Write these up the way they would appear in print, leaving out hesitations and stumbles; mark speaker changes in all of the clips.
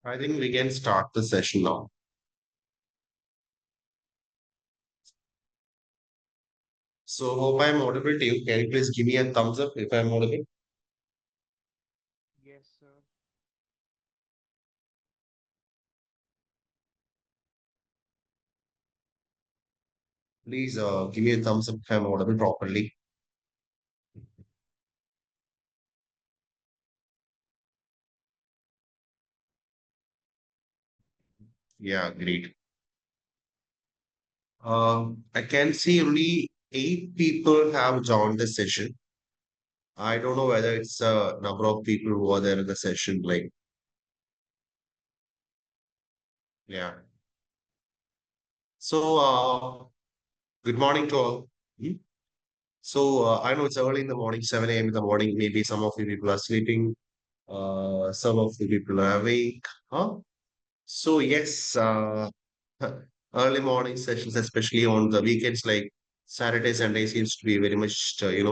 Speaker 1: I think we can start the session now. So hope I'm audible to you. Can you please give me a thumbs up if I'm audible?
Speaker 2: Yes, sir.
Speaker 1: Please give me a thumbs up if I'm audible properly. Yeah, great. I can see only 8 people have joined the session. I don't know whether it's a number of people who are there in the session. Yeah. So, good morning to all. Hmm? So, I know it's early in the morning, 7 a.m. in the morning. Maybe some of you people are sleeping. Some of the people are awake. Huh? So yes, early morning sessions, especially on the weekends like Saturday, Sunday, seems to be very much, very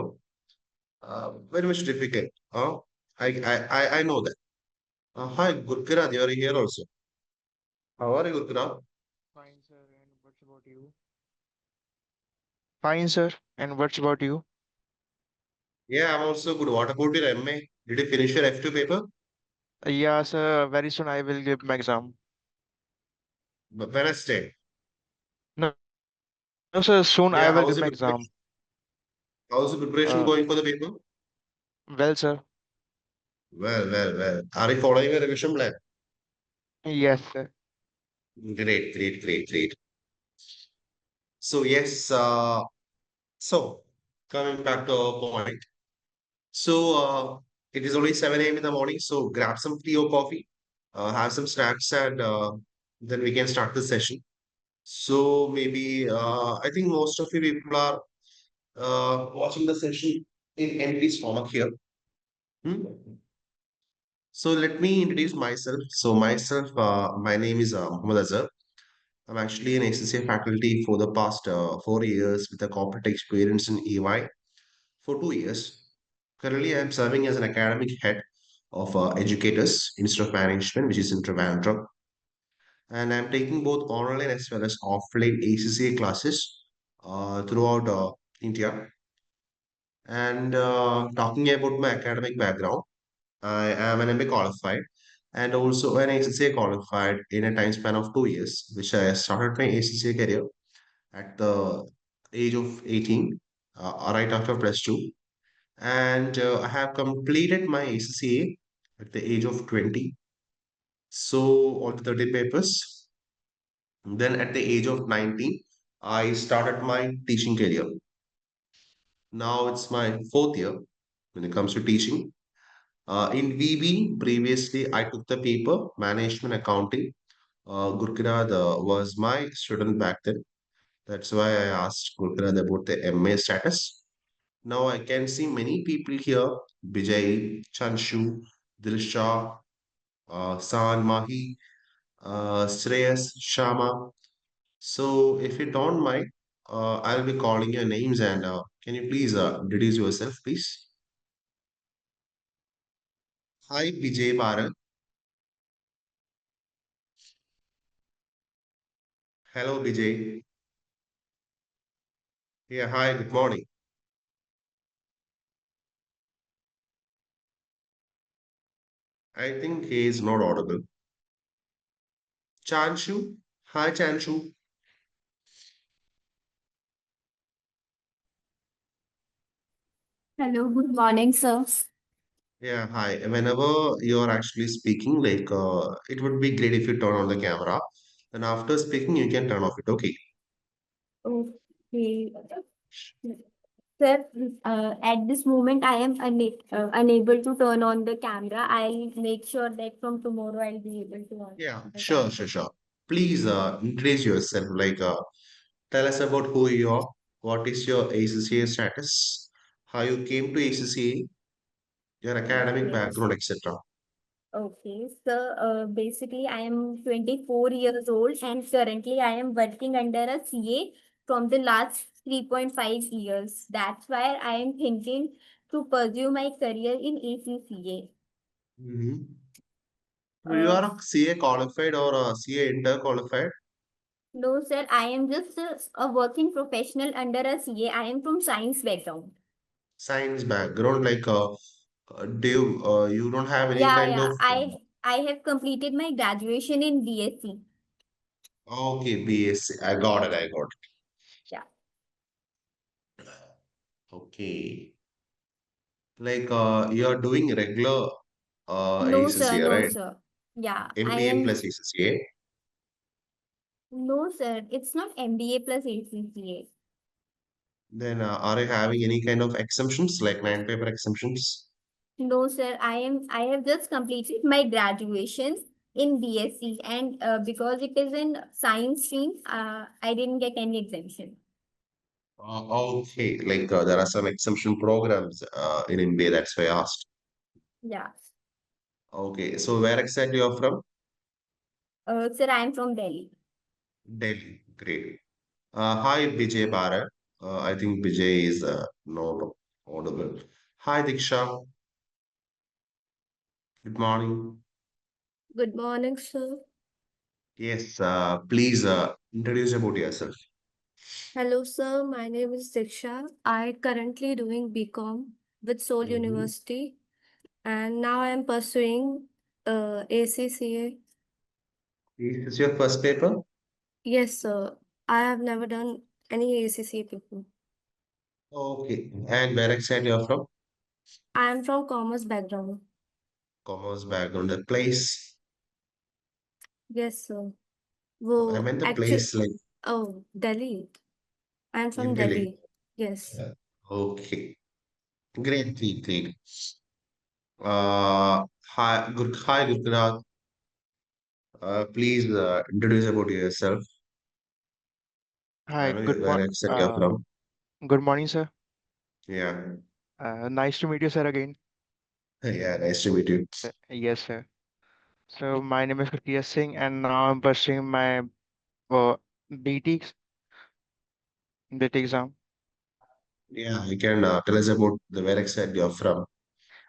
Speaker 1: much difficult. I know that. Hi, Gurkirat, you are here also. How are you, Gurkirat?
Speaker 2: Fine, sir. And what's about you? Fine, sir. And what's about you?
Speaker 1: Yeah, I'm also good. What about your MA? Did you finish your F2 paper?
Speaker 2: Yeah, sir. Very soon I will give my exam.
Speaker 1: Wednesday.
Speaker 2: No, no, sir. Soon I
Speaker 1: Yeah,
Speaker 2: will
Speaker 1: how's
Speaker 2: give
Speaker 1: the
Speaker 2: my exam.
Speaker 1: preparation? How's the preparation
Speaker 2: Uh,
Speaker 1: going for the paper?
Speaker 2: well, sir.
Speaker 1: Well. Are you following a revision plan?
Speaker 2: Yes, sir.
Speaker 1: Great. So yes, so coming back to our point. So it is only 7 a.m. in the morning. So grab some tea or coffee, have some snacks, and then we can start the session. So maybe I think most of you people are watching the session in empty stomach here. Hmm? So let me introduce myself. My name is Mohammed Azhar. I'm actually an ACCA faculty for the past 4 years with a corporate experience in EY for 2 years. Currently, I'm serving as an academic head of educators, Institute of Management, which is in Trivandrum, and I'm taking both online as well as offline ACCA classes throughout India. And talking about my academic background, I am an MA qualified and also an ACCA qualified in a time span of 2 years, which I started my ACCA career at the age of 18, right after plus two. And I have completed my ACCA at the age of 20. So, all the 30 papers. Then, at the age of 19, I started my teaching career. Now it's my fourth year when it comes to teaching. In VB, previously, I took the paper Management Accounting. Gurkirad was my student back then. That's why I asked Gurkirad about the MA status. Now I can see many people here Vijay, Chanshu, Dilsha, San, Mahi, Shreyas, Shama. So, if you don't mind, I'll be calling your names and can you please introduce yourself, please? Hi, Vijay Bharat. Hello, Vijay. Yeah, hi, good morning. I think he is not audible. Chanshu? Hi, Chanshu.
Speaker 3: Hello, good morning, sir.
Speaker 1: Yeah, hi. Whenever you're actually speaking, it would be great if you turn on the camera. And after speaking, you can turn off it. Okay.
Speaker 3: Okay. Sir, at this moment, I am unable to turn on the camera. I'll make sure that from tomorrow I'll be able to on
Speaker 1: Yeah,
Speaker 3: the camera.
Speaker 1: sure. Please introduce yourself. Tell us about who you are. What is your ACCA status? How you came to ACCA, your academic
Speaker 3: Yes.
Speaker 1: background, etc.
Speaker 3: Okay. So, basically, I am 24 years old and currently I am working under a CA from the last 3.5 years. That's why I am thinking to pursue my career in ACCA.
Speaker 1: Mhm. You
Speaker 3: Uh,
Speaker 1: are a CA qualified or a CA inter qualified?
Speaker 3: no, sir, I am just a working professional under a CA. I am from science background.
Speaker 1: Science background, like do you, you don't have any
Speaker 3: Yeah,
Speaker 1: kind
Speaker 3: yeah.
Speaker 1: of
Speaker 3: I have completed my graduation in BSc.
Speaker 1: okay, BSc. I got it, I got
Speaker 3: Yeah.
Speaker 1: it. Okay. Like you are doing regular
Speaker 3: No, sir,
Speaker 1: ACCA,
Speaker 3: no,
Speaker 1: right?
Speaker 3: sir. Yeah, I
Speaker 1: MBA
Speaker 3: am.
Speaker 1: plus ACCA.
Speaker 3: No, sir, it's not MBA plus ACCA.
Speaker 1: Then are you having any kind of exemptions, like nine paper exemptions?
Speaker 3: No, sir, I have just completed my graduation in BSc, and because it is in science stream, I didn't get any exemption.
Speaker 1: Okay, like there are some exemption programs in MBA, that's why I asked.
Speaker 3: Yeah.
Speaker 1: Okay, so where exactly you're from?
Speaker 3: Sir, I am from Delhi.
Speaker 1: Delhi. Great. Hi, Vijay Bharat. I think Vijay is not audible. Hi, Diksha. Good morning.
Speaker 3: Good morning, sir.
Speaker 1: Yes, please introduce about yourself.
Speaker 3: Hello, sir. My name is Diksha. I currently doing BCom with Seoul
Speaker 1: Mhm.
Speaker 3: University, and now I am pursuing ACCA.
Speaker 1: Is this your first paper?
Speaker 3: Yes, sir. I have never done any ACCA before.
Speaker 1: Okay. And where exactly you're from?
Speaker 3: I am from commerce background.
Speaker 1: Commerce background. The place.
Speaker 3: Yes, sir.
Speaker 1: I
Speaker 3: Wo
Speaker 1: meant the
Speaker 3: actually,
Speaker 1: place like
Speaker 3: oh, Delhi. I am from
Speaker 1: in Delhi.
Speaker 3: Delhi. Yes.
Speaker 1: Okay. Great, great, great. Hi, Gupta. Please introduce about yourself. I
Speaker 2: Hi,
Speaker 1: know where exactly you're
Speaker 2: uh,
Speaker 1: from.
Speaker 2: good morning, sir.
Speaker 1: Yeah.
Speaker 2: Nice to meet you, sir, again.
Speaker 1: Yeah, nice to meet you.
Speaker 2: Yes, sir. So my name is Kriya Singh, and now I'm pursuing my BT BT exam.
Speaker 1: Yeah, you can tell us about the where exactly you're from.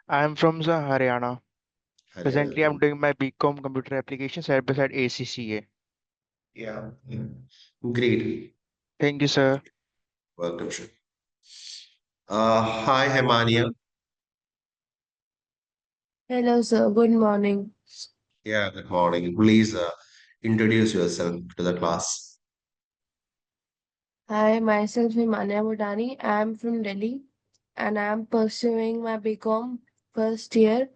Speaker 2: I'm from Haryana. Presently, I'm
Speaker 1: Haryana.
Speaker 2: doing my BCom Computer Applications side by side ACCA.
Speaker 1: Yeah. Great.
Speaker 2: Thank you, sir.
Speaker 1: Welcome. Sir. Hi, Hemania.
Speaker 4: Hello, sir. Good morning.
Speaker 1: Yeah, good morning. Please introduce yourself to the class.
Speaker 4: Hi, myself Himanya Mudani. I am from Delhi and I am pursuing my BCom first year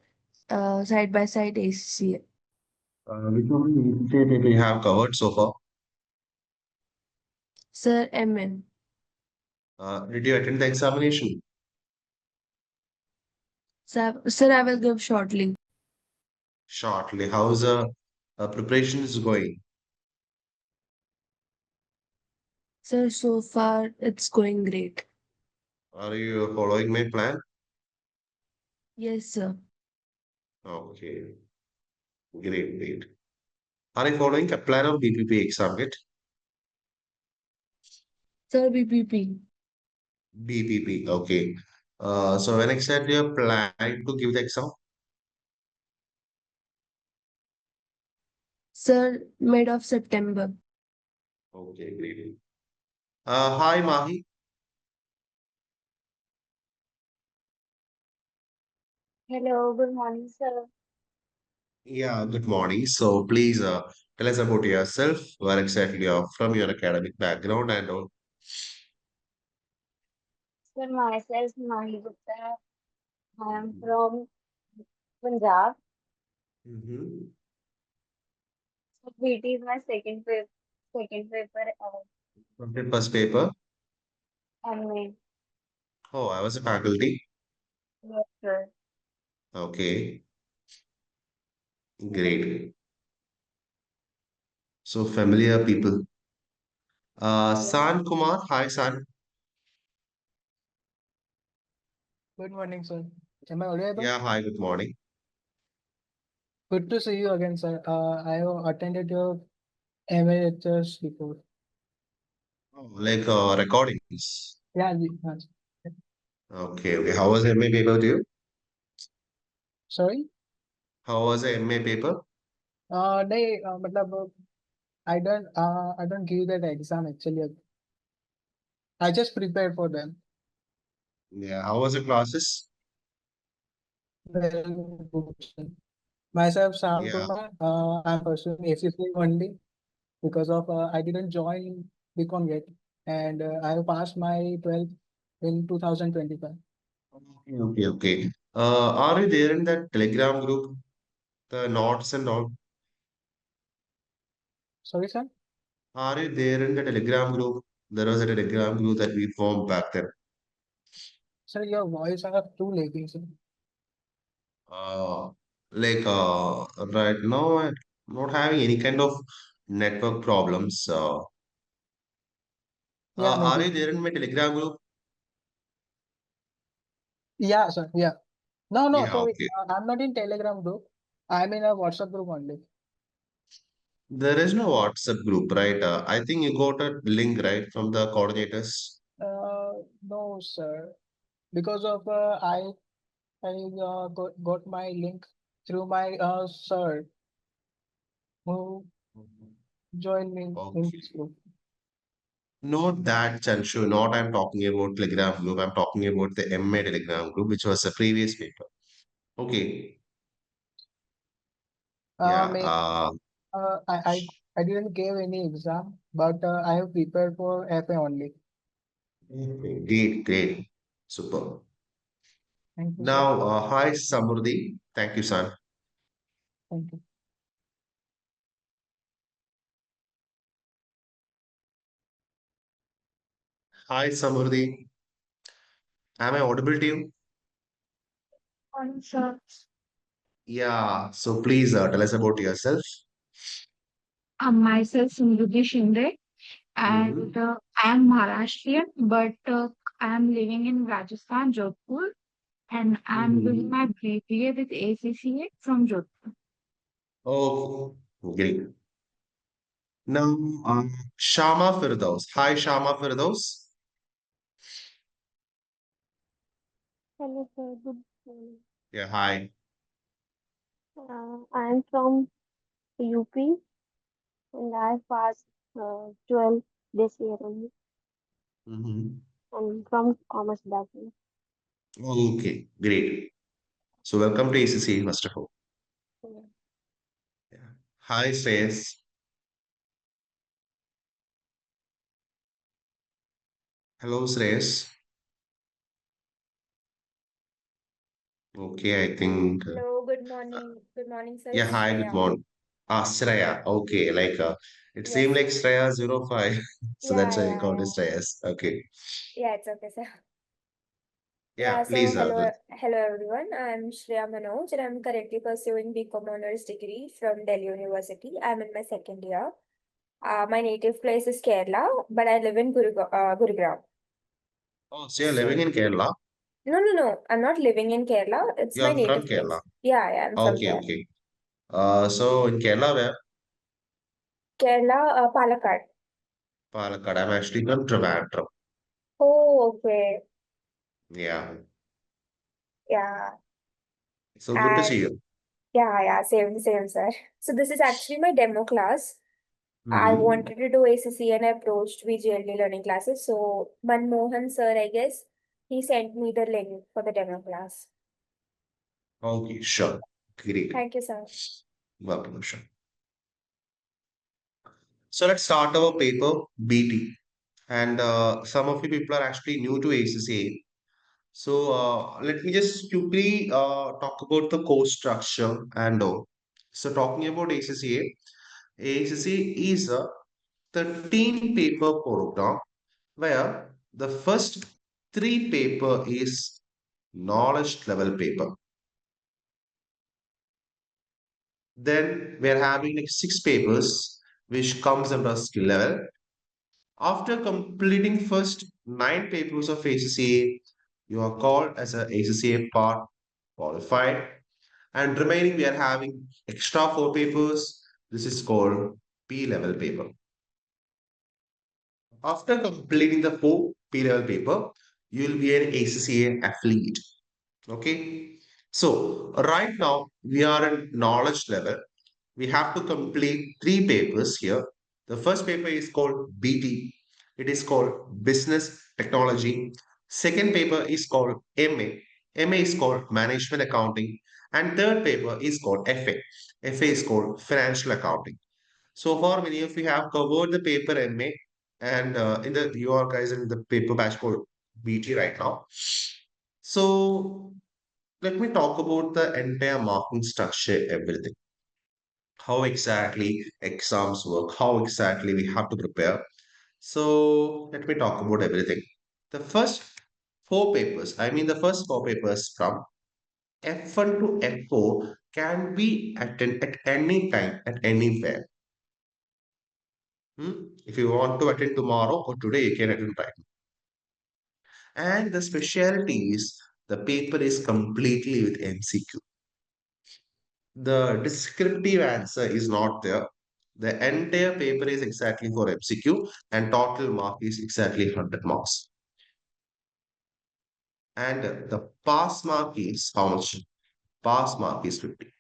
Speaker 4: side by side ACCA.
Speaker 1: Which one did we have covered so far?
Speaker 4: Sir, MN.
Speaker 1: Did you attend the examination?
Speaker 4: Sir, I will give shortly.
Speaker 1: Shortly. How's the preparation is going?
Speaker 4: Sir, so far it's going great.
Speaker 1: Are you following my plan?
Speaker 4: Yes, sir.
Speaker 1: Okay, great, great. Are you following a plan of BPP exam kit?
Speaker 4: Sir, BPP.
Speaker 1: BPP, okay. So when exactly you're planning to give the exam?
Speaker 4: Sir, mid of September.
Speaker 1: Okay, great. Hi, Mahi.
Speaker 3: Hello, good morning, sir.
Speaker 1: Yeah, good morning. So please tell us about yourself, where exactly you're from, your academic background, and all.
Speaker 3: Sir, myself, Gupta. I am from Punjab.
Speaker 1: Mm-hmm.
Speaker 3: BT is my second paper
Speaker 1: From the first paper.
Speaker 3: MA.
Speaker 1: Oh, I was a faculty.
Speaker 3: Yes, sir.
Speaker 1: Okay, great. So familiar people.
Speaker 3: Yes.
Speaker 1: San Kumar. Hi, San.
Speaker 5: Good morning, sir. Am I audible?
Speaker 1: Yeah, hi, good morning.
Speaker 5: Good to see you again, sir. I have attended your MA lectures before.
Speaker 1: Oh, like recordings.
Speaker 5: Yeah, yes.
Speaker 1: Okay, okay. How was the MA paper to you?
Speaker 5: Sorry.
Speaker 1: How was the MA paper?
Speaker 5: नहीं मतलब I don't give that exam actually. I just prepared for them.
Speaker 1: Yeah, how was your classes?
Speaker 5: Well, good. Myself, Sam
Speaker 1: Yeah.
Speaker 5: Kumar. I'm pursuing ACCA only because of I didn't join BCom yet, and I have passed my 12th in 2025.
Speaker 1: Okay, okay, okay. Are you there in that Telegram group, the notes and all?
Speaker 5: Sorry, sir.
Speaker 1: Are you there in the Telegram group? There was a Telegram group that we formed back then.
Speaker 5: Sir, your voice are too lagging, sir.
Speaker 1: Uh, right now, I'm not having any kind of network problems.
Speaker 5: Yeah,
Speaker 1: Are
Speaker 5: maybe.
Speaker 1: you there in my Telegram group?
Speaker 5: Yeah, sir. Yeah. No, no,
Speaker 1: Yeah,
Speaker 5: sorry.
Speaker 1: okay.
Speaker 5: I'm not in Telegram group. I'm in a WhatsApp group only.
Speaker 1: There is no WhatsApp group, right? I think you got a link, right, from the coordinators.
Speaker 5: No, sir. Because of I got my link through my sir who joined me in
Speaker 1: Okay.
Speaker 5: this group.
Speaker 1: Not that, Chanshu. Not I'm talking about Telegram group. I'm talking about the MA Telegram group, which was a previous paper. Okay. Yeah.
Speaker 5: Maybe uh, I, I I didn't give any exam, but I have prepared for FA only.
Speaker 1: Great, great. Super.
Speaker 5: Thank you, sir.
Speaker 1: Now, hi, Samurdhi. Thank you, son.
Speaker 5: Thank you.
Speaker 1: Hi, Samurdhi. Am I audible to you?
Speaker 6: Sir.
Speaker 1: Yeah. So please tell us about yourself.
Speaker 6: Myself Samruddhi Shinde, and
Speaker 1: Hmm.
Speaker 6: I am Maharashtrian, but I am living in Rajasthan, Jodhpur, and I am doing
Speaker 1: Hmm.
Speaker 6: my BBA with ACCA from Jodhpur.
Speaker 1: Oh, great. Now, Shama Firdaus. Hi, Shama Firdaus.
Speaker 7: Hello, sir. Good morning.
Speaker 1: Yeah, hi.
Speaker 7: I am from UP and I passed 12 this year only.
Speaker 1: Hmm.
Speaker 7: I'm from commerce background.
Speaker 1: Okay, great. So welcome to ACCA, first of all.
Speaker 7: Yeah.
Speaker 1: Yeah. Hi, Shreyas. Hello, Shreyas. Okay, I think.
Speaker 3: Hello, good morning. Good morning, sir.
Speaker 1: Yeah,
Speaker 3: It's
Speaker 1: hi, good
Speaker 3: Shreya.
Speaker 1: morning. Ah, Shreya. Okay, it seemed
Speaker 3: Yes.
Speaker 1: like Shreya 05. So
Speaker 3: Yeah,
Speaker 1: that's why I
Speaker 3: yeah,
Speaker 1: called it
Speaker 3: yeah.
Speaker 1: Shreyas. Okay.
Speaker 3: Yeah, it's okay, sir.
Speaker 1: Yeah,
Speaker 3: Yeah, so
Speaker 1: please.
Speaker 3: hello everyone. I'm Shreya Manoj and I'm currently pursuing BCom honors degree from Delhi University. I'm in my second year. My native place is Kerala, but I live in Gurugram.
Speaker 1: Oh, so you're living
Speaker 3: So,
Speaker 1: in Kerala.
Speaker 3: no, no, no. I'm not living in Kerala. It's my
Speaker 1: You're from
Speaker 3: native
Speaker 1: Kerala.
Speaker 3: place. Yeah, yeah, I'm from
Speaker 1: Okay,
Speaker 3: there.
Speaker 1: okay. So in Kerala, where?
Speaker 3: Kerala, Palakkad.
Speaker 1: Palakkad. I'm actually from Trivandrum.
Speaker 3: Oh, okay.
Speaker 1: Yeah.
Speaker 3: Yeah.
Speaker 1: So good to see
Speaker 3: And
Speaker 1: you.
Speaker 3: yeah, yeah, same, sir. So this is actually my demo class. I
Speaker 1: Hmm.
Speaker 3: wanted to do ACC and I approached VGLD learning classes. So Manmohan sir, I guess, he sent me the link for the demo class.
Speaker 1: Okay, sure. Great.
Speaker 3: Thank you, sir.
Speaker 1: Welcome, sure. So let's start our paper BT. And some of you people are actually new to ACCA. So let me just quickly talk about the course structure and all. So talking about ACCA is a 13 paper program where the first three paper is knowledge level paper. Then we are having like six papers which comes under skill level. After completing first nine papers of ACCA, you are called as a ACCA part qualified. And remaining, we are having extra four papers. This is called P level paper. After completing the four P level paper, you will be an ACCA affiliate. Okay. So right now we are in knowledge level. we have to complete three papers here. The first paper is called BT. It is called Business Technology. Second paper is called MA. MA is called Management Accounting. And third paper is called FA. FA is called Financial Accounting. So far, many of you have covered the paper MA, and in the you are guys in the paper batch called BT right now. So let me talk about the entire marking structure, everything. How exactly exams work, how exactly we have to prepare. So let me talk about everything. The first the first four papers from F1 to F4 can be attended at any time, at anywhere. If you want to attend tomorrow or today, you can attend right now. And the specialty is the paper is completely with MCQ. The descriptive answer is not there. The entire paper is exactly for MCQ and total mark is exactly 100 marks. And the pass mark is how much? Pass mark is 50.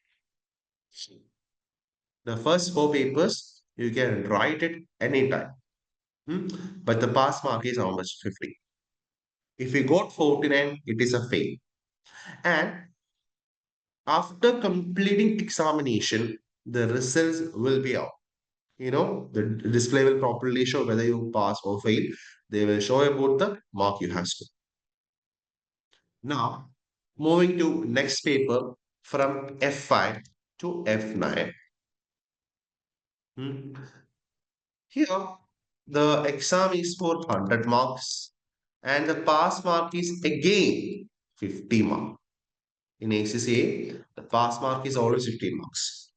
Speaker 1: The first four papers, you can write it anytime. Hmm? But the pass mark is how much? 50. If you got 49, it is a fail. And after completing examination, the results will be out. The display will properly show whether you pass or fail. They will show about the mark you have scored. Now, moving to next paper from F5 to F9. Hmm. Here, the exam is for 100 marks and the pass mark is again 50 marks. In ACCA, the pass mark is always 50 marks.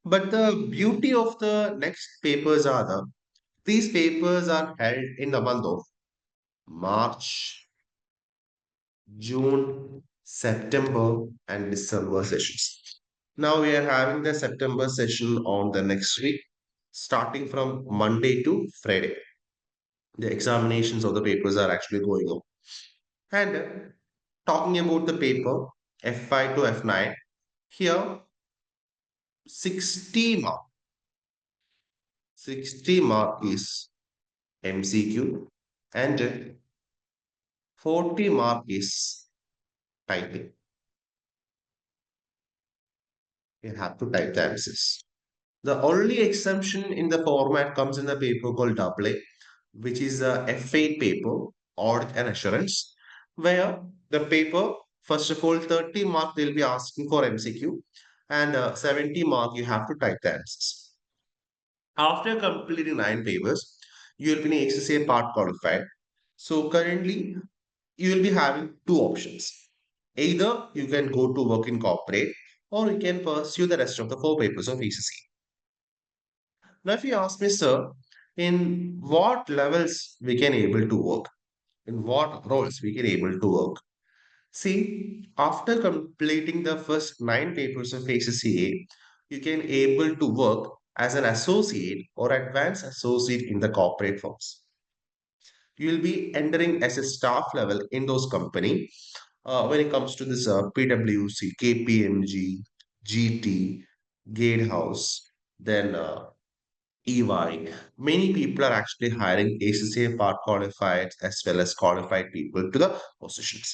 Speaker 1: But the beauty of the next papers are these papers are held in the month of March, June, September, and December sessions. Now we are having the September session on the next week, starting from Monday to Friday. The examinations of the papers are actually going on. And talking about the paper F5 to F9, here 60 mark, 60 mark is MCQ and 40 mark is typing. You have to type the answers. The only exemption in the format comes in the paper called AA, which is a F8 paper, audit and assurance, where the paper, first of all, 30 mark they'll be asking for MCQ, and 70 mark you have to type the answers. After completing 9 papers, you will be an ACCA part qualified. So currently, you will be having two options. Either you can go to work in corporate or you can pursue the rest of the 4 papers of ACCA. Now, if you ask me, sir, in what levels we can able to work, in what roles we can able to work. See, after completing the first 9 papers of ACCA, you can able to work as an associate or advanced associate in the corporate firms. You will be entering as a staff level in those company. When it comes to this PwC, KPMG, GT, Gatehouse, then EY, many people are actually hiring ACCA part qualified as well as qualified people to the positions.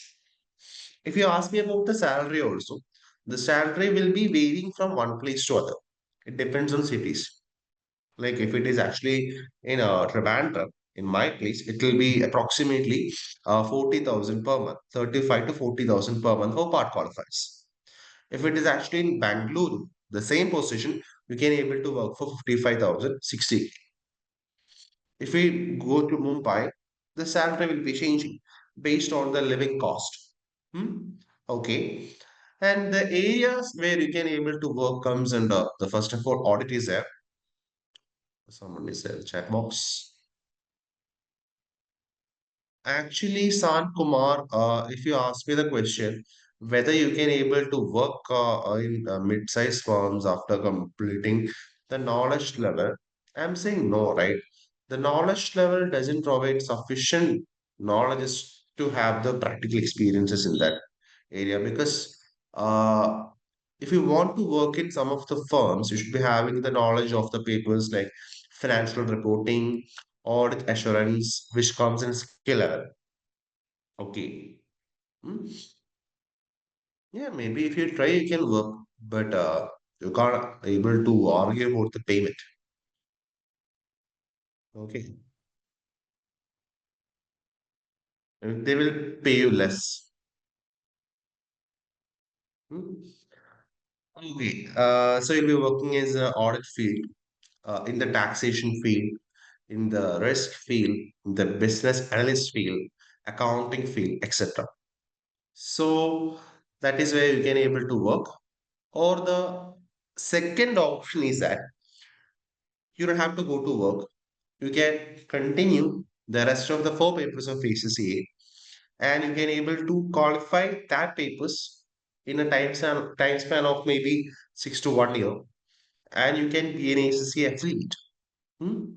Speaker 1: If you ask me about the salary also, the salary will be varying from one place to other. It depends on cities. Like if it is actually in Trivandrum, in my place, it will be approximately 40,000 per month, 35 to 40,000 per month for part qualifiers. If it is actually in Bangalore, the same position, we can able to work for 55,000, 60. If we go to Mumbai, the salary will be changing based on the living cost. Hmm? Okay. And the areas where you can able to work comes under the first of all audit is there. Someone is there, chat box. Actually, Sant Kumar, if you ask me the question whether you can able to work in mid-sized firms after completing the knowledge level, I'm saying no, right? The knowledge level doesn't provide sufficient knowledge to have the practical experiences in that area because uh, if you want to work in some of the firms, you should be having the knowledge of the papers like financial reporting, audit assurance, which comes in skill level. Okay. Hmm. Yeah, maybe if you try, you can work, but you can't able to argue about the payment. Okay. And they will pay you less. Hmm. Okay. So you'll be working as an audit field, in the taxation field, in the risk field, in the business analyst field, accounting field, etc. So that is where you can able to work. Or the second option is that you don't have to go to work. You can continue the rest of the four papers of ACCA, and you can able to qualify that papers in a time span of maybe 6 to 1 year, and you can be an ACCA affiliate. Hmm?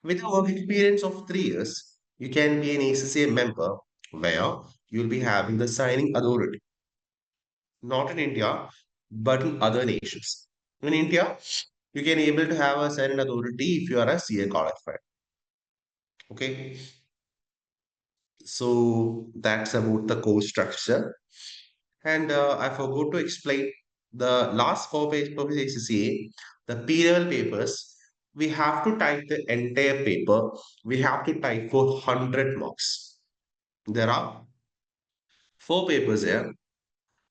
Speaker 1: With a work experience of 3 years, you can be an ACCA member where you'll be having the signing authority, not in India, but in other nations. In India, you can able to have a signing authority if you are a CA qualified. Okay, so that's about the course structure. And I forgot to explain the last 4 pages of ACCA, the P-level papers. We have to type the entire paper. We have to type for 100 marks. There are 4 papers here.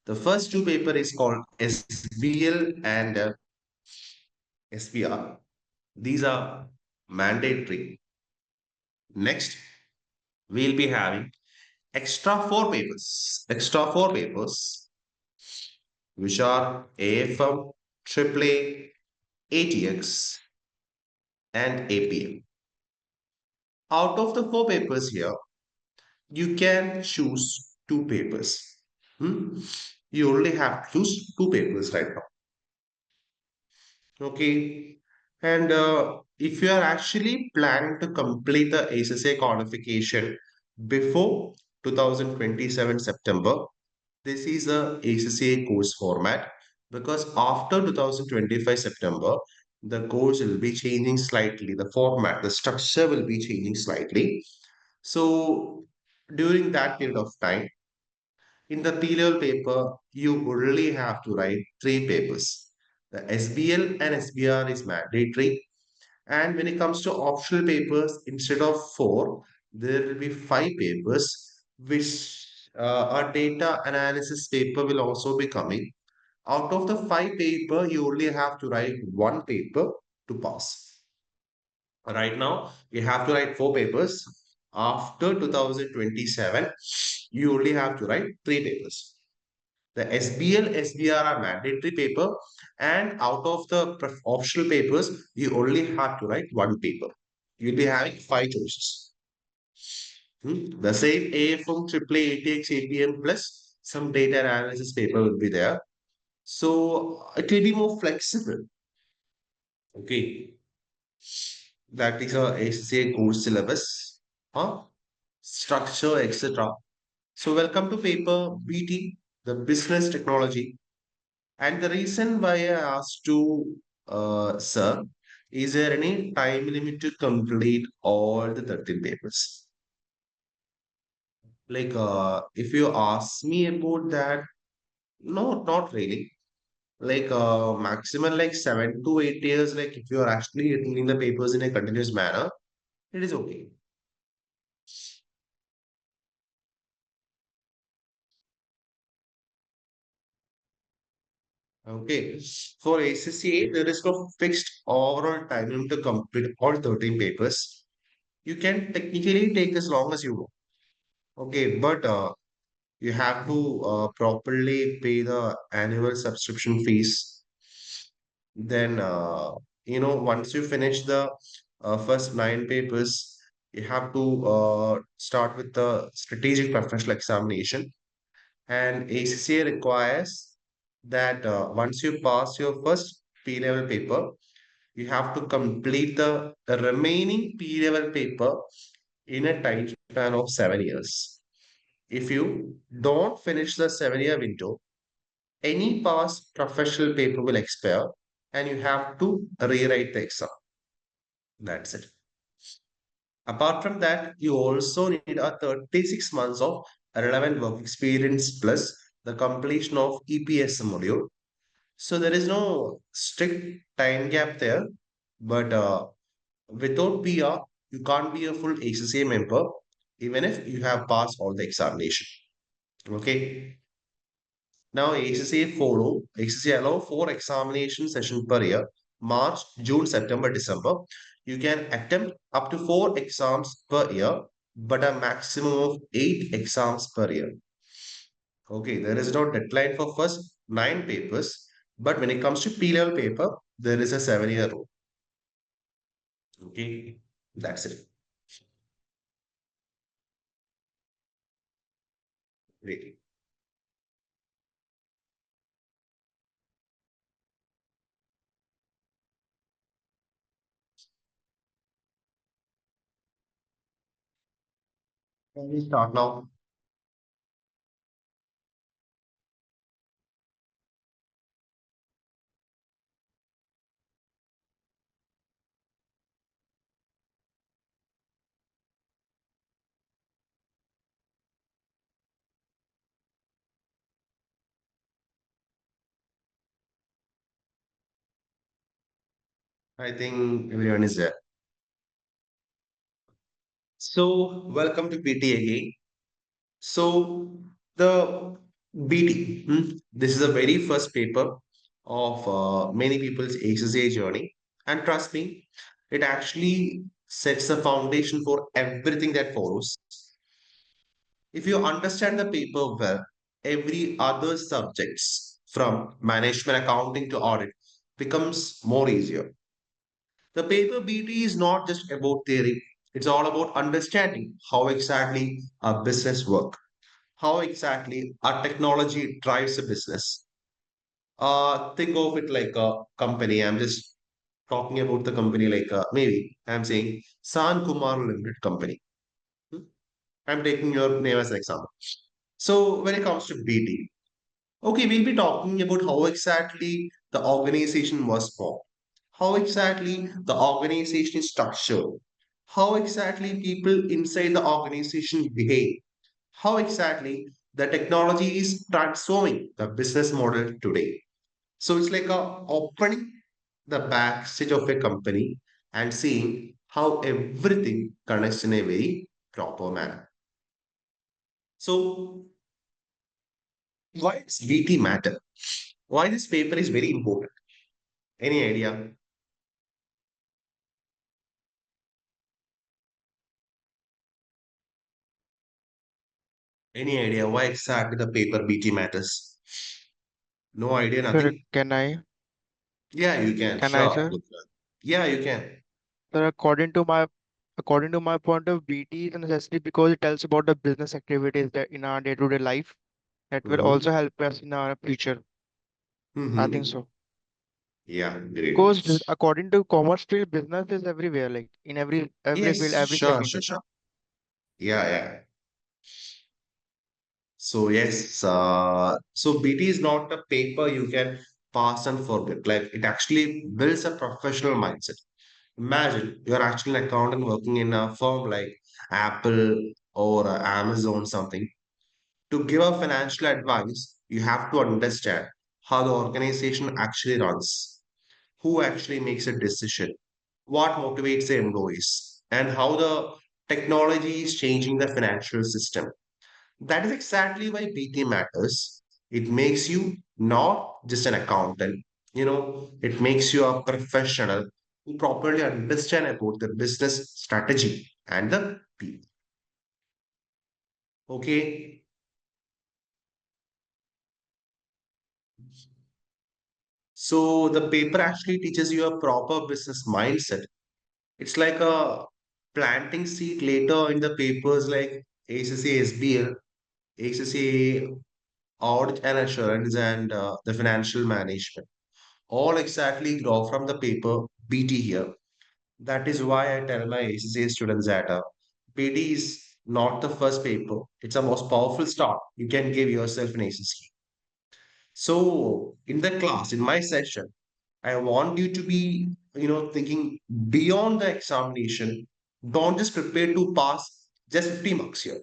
Speaker 1: The first 2 paper is called SBL and SBR. These are mandatory. Next, we'll be having extra 4 papers, which are AFM, AAA, ATX, and APM. Out of the 4 papers here, you can choose 2 papers. Hmm? You only have to choose 2 papers right now. Okay. And if you are actually planning to complete the ACCA qualification before 2027 September, this is a ACCA course format, because after 2025 September, the course will be changing slightly. The format, the structure will be changing slightly. So during that period of time, in the P-level paper, you only have to write 3 papers. The SBL and SBR is mandatory. And when it comes to optional papers, instead of 4, there will be 5 papers, which a data analysis paper will also be coming. Out of the 5 paper, you only have to write 1 paper to pass. Right now, you have to write 4 papers. After 2027, you only have to write 3 papers. The SBL, SBR are mandatory paper, and out of the optional papers, you only have to write 1 paper. You'll be having 5 choices. The same A from AAA, ATX, APM plus some data analysis paper will be there. So it will be more flexible. Okay, that is a ACCA course syllabus, structure, etc. So welcome to paper BT, the business technology. And the reason why I asked to, sir, is there any time limit to complete all the 13 papers? Like, if you ask me about that, no, not really. Like, maximum like 7 to 8 years. Like, if you are actually reading the papers in a continuous manner, it is okay. Okay. For ACCA, there is no fixed overall time limit to complete all 13 papers. You can technically take as long as you want. Okay, but you have to properly pay the annual subscription fees. Then, once you finish the first 9 papers, you have to start with the strategic professional examination. And ACCA requires that once you pass your first P level paper, you have to complete the remaining P level paper in a time span of 7 years. If you don't finish the 7-year window, Any past professional paper will expire and you have to rewrite the exam. That's it. Apart from that, you also need a 36 months of relevant work experience plus the completion of EPS module. So there is no strict time gap there, but without PR, you can't be a full ACCA member even if you have passed all the examination. Okay. Now ACCA allow 4 examination sessions per year, March, June, September, December. You can attempt up to 4 exams per year, but a maximum of 8 exams per year. Okay, there is no deadline for first 9 papers, but when it comes to P level paper, there is a 7 year rule. Okay, that's it. Great. Can we start now? I think everyone is there. So, welcome to PT again. So the BT, this is the very first paper of many people's ACCA journey, and trust me, it actually sets the foundation for everything that follows. If you understand the paper well, every other subjects from management accounting to audit becomes more easier. The paper BT is not just about theory; it's all about understanding how exactly a business work, how exactly our technology drives a business. Think of it like a company. I'm just talking about the company like maybe I'm saying San Kumar Limited Company. Hmm? I'm taking your name as an example. So when it comes to BT, okay, we'll be talking about how exactly the organization was formed, how exactly the organization is structured, how exactly people inside the organization behave, how exactly the technology is transforming the business model today. So it's like opening the backstage of a company and seeing how everything connects in a very proper manner. So why does VT matter? Why this paper is very important? Any idea? Any idea why exactly the paper BT matters? No idea,
Speaker 2: Sir,
Speaker 1: nothing? Yeah, you can.
Speaker 2: can I,
Speaker 1: Sure.
Speaker 2: sir?
Speaker 1: Yeah, you can.
Speaker 2: Sir, according to my point of BT is a necessity because it tells about the business activities that in our day-to-day life that will
Speaker 1: Mm-hmm.
Speaker 2: also help us in our future. I think
Speaker 1: Mm-hmm.
Speaker 2: so.
Speaker 1: Yeah, great.
Speaker 2: Because according to commerce field, business is everywhere, like in every field,
Speaker 1: Yes,
Speaker 2: every
Speaker 1: sure,
Speaker 2: second.
Speaker 1: sure, sure. Yeah, yeah. So yes, so BT is not a paper you can pass and forget. Like it actually builds a professional mindset. Imagine you're actually an accountant working in a firm like Apple or Amazon something. To give a financial advice, you have to understand how the organization actually runs, who actually makes a decision, what motivates the employees, and how the technology is changing the financial system. That is exactly why PT matters. It makes you not just an accountant, it makes you a professional who properly understand about the business strategy and the people. Okay. So the paper actually teaches you a proper business mindset. It's like a planting seed later in the papers like ACCA SBL, ACCA audit and assurance, and the financial management. All exactly draw from the paper BT here. That is why I tell my ACCA students that BT is not the first paper. It's the most powerful start you can give yourself in ACCA. So in the class, in my session, I want you to be, thinking beyond the examination. Don't just prepare to pass just 50 marks here.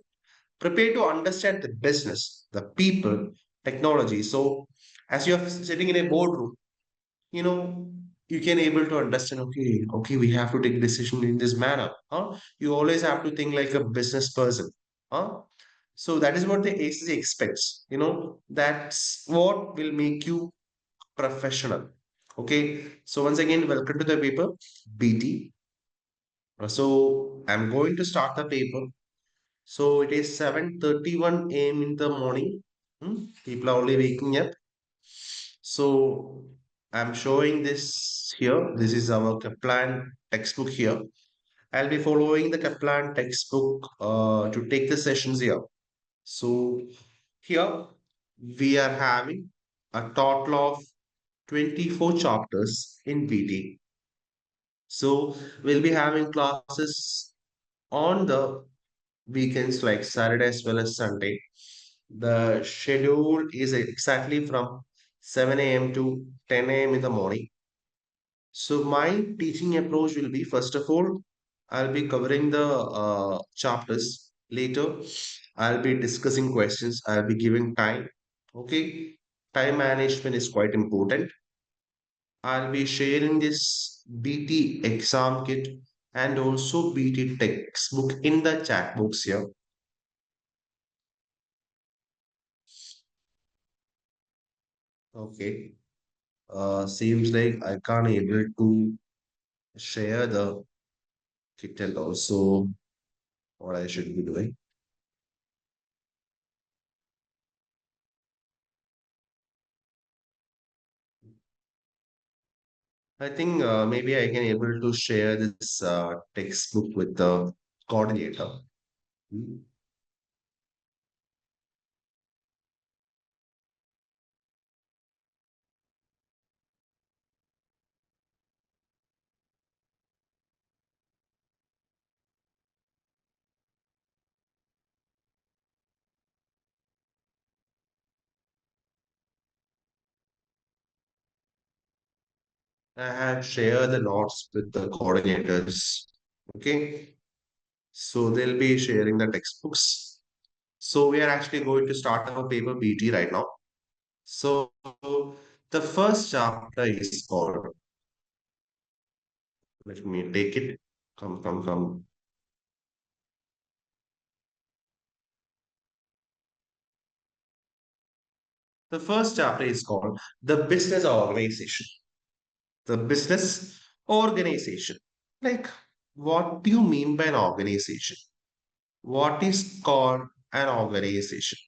Speaker 1: Prepare to understand the business, the people, technology. So as you're sitting in a boardroom, you know, you can able to understand, okay, we have to take decision in this manner. Huh? You always have to think like a business person. Huh? So that is what the ACC expects. That's what will make you professional. Okay. So once again, welcome to the paper, BT. So I'm going to start the paper. So it is 7:31 a.m. in the morning. People are only waking up. So I'm showing this here. This is our Kaplan textbook here. I'll be following the Kaplan textbook to take the sessions here. So here we are having a total of 24 chapters in BT. So we'll be having classes on the weekends like Saturday as well as Sunday. The schedule is exactly from 7 a.m. to 10 a.m. in the morning. So my teaching approach will be, first of all, I'll be covering the chapters. Later, I'll be discussing questions. I'll be giving time. Okay, time management is quite important. I'll be sharing this BT exam kit and also BT textbook in the chat box here. Okay. Seems like I can't able to share the kit and also what I should be doing. I think maybe I can able to share this textbook with the coordinator. Hmm. I have shared the notes with the coordinators. Okay, so they'll be sharing the textbooks. So we are actually going to start our paper BT right now. So the first chapter is called, let me take it. Come, come, come. The first chapter is called the business organization. The business organization. Like, what do you mean by an organization? What is called an organization?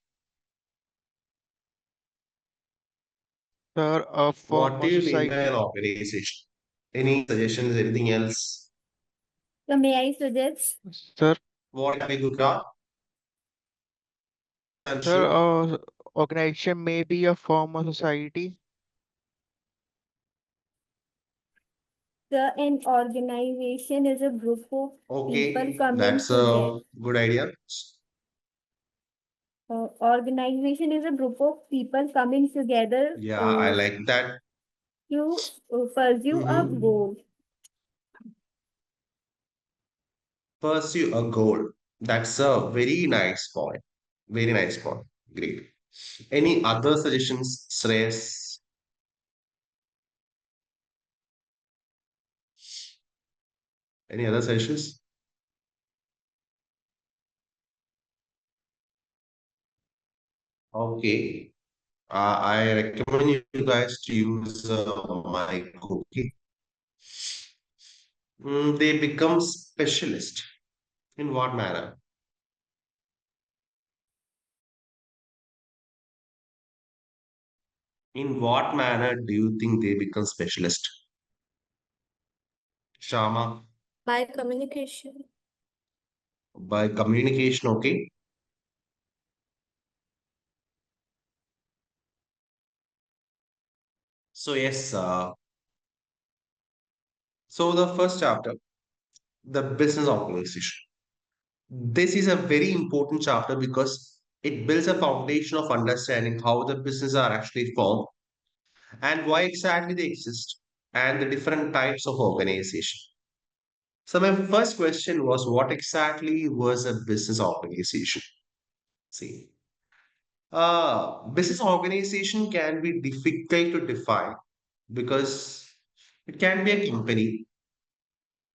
Speaker 2: Sir, a
Speaker 1: What
Speaker 2: form
Speaker 1: do
Speaker 2: of
Speaker 1: you mean by an
Speaker 2: society.
Speaker 1: organization? Any suggestions, anything else?
Speaker 3: So may I suggest?
Speaker 2: Sir,
Speaker 1: What can be Gupta?
Speaker 2: sir,
Speaker 1: Anshu?
Speaker 2: organization may be a form of society.
Speaker 3: So an organization is a group of people
Speaker 1: Okay,
Speaker 3: coming
Speaker 1: that's
Speaker 3: together.
Speaker 1: a good idea.
Speaker 3: Organization is a group of people coming together
Speaker 1: Yeah, I like that.
Speaker 3: to pursue a
Speaker 1: Mhm.
Speaker 3: goal.
Speaker 1: Pursue a goal. That's a very nice point. Very nice point. Great. Any other suggestions, Shreyas? Any other suggestions? Okay. I recommend you guys to use mic. Okay. They become specialist. In what manner? In what manner do you think they become specialist? Shama,
Speaker 4: By communication.
Speaker 1: by communication, okay? So yes, so the first chapter, the business organization. This is a very important chapter because It builds a foundation of understanding how the business are actually formed and why exactly they exist and the different types of organization. So my first question was, what exactly was a business organization? See, business organization can be difficult to define because it can be a company,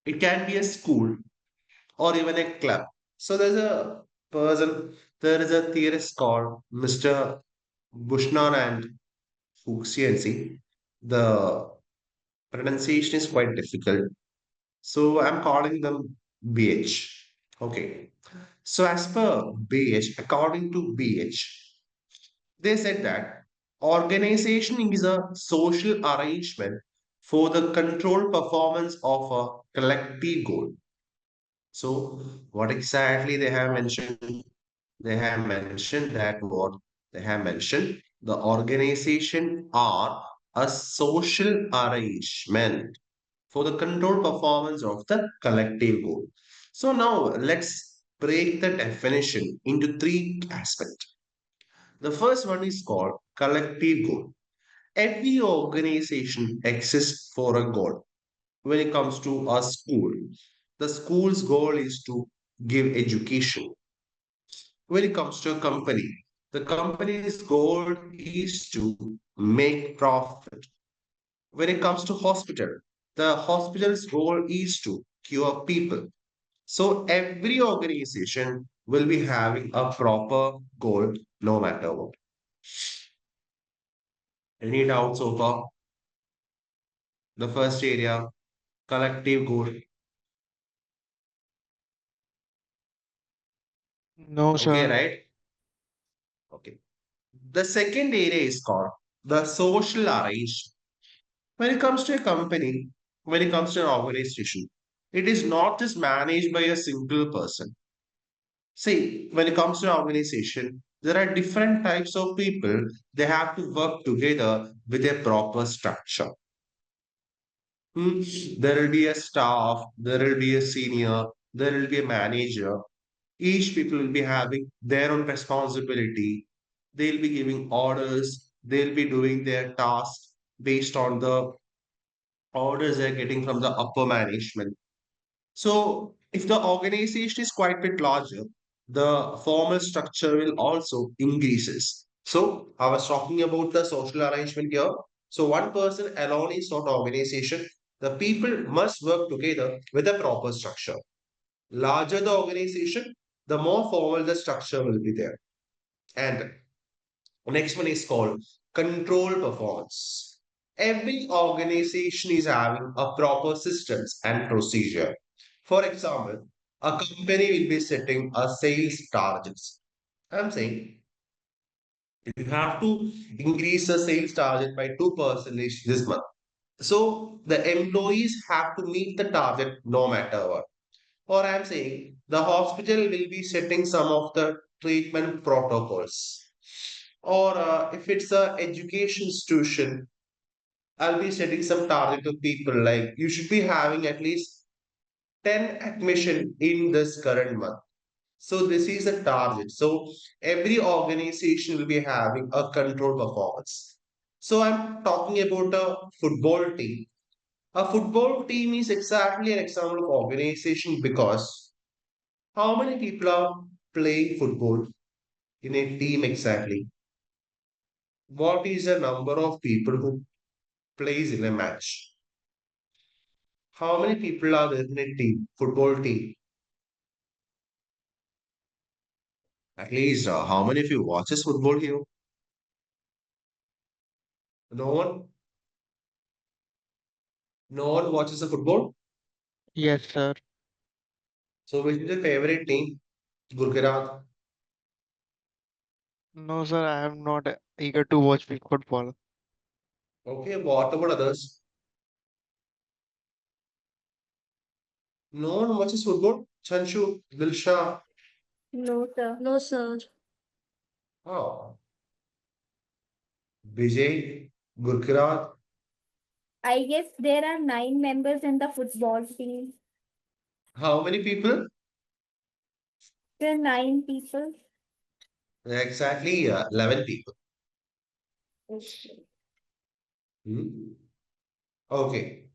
Speaker 1: it can be a school, or even a club. So person, there is a theorist called Mr. Bushnell and Fuchsiancy. The pronunciation is quite difficult. So I'm calling them BH. Okay. So as per BH, according to BH, they said that organization is a social arrangement for the controlled performance of a collective goal. So what exactly they have mentioned? They have mentioned that what they have mentioned, the organization are a social arrangement for the controlled performance of the collective goal. So now let's break the definition into three aspects. The first one is called collective goal. Every organization exists for a goal. When it comes to a school, the school's goal is to give education. When it comes to a company, the company's goal is to make profit. When it comes to hospital, the hospital's goal is to cure people. So every organization will be having a proper goal no matter what. Any doubts so far? The first area, collective goal.
Speaker 2: No,
Speaker 1: Okay,
Speaker 2: sir.
Speaker 1: right? Okay. The second area is called the social arrangement. When it comes to a company, when it comes to an organization, it is not just managed by a single person. See, when it comes to an organization, there are different types of people. They have to work together with a proper structure. Hmm, there will be a staff, there will be a senior, there will be a manager. Each people will be having their own responsibility. They'll be giving orders, they'll be doing their tasks based on the orders they're getting from the upper management. So, if the organization is quite a bit larger, the formal structure will also increases. So, I was talking about the social arrangement here. So, one person alone is not organization. The people must work together with a proper structure. Larger the organization, the more formal the structure will be there. And next one is called control performance. Every organization is having a proper systems and procedure. For example, a company will be setting a sales targets. I'm saying you have to increase the sales target by 2% this month. So the employees have to meet the target no matter what. Or I'm saying the hospital will be setting some of the treatment protocols. Or if it's a education institution, I'll be setting some target to people like you should be having at least 10 admission in this current month. So this is a target. So every organization will be having a control performance. So I'm talking about a football team. A football team is exactly an example of organization because how many people are playing football in a team exactly? What is the number of people who plays in a match? How many people are there in a team, football team? At least how many of you watches football here? No one? No one watches the football?
Speaker 2: Yes, sir.
Speaker 1: So which is your favorite team? Gurgarat.
Speaker 2: No, sir. I am not eager to watch big football.
Speaker 1: Okay, what about others? No one watches football? Chanshu, Dilsha.
Speaker 3: No, sir.
Speaker 4: No, sir.
Speaker 1: Oh, Vijay, Gurgarat.
Speaker 3: I guess there are 9 members in the football team.
Speaker 1: How many people?
Speaker 3: There are 9 people.
Speaker 1: Exactly 11 people.
Speaker 7: Okay.
Speaker 1: Hmm. Okay.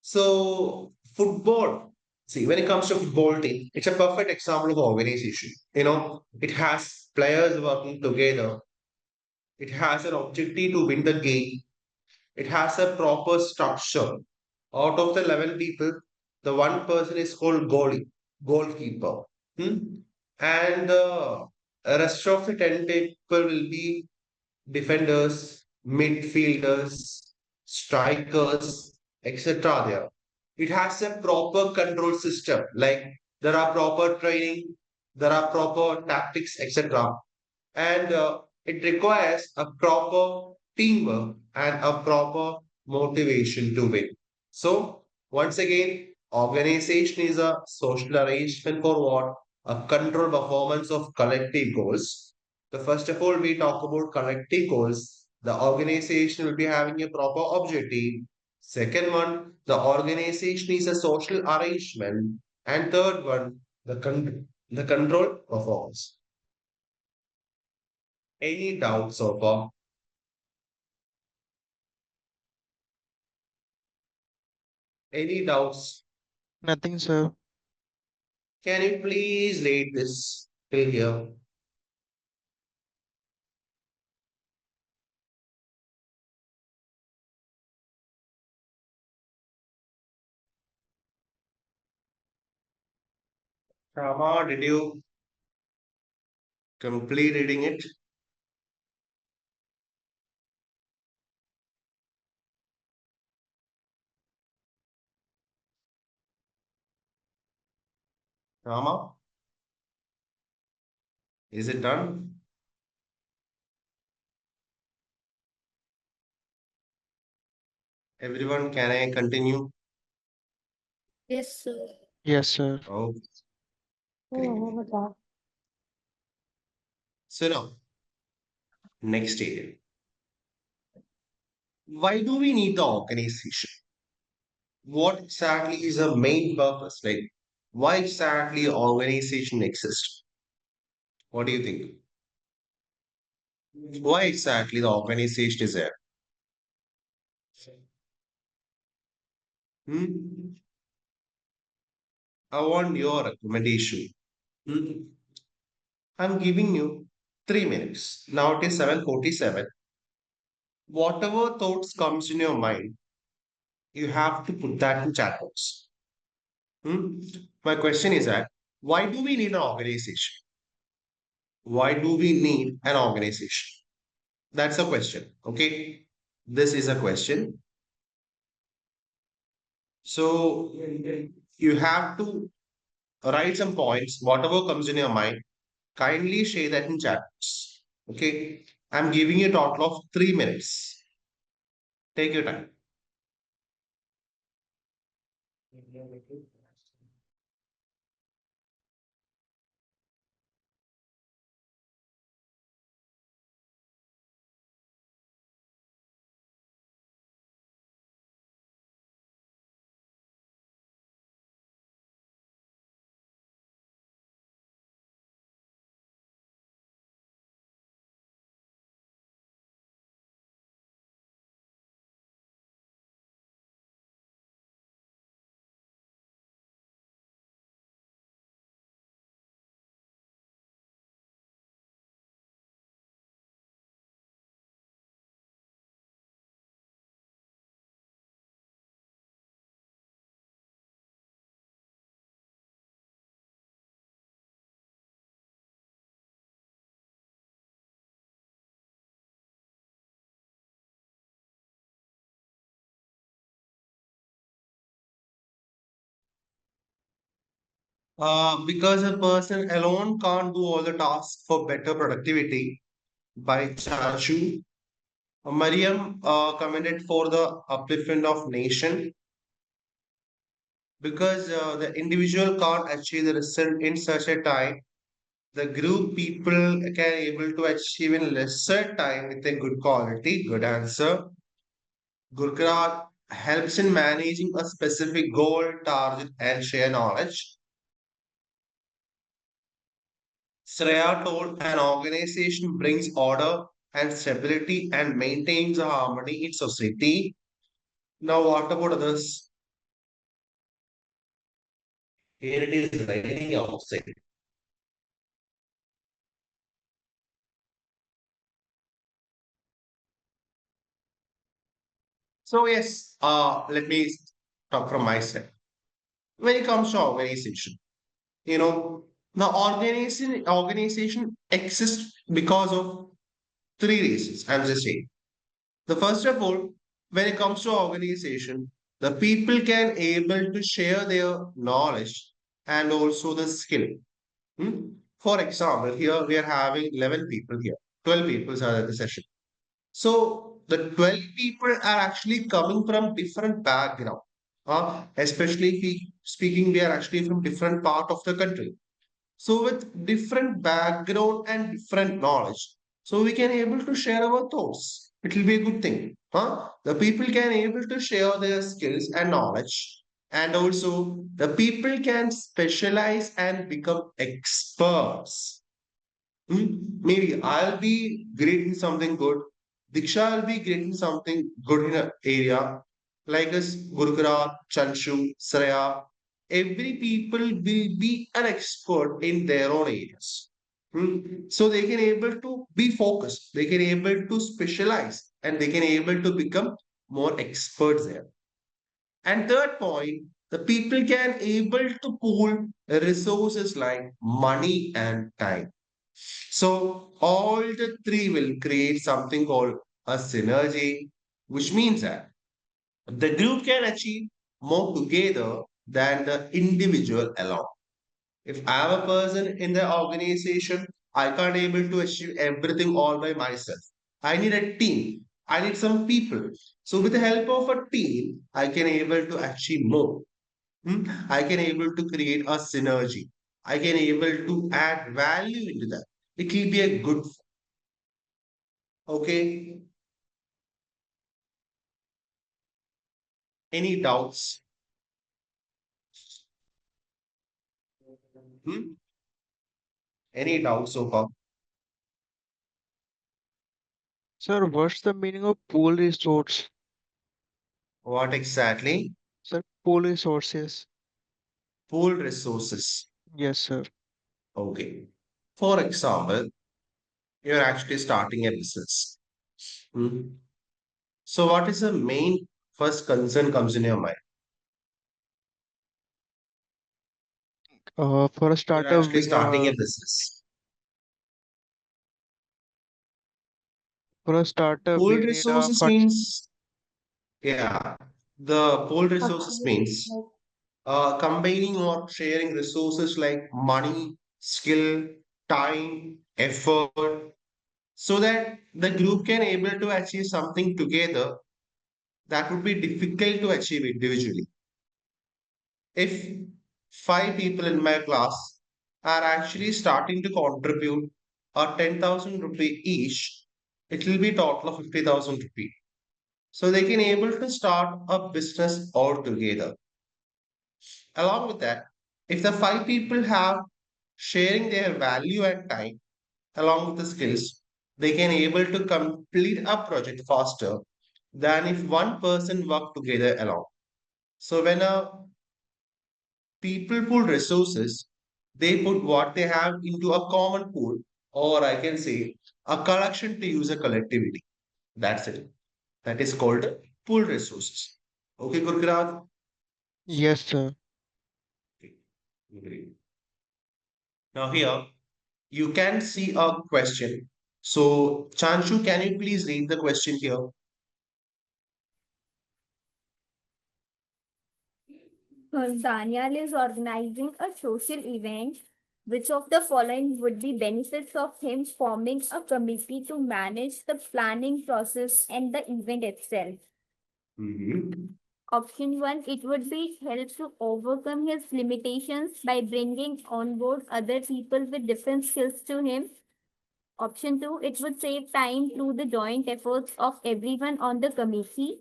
Speaker 1: So football, see, when it comes to football team, it's a perfect example of organization. It has players working together. It has an objective to win the game. It has a proper structure. Out of the 11 people, the one person is called goalkeeper. Hmm? And the rest of the 10 people will be defenders, midfielders, strikers, etc. There. It has a proper control system, like there are proper training, there are proper tactics, etc. And it requires a proper teamwork and a proper motivation to win. So, once again, organization is a social arrangement for what? A control performance of collective goals. The first of all, we talk about collective goals. The organization will be having a proper objective. Second one, the organization is a social arrangement. And third one, the control performance. Any doubts so far? Any doubts?
Speaker 2: Nothing, sir.
Speaker 1: Can you please read this till here? Rama, did you complete reading it? Rama, is it done? Everyone, can I continue?
Speaker 3: Yes, sir.
Speaker 2: Yes, sir.
Speaker 1: Oh, great.
Speaker 7: Oh, that.
Speaker 1: So now, next area. Why do we need the organization? What exactly is the main purpose? Like, why exactly organization exists? What do you think? Why exactly the organization is there? Hmm? I want your recommendation. Hmm? I'm giving you 3 minutes. Now it is 7:47. Whatever thoughts comes in your mind, you have to put that in chat box. Hmm? My question is that why do we need an organization? Why do we need an organization? That's a question. Okay. This is a question. So you have to write some points, whatever comes in your mind, kindly share that in chat box. Okay. I'm giving you a total of 3 minutes. Take your time. Because a person alone can't do all the tasks for better productivity. By Chachu, Mariam commended for the upliftment of nation because the individual can't achieve the result in such a time. The group people can able to achieve in lesser time with a good quality. Good answer. Gurkha helps in managing a specific goal, target, and share knowledge. Shreya told an organization brings order and stability and maintains harmony in society. Now, what about others? Here it is raining outside. So, yes, let me talk from my side. When it comes to organization, you know, the organization exists because of three reasons. I'm just saying. The first of all, when it comes to organization, the people can able to share their knowledge and also the skill. Hmm? For example, here we are having 11 people here, 12 people are at the session. So the 12 people are actually coming from different background. Especially if we speaking, we are actually from different part of the country. So with different background and different knowledge, so we can able to share our thoughts. It will be a good thing. The people can able to share their skills and knowledge, and also the people can specialize and become experts. Maybe I'll be great in something good. Diksha will be great in something good in an area. Like us, Gurukrat, Chanshu, Sreya. Every people will be an expert in their own areas. So they can able to be focused. They can able to specialize and they can able to become more experts there. And third point, the people can able to pool resources like money and time. So all the three will create something called a synergy, which means that the group can achieve more together than the individual alone. If I am a person in the organization, I can't able to achieve everything all by myself. I need a team. I need some people. So with the help of a team, I can able to achieve more. I can able to create a synergy. I can able to add value into that. It will be a good. Okay. Any doubts? Hmm? Any doubts so far?
Speaker 2: Sir, what's the meaning of pool resource?
Speaker 1: What exactly?
Speaker 2: Sir, pool resources.
Speaker 1: Pool resources.
Speaker 2: Yes, sir.
Speaker 1: Okay. For example, you're actually starting a business. Hmm? So, what is the main first concern comes in your mind?
Speaker 2: For a
Speaker 1: You're
Speaker 2: startup,
Speaker 1: actually
Speaker 2: we
Speaker 1: starting a
Speaker 2: are
Speaker 1: business.
Speaker 2: for a startup
Speaker 1: Pool
Speaker 2: we need a
Speaker 1: resources means, yeah, the pool resources
Speaker 7: Okay.
Speaker 1: means
Speaker 7: Like,
Speaker 1: combining or sharing resources like money, skill, time, effort, so that the group can able to achieve something together that would be difficult to achieve individually. If five people in my class are actually starting to contribute a 10,000 rupee each, it will be total of 50,000 rupee. So they can able to start a business all together. Along with that, if the five people have sharing their value and time along with the skills, they can able to complete a project faster than if one person work together alone. So when a people pool resources, they put what they have into a common pool, or I can say a collection to use a collectivity. That's it. That is called pool resources. Okay, Gurkrat?
Speaker 2: yes, sir.
Speaker 1: Okay, great. Now here you can see a question. So Chanshu, can you please read the question here?
Speaker 3: Daniel is organizing a social event. Which of the following would be benefits of him forming a committee to manage the planning process and the event itself?
Speaker 1: Mhm.
Speaker 3: Option one, it would be help to overcome his limitations by bringing on board other people with different skills to him. Option two, it would save time through the joint efforts of everyone on the committee.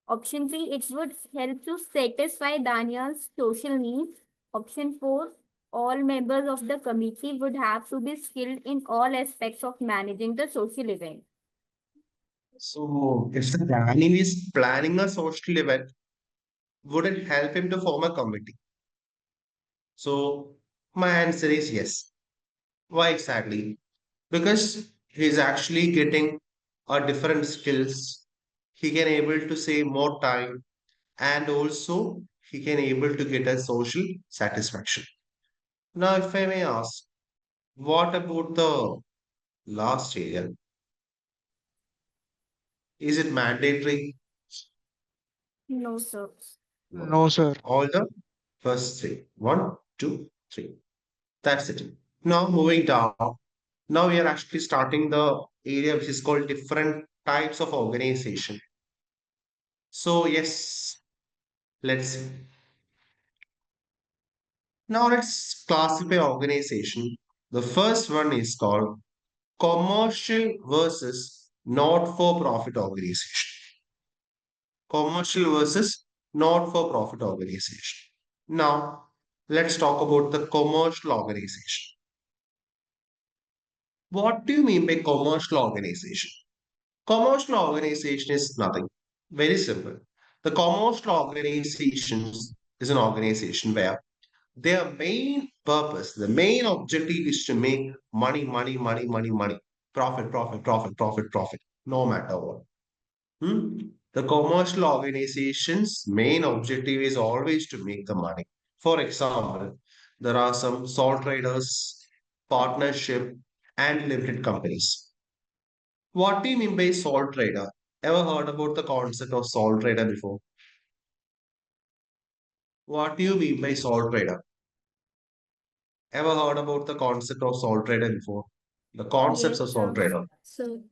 Speaker 3: Option three, it would help to satisfy Daniel's social needs. Option four, all members of the committee would have to be skilled in all aspects of managing the social event.
Speaker 1: So, if the planning is planning a social event, would it help him to form a committee? So, my answer is yes. Why exactly? Because he's actually getting a different skills. He can able to save more time and also he can able to get a social satisfaction. Now, if I may ask, what about the last area? Is it mandatory?
Speaker 3: No, sir.
Speaker 1: No.
Speaker 2: No, sir.
Speaker 1: All the first three. One, two, three. That's it. Now moving down. Now we are actually starting the area which is called different types of organization. So yes, let's see. Now let's classify organization. The first one is called commercial versus not-for-profit organization. Commercial versus not-for-profit organization. Now, let's talk about the commercial organization. What do you mean by commercial organization? Commercial organization is nothing. Very simple. The commercial organizations is an organization where their main purpose, the main objective is to make money, money, money, money, money. Profit, profit, profit, profit, profit, no matter what. Hmm? The commercial organization's main objective is always to make the money. For example, there are some sole traders, partnership, and limited companies. What do you mean by sole trader? Ever heard about the concept of sole trader before? What do you mean by sole trader? Ever heard about the concept of sole trader before? The concepts
Speaker 3: Yes,
Speaker 1: of sole
Speaker 3: sir.
Speaker 1: trader.
Speaker 4: So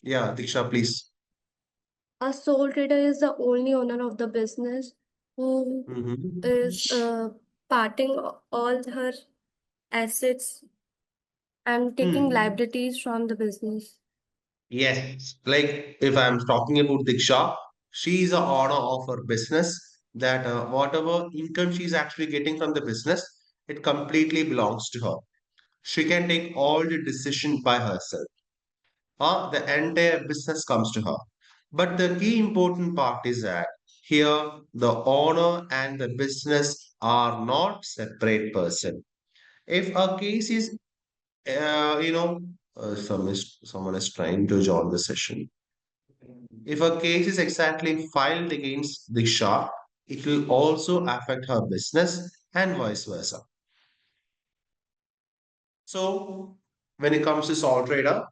Speaker 1: Yeah, Diksha, please.
Speaker 4: a sole trader is the only owner of the business who
Speaker 1: Mhm.
Speaker 4: is parting all her assets and taking
Speaker 1: Hmm.
Speaker 4: liabilities from the business.
Speaker 1: Yes, like if I'm talking about Diksha, she is the owner of her business. That whatever income she's actually getting from the business, it completely belongs to her. She can take all the decision by herself. The entire business comes to her. But the key important part is that here the owner and the business are not separate person. If a case is, someone is trying to join the session. If a case is exactly filed against Diksha, it will also affect her business and vice versa. So, when it comes to sole trader,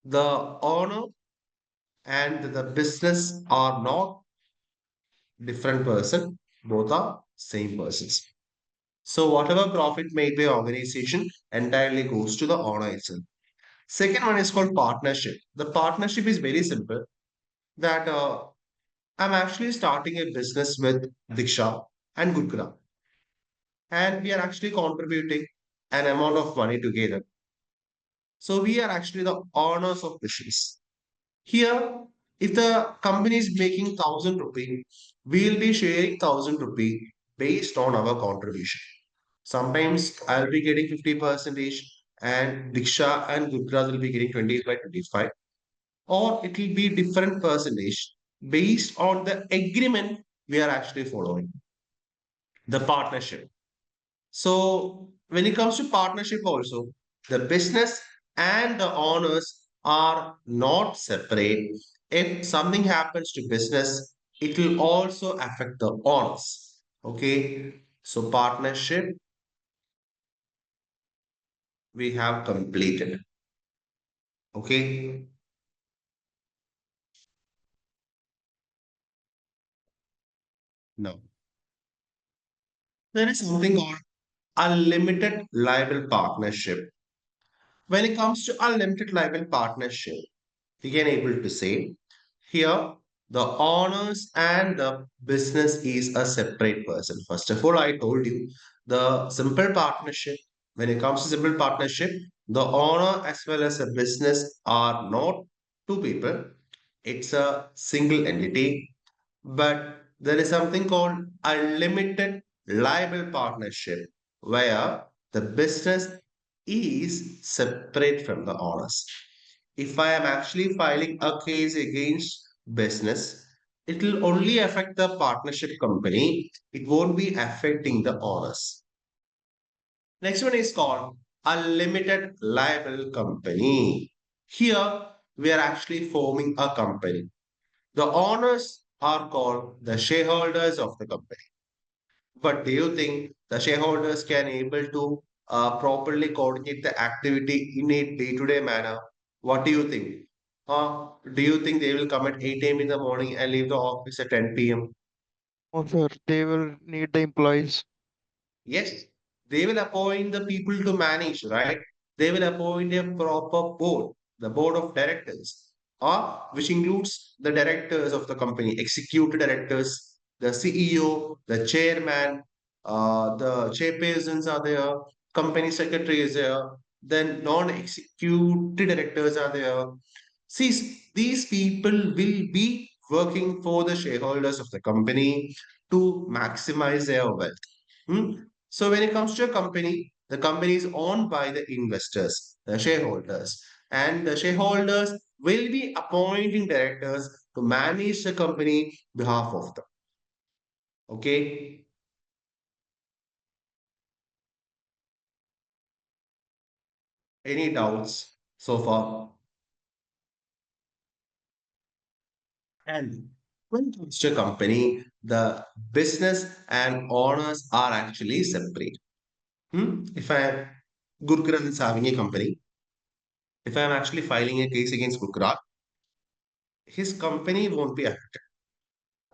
Speaker 1: the owner and the business are not different person, both are same persons. So, whatever profit made by organization entirely goes to the owner itself. Second one is called partnership. The partnership is very simple that I'm actually starting a business with Diksha and Gupta, and we are actually contributing an amount of money together. So we are actually the owners of business. Here, if the company is making 1,000 rupee, we'll be sharing 1,000 rupee based on our contribution. Sometimes I'll be getting 50 percentage, and Diksha and Gupta will be getting 20 by 25, or it will be different percentage based on the agreement we are actually following, the partnership. So when it comes to partnership also, the business and the owners are not separate. If something happens to business, it will also affect the owners. Okay. So partnership we have completed. Okay. No. There is something called unlimited liable partnership. When it comes to unlimited liable partnership, we can able to say here the owners and the business is a separate person. First of all, I told you the simple partnership. When it comes to simple partnership, the owner as well as a business are not two people. It's a single entity. But there is something called unlimited liable partnership. where the business is separate from the owners. If I am actually filing a case against business, it will only affect the partnership company. It won't be affecting the owners. Next one is called a limited liable company. Here, we are actually forming a company. The owners are called the shareholders of the company. But do you think the shareholders can able to properly coordinate the activity in a day-to-day manner? What do you think? Do you think they will come at 8 a.m. in the morning and leave the office at 10 p.m.?
Speaker 2: Oh, sir, they will need the employees.
Speaker 1: Yes, they will appoint the people to manage, right? They will appoint a proper board, the board of directors, or which includes the directors of the company, executive directors, the CEO, the chairman, the chairpersons are there, company secretary is there, then non-executive directors are there. See, these people will be working for the shareholders of the company to maximize their wealth. Hmm? So when it comes to a company, the company is owned by the investors, the shareholders, and the shareholders will be appointing directors to manage the company behalf of them. Okay. Any doubts so far? And when it comes to a company, the business and owners are actually separate. If I Gurkran is having a company, if I am actually filing a case against Gurkran, his company won't be affected.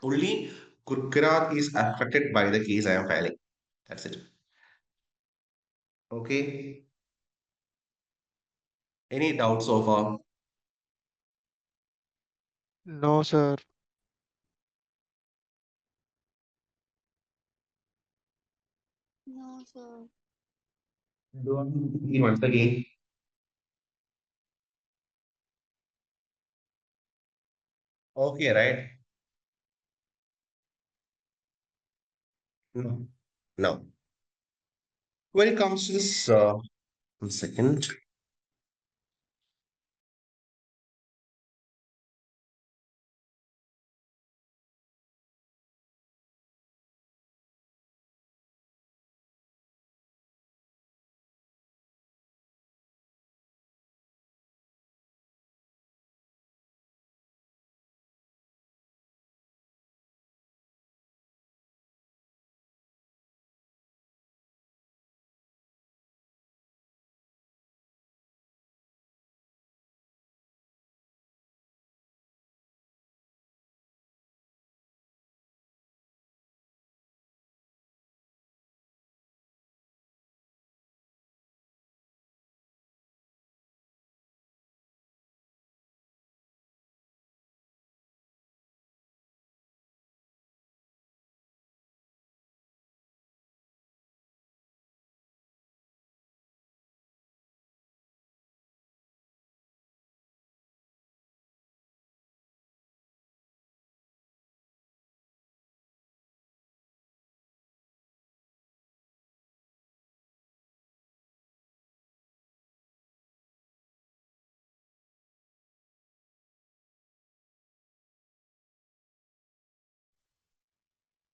Speaker 1: Only Gurkran is affected by the case I am filing. That's it. Okay. Any doubts so far?
Speaker 2: No, sir.
Speaker 7: No, sir.
Speaker 1: Do I need to repeat once again? Okay, right? No. No. When it comes to this, 1 second.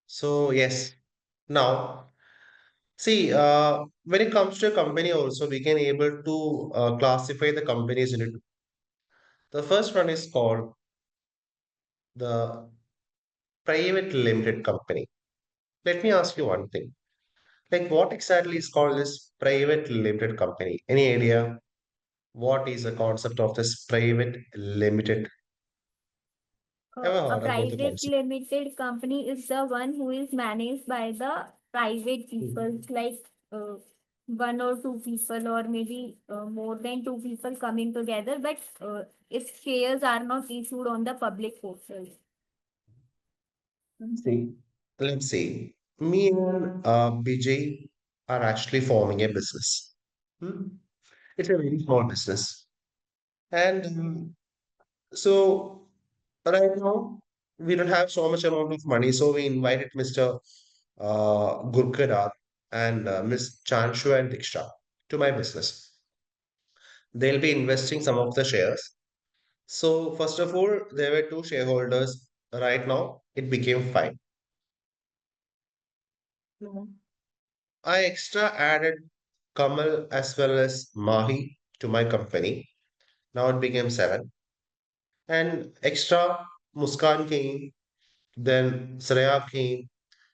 Speaker 1: So yes. Now, see, when it comes to a company also, we can able to classify the companies into two. The first one is called the private limited company. Let me ask you one thing. Like what exactly is called this private limited company? Any idea what is the concept of this private limited? Ever
Speaker 3: A
Speaker 1: heard about the
Speaker 3: private
Speaker 1: concept?
Speaker 3: limited company is the one who is managed by the private
Speaker 1: Mhm.
Speaker 3: people, like uh, one or two people, or maybe more than two people coming together, but its shares are not issued on the public portal.
Speaker 1: See, let's see. Me and BJ are actually forming a business. Hmm? It's a very small business. And so right now, we don't have so much amount of money. So we invited Mr. Gurkada and Miss Chanshu and Diksha to my business. They'll be investing some of the shares. So, first of all, there were two shareholders. Right now, it became five. No. I extra added Kamal as well as Mahi to my company. Now it became seven. And extra Muskan came, then Sreya came,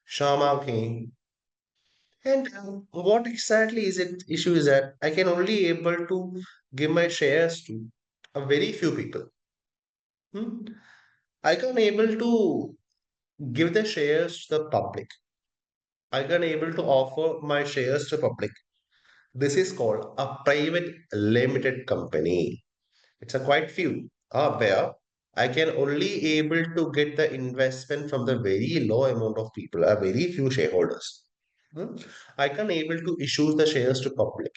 Speaker 1: Shama came. And what exactly is it issue is that I can only able to give my shares to a very few people. Hmm? I can able to give the shares to the public. I can able to offer my shares to public. This is called a private limited company. It's a quite few where I can only able to get the investment from the very low amount of people, a very few shareholders. Hmm? I can able to issue the shares to public.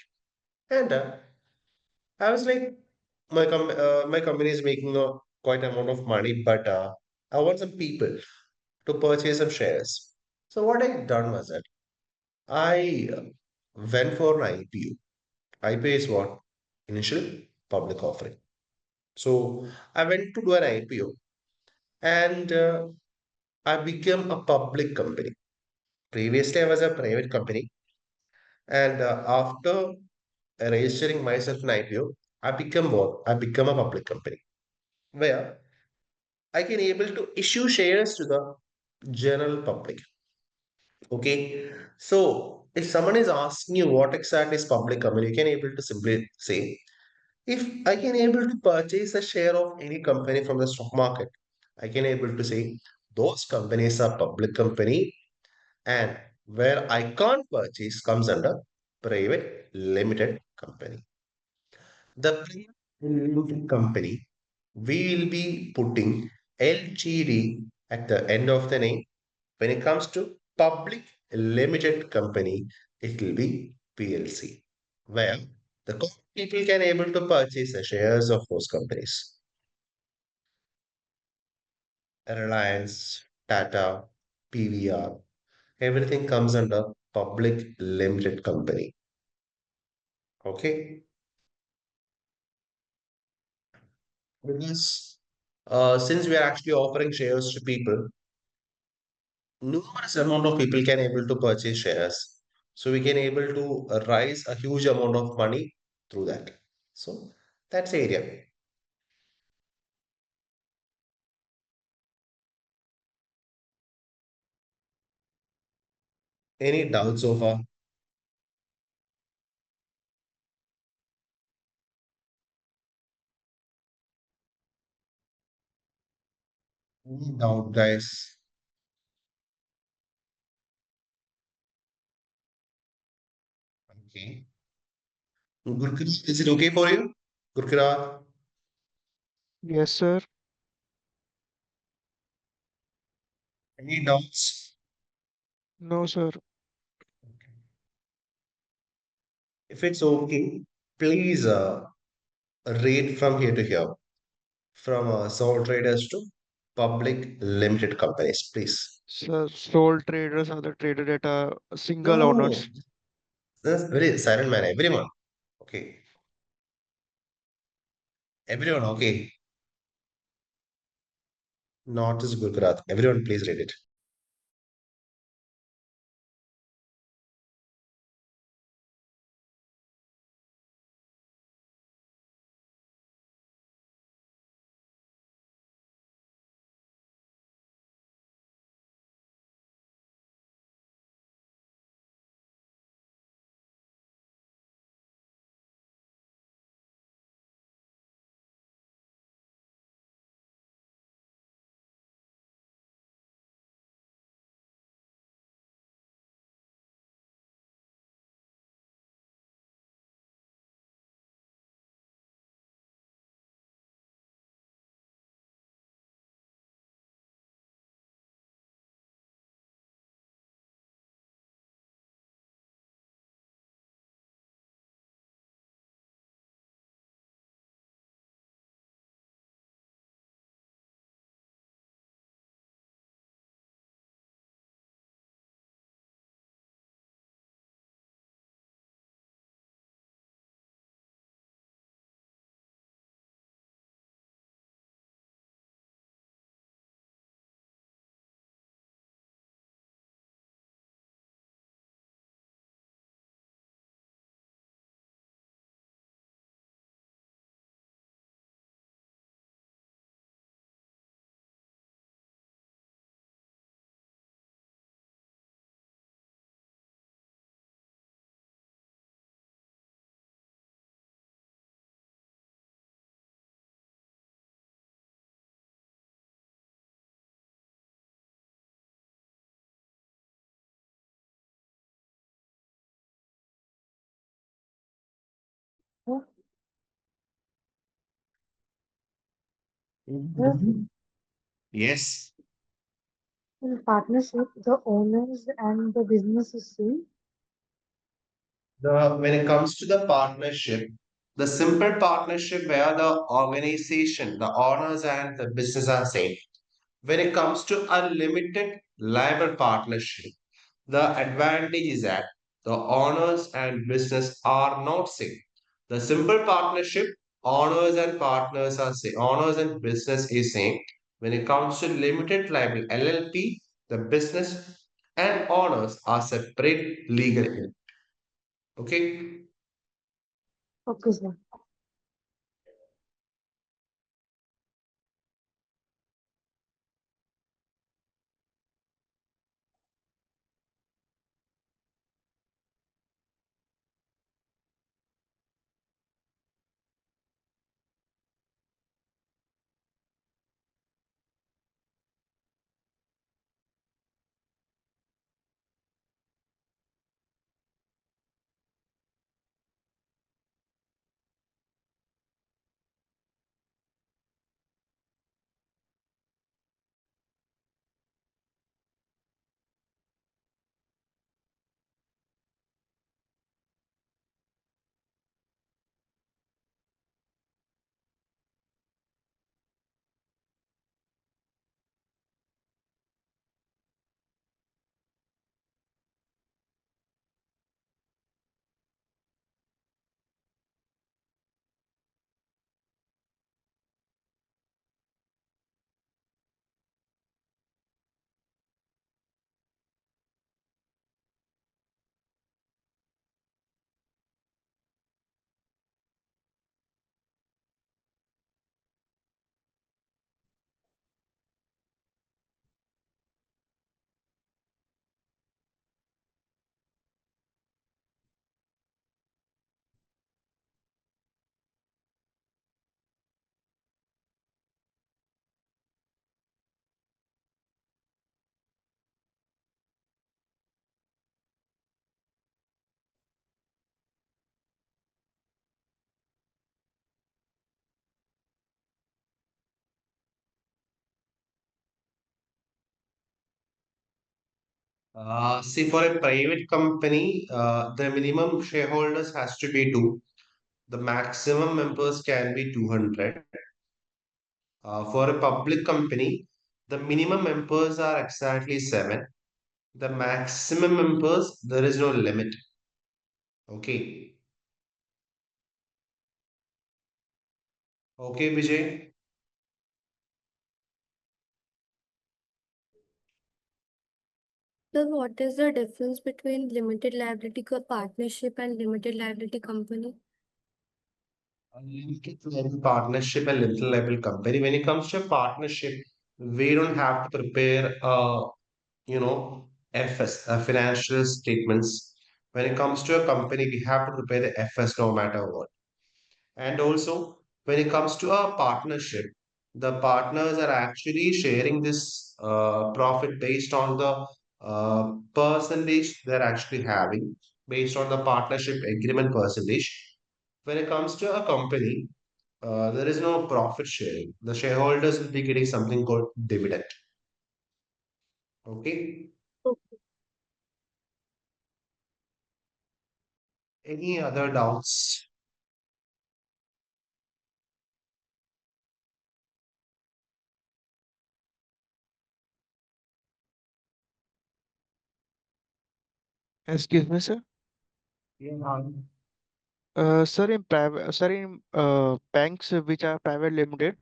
Speaker 1: And I was like, my company is making a quite amount of money, but I want some people to purchase some shares. So what I done was that I went for an IPO. IPO is what? Initial public offering. So I went to do an IPO and I became a public company. Previously, I was a private company, and after registering myself in IPO, I become what? I become a public company where I can able to issue shares to the general public. Okay, so if someone is asking you what exactly is public company, you can able to simply say, if I can able to purchase a share of any company from the stock market, I can able to say those companies are public company, and where I can't purchase comes under private limited company. The private limited company, we will be putting LTD at the end of the name. When it comes to public limited company, it will be PLC, where the people can able to purchase the shares of those companies. Reliance, Tata, PVR, everything comes under public limited company. Okay, because since we are actually offering shares to people, numerous amount of people can able to purchase shares, so we can able to raise a huge amount of money through that. So that's the area. Any doubts so far? Any doubt, guys? Okay. Gurkirat, is it okay for you? Gurkirat,
Speaker 2: Yes, sir.
Speaker 1: any doubts?
Speaker 2: No, sir.
Speaker 1: If it's okay, please rate from here to here, from sole traders to public limited companies, please.
Speaker 2: Sir, sole traders are the trader that are single
Speaker 1: No,
Speaker 2: owners.
Speaker 1: that's very silent man. Everyone. Okay. Everyone, okay. Not just Gurkrat. Everyone, please read it.
Speaker 7: Yes,
Speaker 1: Yes.
Speaker 7: in partnership, the owners and the business is same.
Speaker 1: When it comes to the partnership, the simple partnership where the organization, the owners and the business are same. When it comes to a limited liable partnership, the advantage is that the owners and business are not same. The simple partnership, owners and partners are same. Owners and business is same. When it comes to limited liable LLP, the business and owners are separate legally. Okay.
Speaker 7: Okay, sir.
Speaker 1: See, for a private company, the minimum shareholders has to be two. The maximum members can be 200. For a public company, the minimum members are exactly seven. The maximum members, there is no limit. Okay. Okay, Vijay.
Speaker 4: So what is the difference between limited liability partnership and limited liability company?
Speaker 1: A limited liability partnership and little level company. When it comes to a partnership, we don't have to prepare FS, financial statements. When it comes to a company, we have to prepare the FS no matter what. And also, when it comes to a partnership, the partners are actually sharing this profit based on the percentage they're actually having, based on the partnership agreement percentage. When it comes to a company, there is no profit sharing. The shareholders will be getting something called dividend. Okay. Any other doubts?
Speaker 2: Excuse me, sir.
Speaker 1: Yeah.
Speaker 2: Sir, in banks which are private limited,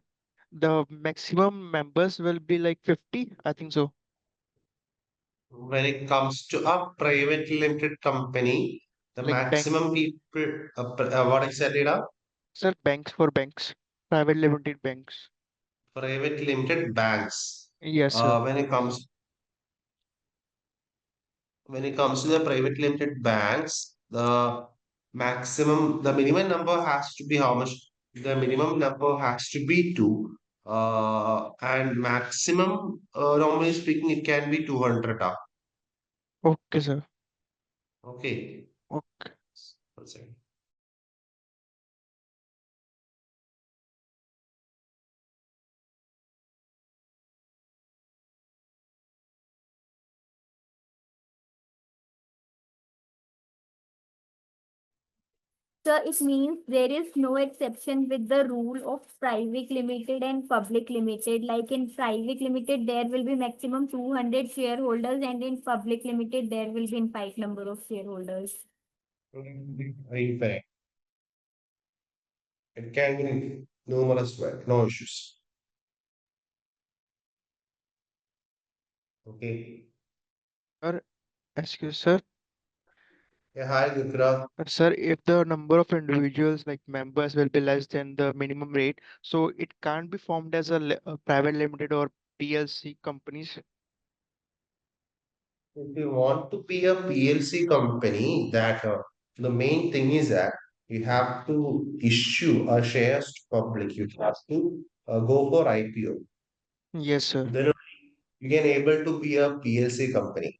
Speaker 2: the maximum members will be like 50, I think so.
Speaker 1: When it comes to a private limited company, the
Speaker 2: Like bank,
Speaker 1: maximum people, what exactly now?
Speaker 2: sir, banks for banks, private limited banks.
Speaker 1: Private limited banks.
Speaker 2: Yes, sir.
Speaker 1: Uh, when it comes when it comes to the private limited banks, the minimum number has to be how much? The minimum number has to be two. And maximum, normally speaking, it can be 200.
Speaker 2: Okay, sir.
Speaker 1: Okay.
Speaker 2: Okay.
Speaker 1: One second.
Speaker 3: So it means there is no exception with the rule of private limited and public limited. Like in private limited, there will be maximum 200 shareholders, and in public limited, there will be infinite number of shareholders.
Speaker 1: Infinite. It can be numerous way, no issues. Okay.
Speaker 2: Sir, excuse sir.
Speaker 1: Yeah, hi, Gupta.
Speaker 2: Sir, if the number of individuals like members will be less than the minimum rate, so it can't be formed as a private limited or PLC companies.
Speaker 1: If you want to be a PLC company, that the main thing is that you have to issue a shares to public. You have to go for IPO.
Speaker 2: Yes, sir.
Speaker 1: Then you can able to be a PLC company.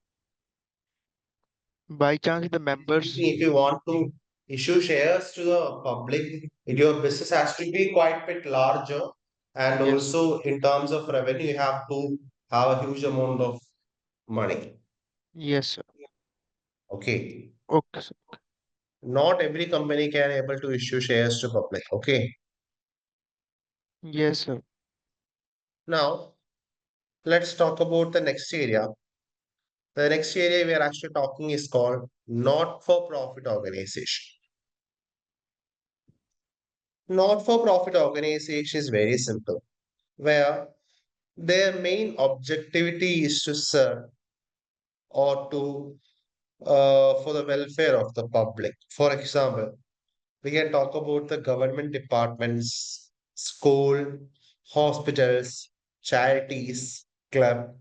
Speaker 2: By chance, the members.
Speaker 1: If you want to issue shares to the public, your business has to be quite bit larger, and
Speaker 2: Yes,
Speaker 1: also in terms of revenue, you have to have a huge amount of money.
Speaker 2: yes, sir.
Speaker 1: Okay.
Speaker 2: Okay, sir.
Speaker 1: Not every company can able to issue shares to public. Okay.
Speaker 2: Yes, sir.
Speaker 1: Now let's talk about the next area. The next area we are actually talking is called not-for-profit organization. Not-for-profit organization is very simple, where their main objectivity is to serve or to for the welfare of the public. For example, we can talk about the government departments, school, hospitals, charities, club,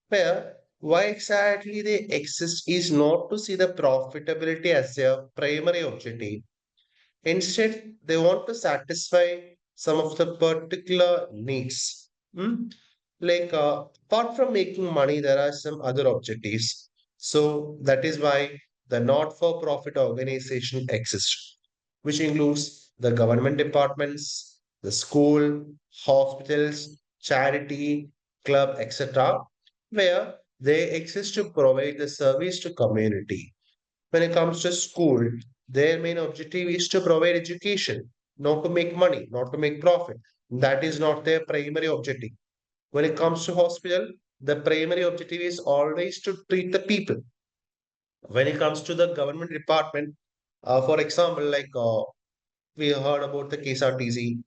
Speaker 1: where why exactly they exist is not to see the profitability as their primary objective. Instead, they want to satisfy some of the particular needs. Hmm? Like, apart from making money, there are some other objectives. So, that is why the not for profit organization exists, which includes the government departments, the school, hospitals, charity, club, etc., where they exist to provide the service to community. When it comes to school, their main objective is to provide education, not to make money, not to make profit. That is not their primary objective. When it comes to hospital, the primary objective is always to treat the people. When it comes to the government department, for example, like we heard about the KSRTC,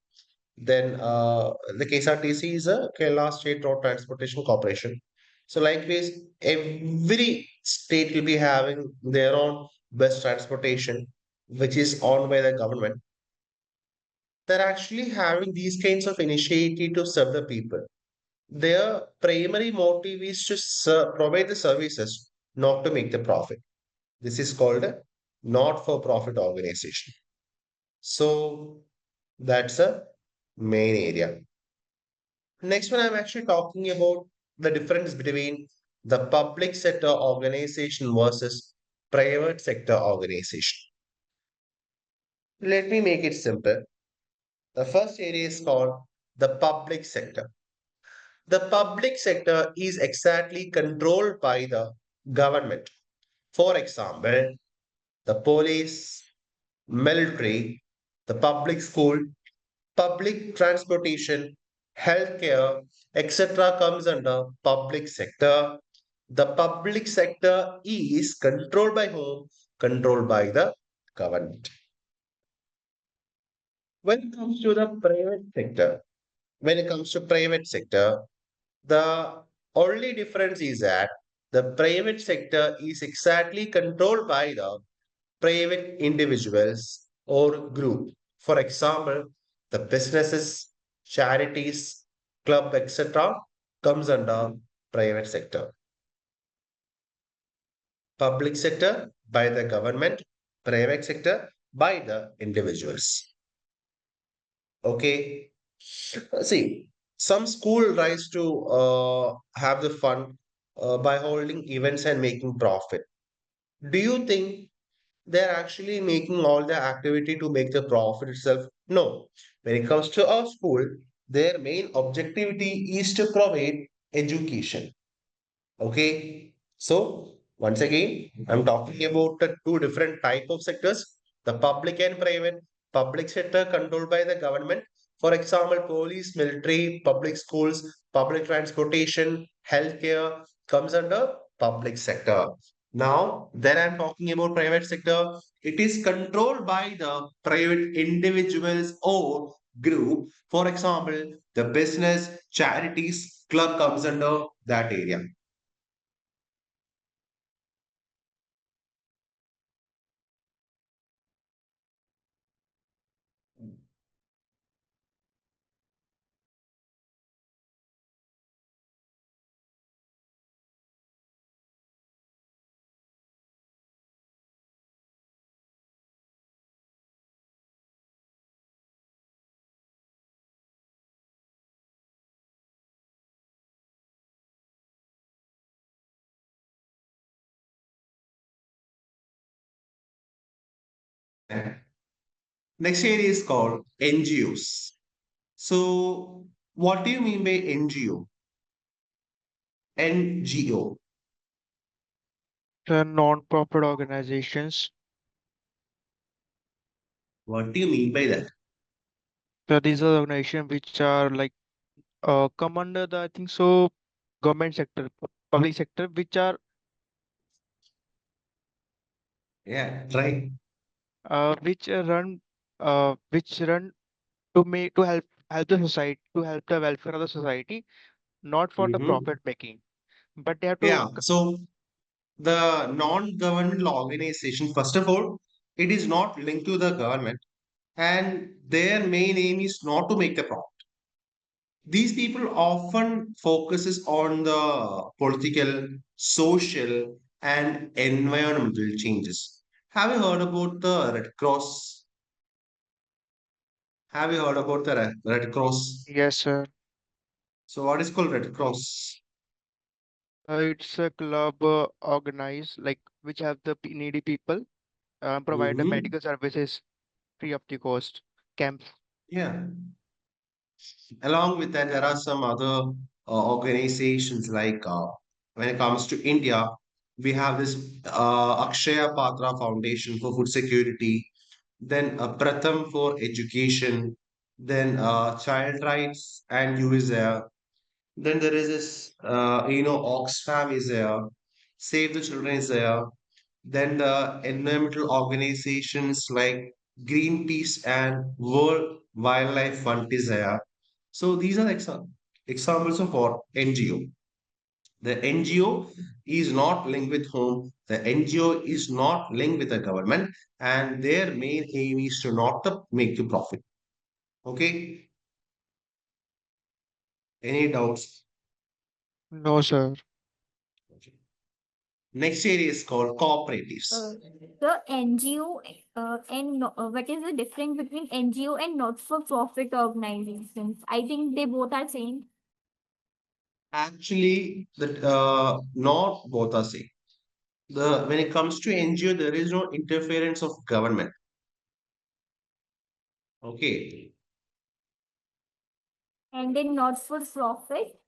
Speaker 1: then the KSRTC is a Kerala State Road Transportation Corporation. So likewise, every state will be having their own bus transportation, which is owned by the government. They're actually having these kinds of initiative to serve the people. Their primary motive is to provide the services, not to make the profit. This is called a not-for-profit organization. So that's a main area. Next one, I'm actually talking about the difference between the public sector organization versus private sector organization. Let me make it simple. The first area is called the public sector. The public sector is exactly controlled by the government. For example, the police, military, the public school, public transportation, healthcare, etc. comes under public sector. The public sector is controlled by whom? Controlled by the government. When it comes to the private sector, when it comes to private sector, the only difference is that the private sector is exactly controlled by the private individuals or group. For example, the businesses, charities, club, etc. comes under private sector. Public sector by the government, private sector by the individuals. Okay. See, some school tries to have the fun by holding events and making profit. Do you think they're actually making all the activity to make the profit itself? No. When it comes to our school, their main objectivity is to provide education. Okay. So once again, I'm talking about the two different type of sectors. The public and private, public sector controlled by the government. For example, police, military, public schools, public transportation, healthcare comes under public sector. Now, then I'm talking about private sector. It is controlled by the private individuals or group. For example, the business, charities, club comes under that area. Next area is called NGOs. So, what do you mean by NGO? NGO.
Speaker 2: The non-profit organizations.
Speaker 1: What do you mean by that?
Speaker 2: So these are organizations which are like come under the I think so government sector, public sector,
Speaker 1: Yeah, right.
Speaker 2: which run to help the society, to help the welfare of the society, not for the
Speaker 1: Mm-hmm.
Speaker 2: profit making, but they have to.
Speaker 1: Yeah. So, the non-governmental organization, first of all, it is not linked to the government, and their main aim is not to make the profit. These people often focuses on the political, social, and environmental changes. Have you heard about the Red Cross? Have you heard about the Red Cross?
Speaker 2: Yes, sir.
Speaker 1: So, what is called Red Cross?
Speaker 2: It's a club organized like which have the needy people, provide the
Speaker 1: Hmm.
Speaker 2: medical services free of the cost camps.
Speaker 1: Yeah. Along with that, there are some other organizations like when it comes to India, we have this Akshaya Patra Foundation for Food Security, then Pratham for Education, then Child Rights and You is there. Then there is this, Oxfam is there, Save the Children is there. Then the environmental organizations like Greenpeace and World Wildlife Fund is there. So these are examples of what NGO. The NGO is not linked with whom. The NGO is not linked with the government, and their main aim is to not to make the profit. Okay. Any doubts?
Speaker 2: No, sir.
Speaker 1: Okay. Next area is called cooperatives.
Speaker 3: The NGO what is the difference between NGO and not-for-profit organizations? I think they both are same.
Speaker 1: Actually, the not both are same. The when it comes to NGO, there is no interference of government. Okay.
Speaker 3: And then not-for-profit.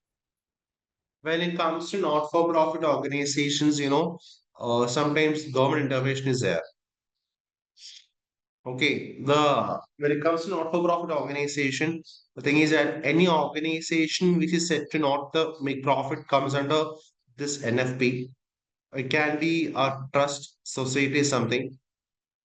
Speaker 1: When it comes to not-for-profit organizations, sometimes government intervention is there. Okay, the when it comes to not-for-profit organization, the thing is that any organization which is set to not to make profit comes under this NFP. It can be a trust society something.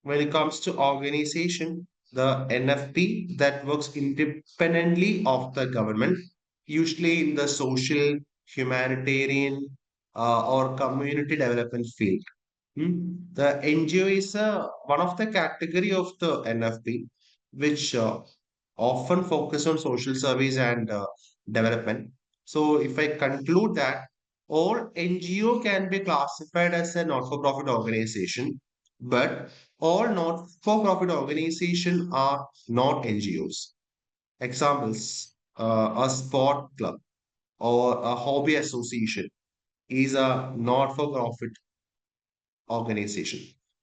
Speaker 1: When it comes to organization, the NFP that works independently of the government, usually in the social, humanitarian, or community development field. The NGO is one of the category of the NFP, which often focus on social service and development. So, if I conclude that all NGO can be classified as a not-for-profit organization, but all not-for-profit organizations are not NGOs. Examples: a sport club or a hobby association is a not-for-profit organization,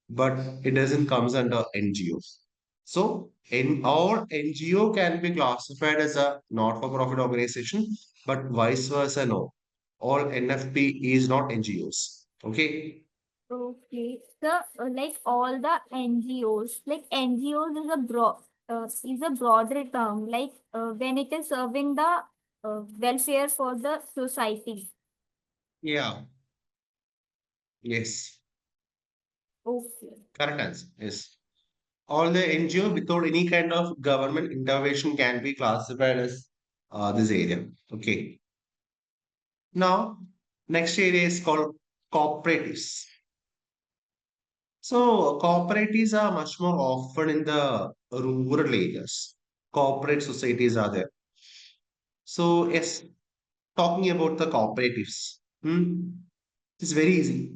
Speaker 1: but it doesn't comes under NGOs. So, in all NGO can be classified as a not-for-profit organization, but vice versa, no. All NFP is not NGOs. Okay.
Speaker 3: Okay. The like all the NGOs, like NGOs is a broader term, like when it is serving the welfare for the society.
Speaker 1: Yeah, yes,
Speaker 3: Okay.
Speaker 1: correct answer. Yes. All the NGO without any kind of government intervention can be classified as this area. Okay. Now, next area is called cooperatives. So, cooperatives are much more often in the rural areas. Corporate societies are there. So, yes, talking about the cooperatives, it's very easy.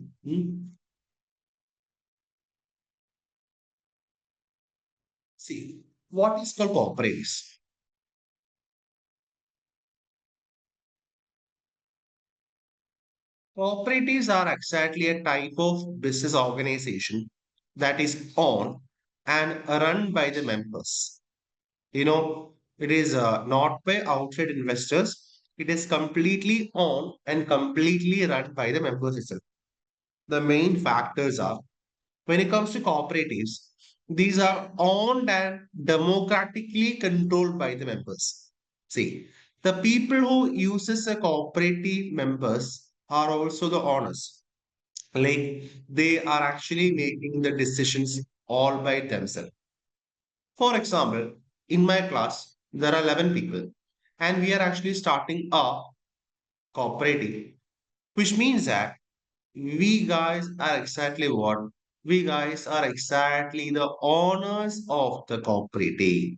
Speaker 1: See, what is called cooperatives? Cooperatives are exactly a type of business organization that is owned and run by the members. It is not by outside investors. It is completely owned and completely run by the members itself. The main factors are when it comes to cooperatives, these are owned and democratically controlled by the members. See, the people who uses a cooperative members are also the owners. Like they are actually making the decisions all by themselves. For example, in my class, there are 11 people, and we are actually starting a cooperative, which means that we guys are exactly what? We guys are exactly the owners of the cooperative.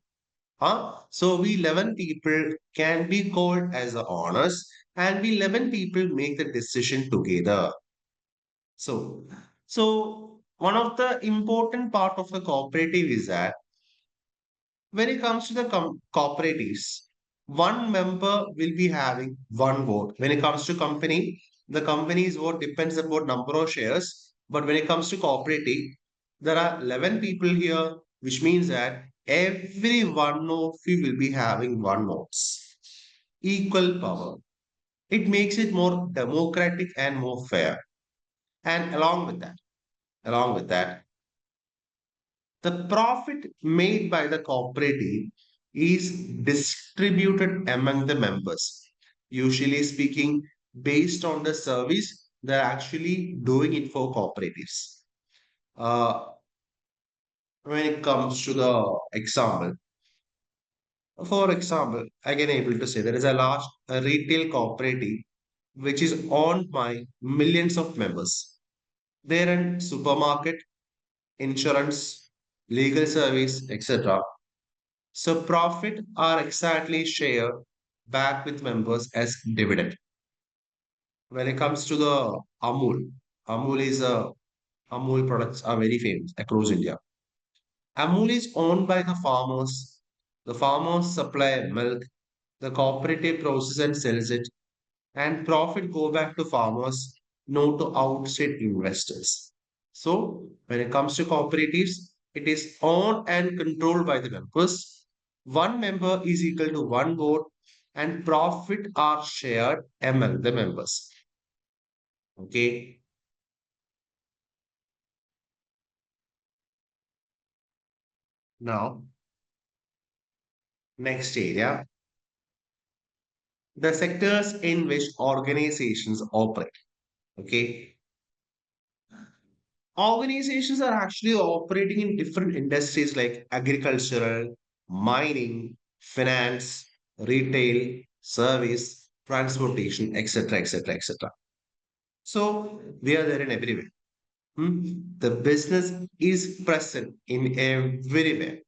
Speaker 1: Huh? So we 11 people can be called as the owners, and we 11 people make the decision together. So, so one of the important part of the cooperative is that when it comes to the cooperatives, one member will be having one vote. When it comes to company, the company's vote depends upon number of shares. But when it comes to cooperative, there are 11 people here, which means that every one of you will be having one votes. Equal power. It makes it more democratic and more fair. And along with that, the profit made by the cooperative is distributed among the members. Usually speaking, based on the service they're actually doing it for cooperatives. Uh, when it comes to the example, for example, I can able to say there is a retail cooperative which is owned by millions of members. They run supermarket, insurance, legal service, etc. So profit are exactly shared back with members as dividend. When it comes to the Amul is a Amul products are very famous across India. Amul is owned by the farmers. The farmers supply milk. The cooperative process and sells it, and profit go back to farmers, not to outside investors. So when it comes to cooperatives, it is owned and controlled by the members. One member is equal to one vote, and profit are shared among the members. Okay. Now, next area, the sectors in which organizations operate. Okay. Organizations are actually operating in different industries like agricultural, mining, finance, retail, service, transportation, etc., etc., etc. So they are there in everywhere. The business is present in everywhere.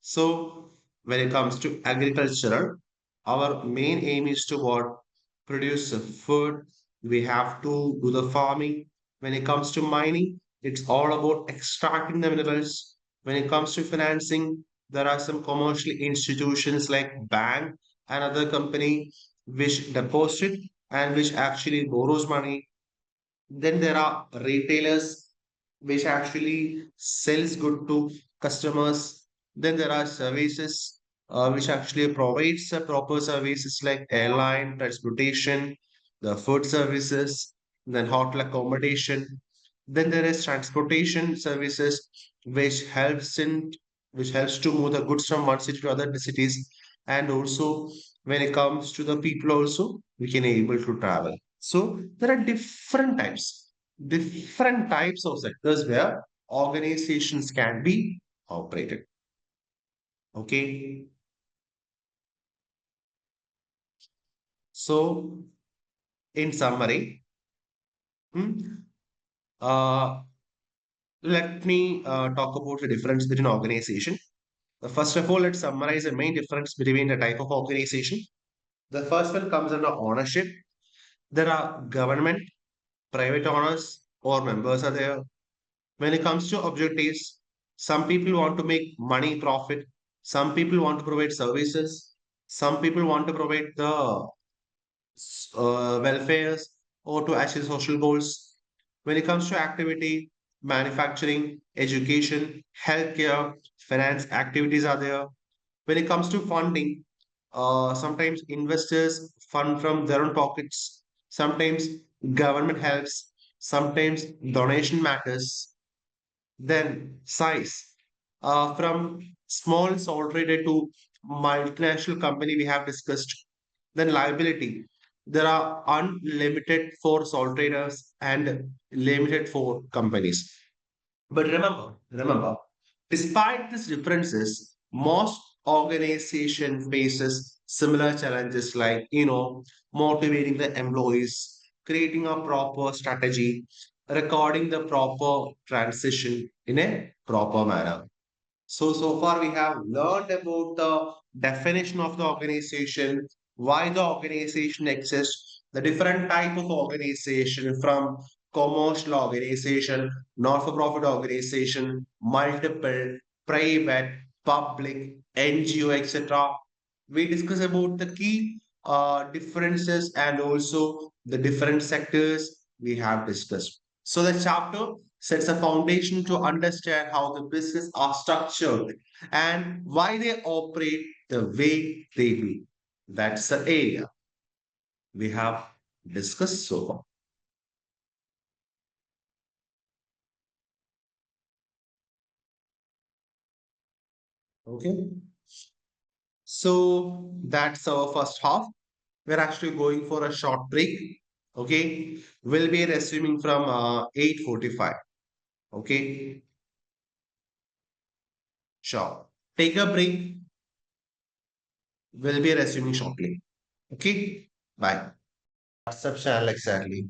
Speaker 1: So when it comes to agricultural, our main aim is to what? Produce the food. We have to do the farming. When it comes to mining, it's all about extracting the minerals. When it comes to financing, there are some commercial institutions like bank and other company which deposit and which actually borrows money. Then there are retailers which actually sells good to customers. Then there are services which actually provides proper services like airline, transportation, the food services, then hotel accommodation. Then there is transportation services, which helps in which helps to move the goods from one city to other cities. And also when it comes to the people also, we can able to travel. So there are different types of sectors where organizations can be operated. Okay. So in summary, hmm, uh, let me talk about the difference between organization. First of all, let's summarize the main difference between the type of organization. The first one comes under ownership. There are government, private owners, or members are there. When it comes to objectives, some people want to make money profit. Some people want to provide services. Some people want to provide the welfares or to achieve social goals. When it comes to activity, manufacturing, education, healthcare, finance activities are there. When it comes to funding, sometimes investors fund from their own pockets. Sometimes government helps. Sometimes donation matters. Then size. From small sole trader to multinational company we have discussed. Then liability. There are unlimited for sole traders and limited for companies. But remember, despite these differences, most organization faces similar challenges like, motivating the employees, creating a proper strategy, recording the proper transition in a proper manner. So far we have learned about the definition of the organization, why the organization exists, the different type of organization from commercial organization, not-for-profit organization, multiple, private, public, NGO, etc. We discuss about the key differences and also the different sectors we have discussed. So the chapter sets a foundation to understand how the business are structured and why they operate the way they do. That's the area we have discussed so far. Okay. So that's our first half. We're actually going for a short break. Okay. We'll be resuming from 8:45. Okay. Sure. Take a break. We'll be resuming shortly. Okay. Bye. WhatsApp channel exactly.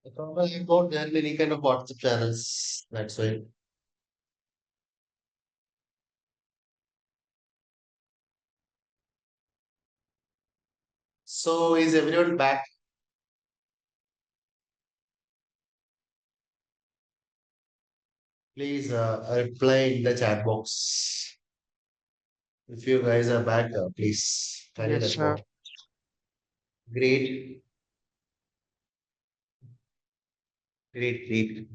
Speaker 1: The problem is not there are many kind of WhatsApp channels. That's why. So is everyone back? Please reply in the chat box. If you guys are back, please kindly
Speaker 2: Yes, sir.
Speaker 1: respond. Great, great.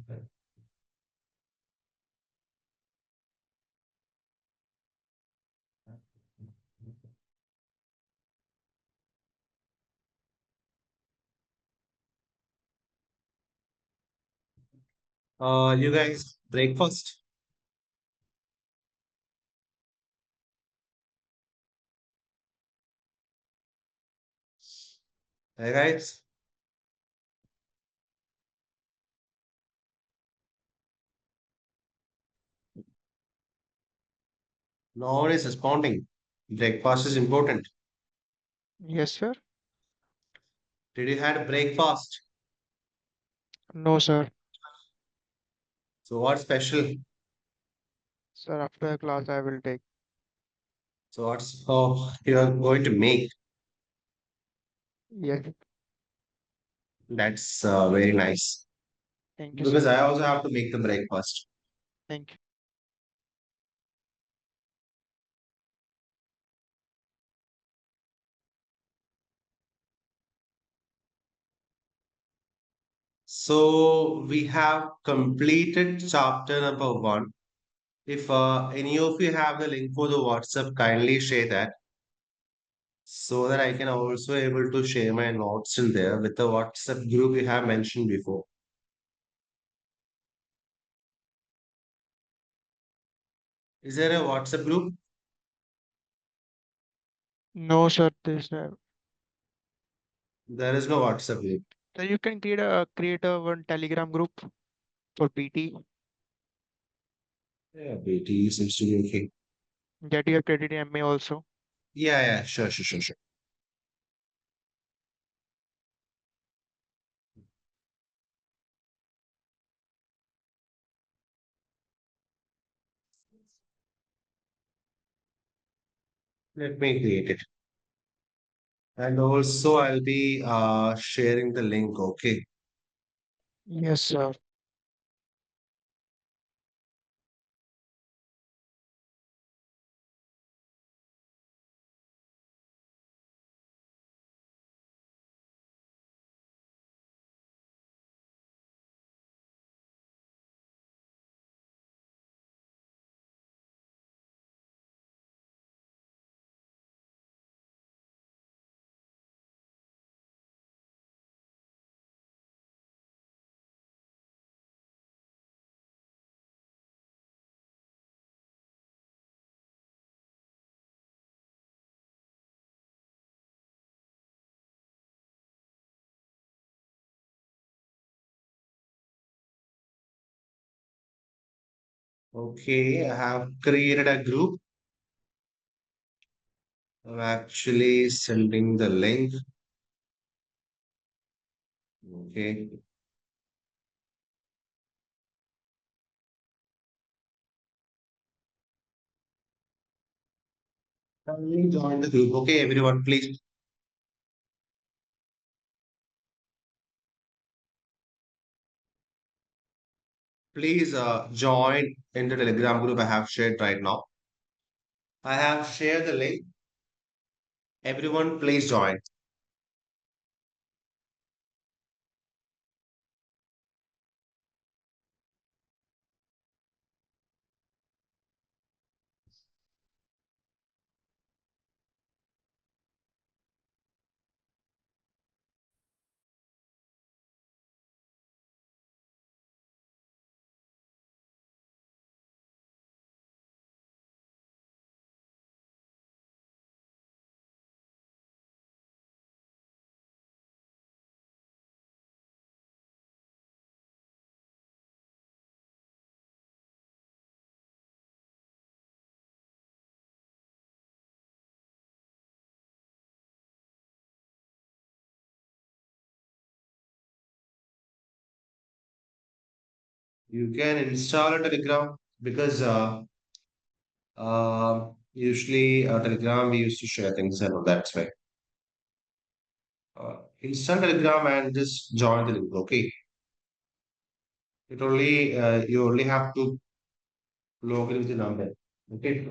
Speaker 1: You guys breakfast. Hey guys, no one is responding. Breakfast is important.
Speaker 2: Yes, sir.
Speaker 1: Did you had breakfast?
Speaker 2: No, sir.
Speaker 1: So what's special?
Speaker 2: Sir, after class I will take.
Speaker 1: So what's you are going to make?
Speaker 2: Yes.
Speaker 1: That's very nice.
Speaker 2: Thank you,
Speaker 1: Because
Speaker 2: sir.
Speaker 1: I also have to make the breakfast.
Speaker 2: Thank you.
Speaker 1: So we have completed chapter number 1. If any of you have the link for the WhatsApp, kindly share that so that I can also able to share my notes in there with the WhatsApp group you have mentioned before. Is there a WhatsApp group?
Speaker 2: No, sir. This
Speaker 1: There is no WhatsApp group.
Speaker 2: so you can create a one Telegram group for PT
Speaker 1: Yeah, BT seems to be okay.
Speaker 2: that you have created in MA also.
Speaker 1: Yeah, yeah, sure, sure, sure, sure. Let me create it. And also I'll be sharing the link, okay?
Speaker 2: Yes, sir.
Speaker 1: Okay, I have created a group. I'm actually sending the link. Okay. Kindly join the group. Okay, everyone, please. Please join in the Telegram group I have shared right now. I have shared the link. Everyone, please join. You can install a Telegram because usually Telegram we used to share things and all that's why. Install Telegram and just join the group. Okay. It only you only have to log in with the number. Okay.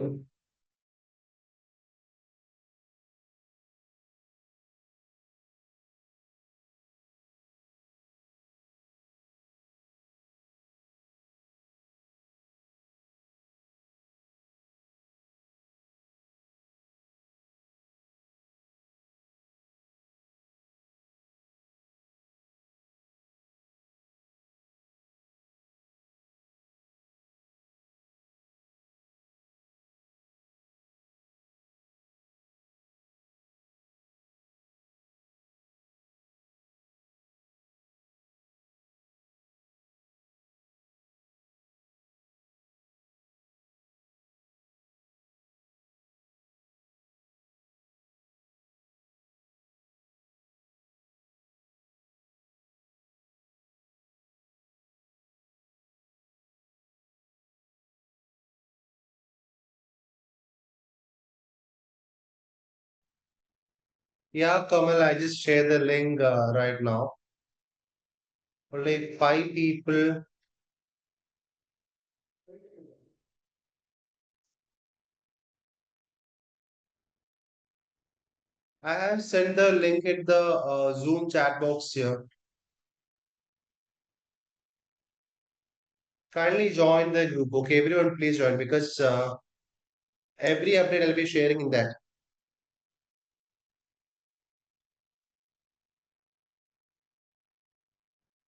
Speaker 1: Yeah, Kamal, I just share the link right now. Only five people. I have sent the link in the Zoom chat box here. Kindly join the group. Okay, everyone, please join because every update I'll be sharing in that.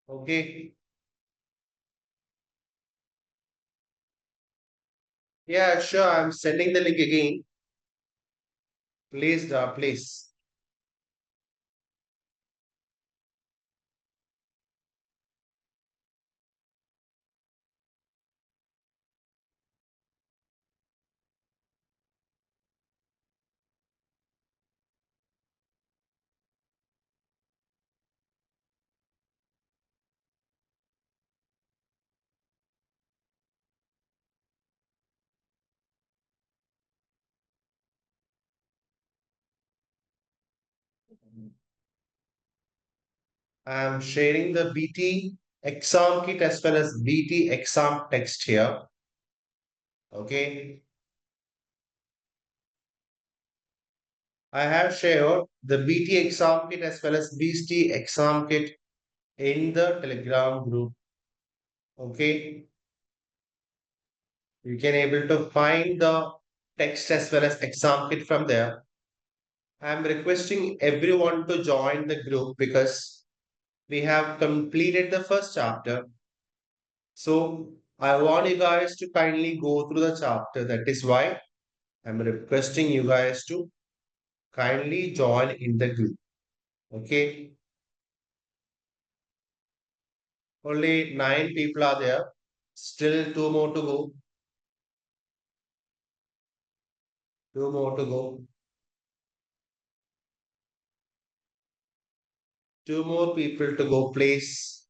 Speaker 1: Okay. Yeah, sure. I'm sending the link again. Please, please. I'm sharing the BT exam kit as well as BT exam text here. Okay. I have shared the BT exam kit as well as BT exam kit in the Telegram group. Okay. You can able to find the text as well as exam kit from there. I'm requesting everyone to join the group because we have completed the first chapter. So I want you guys to kindly go through the chapter. That is why I'm requesting you guys to kindly join in the group. Okay. Only 9 people are there. Still two more to go. Two more to go. Two more people to go, please.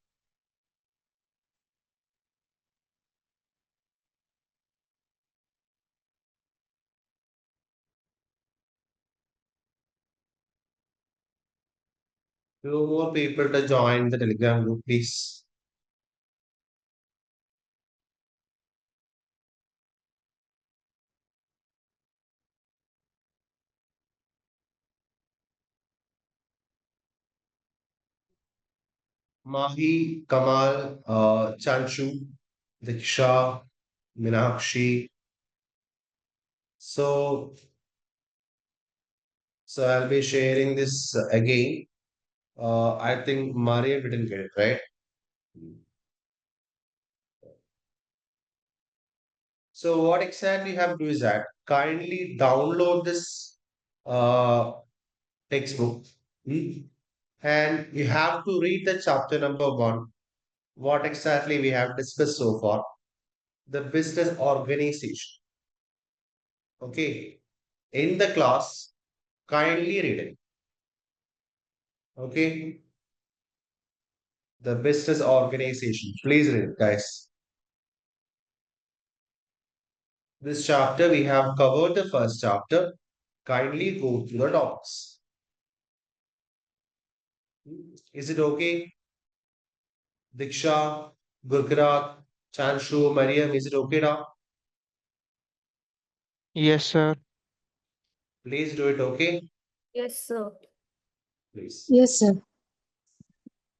Speaker 1: Two more people to join the Telegram group, please. Mahi, Kamal, Chanshu, Diksha, Minakshi. So, so I'll be sharing this again. I think Maria didn't get it, right? So what exactly you have to do is that kindly download this uh, textbook, and you have to read the chapter number 1. What exactly we have discussed so far? The business organization. Okay. In the class, kindly read it. Okay. The business organization. Please read it, guys. This chapter, we have covered the first chapter. Kindly go through the topics. Is it okay? Diksha, Gurkrat, Chanshu, Mariam, is it okay now?
Speaker 2: Yes, sir.
Speaker 1: Please do it, okay?
Speaker 3: Yes, sir.
Speaker 1: Please.
Speaker 4: Yes, sir.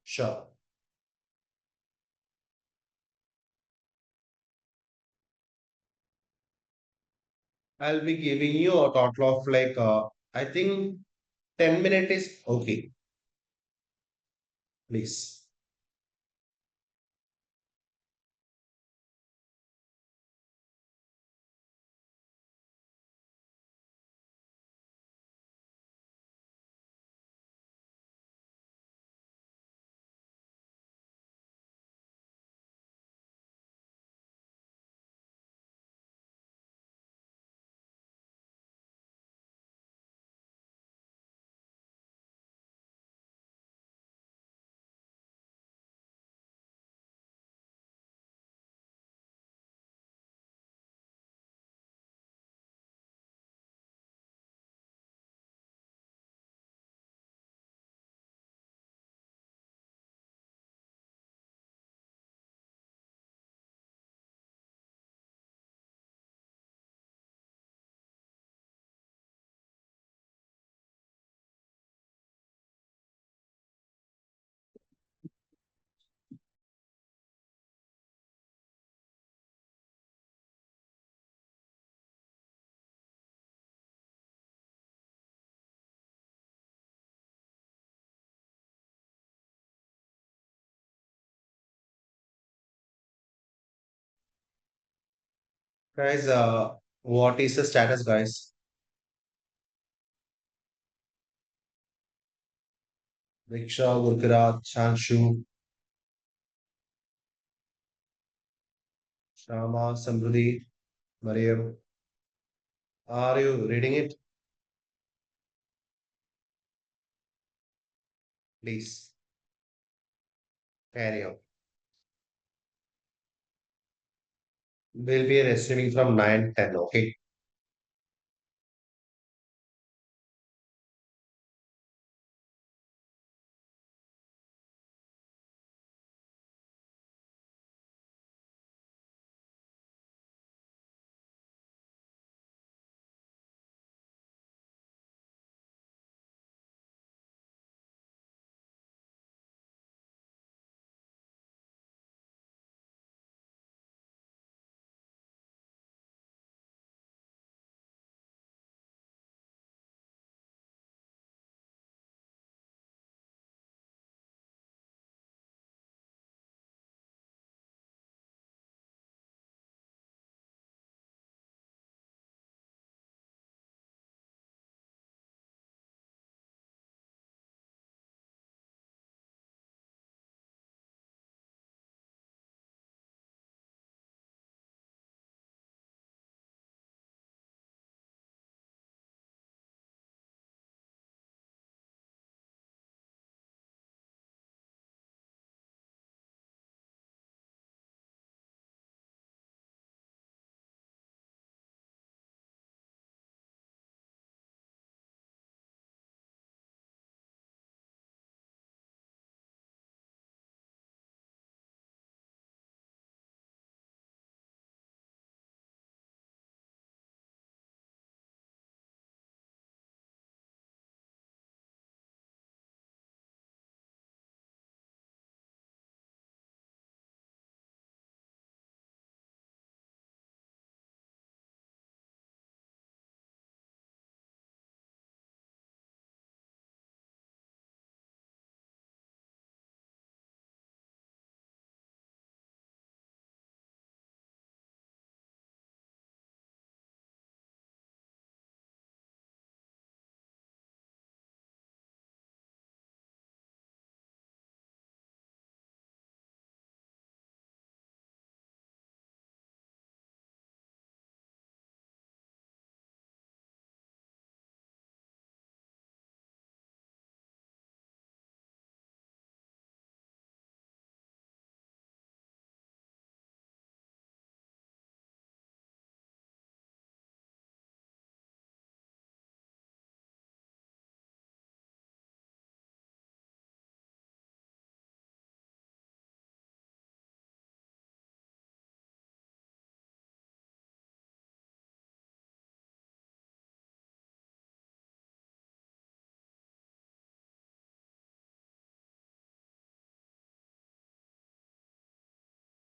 Speaker 1: Sure. I'll be giving you a total of like, I think 10 minutes is okay. Please. Guys, what is the status, guys? Diksha, Gurkirat, Shanshu, Shama, Samruddhi, Mariam. Are you reading it? Please carry on. We'll be resuming from 9:10. Okay.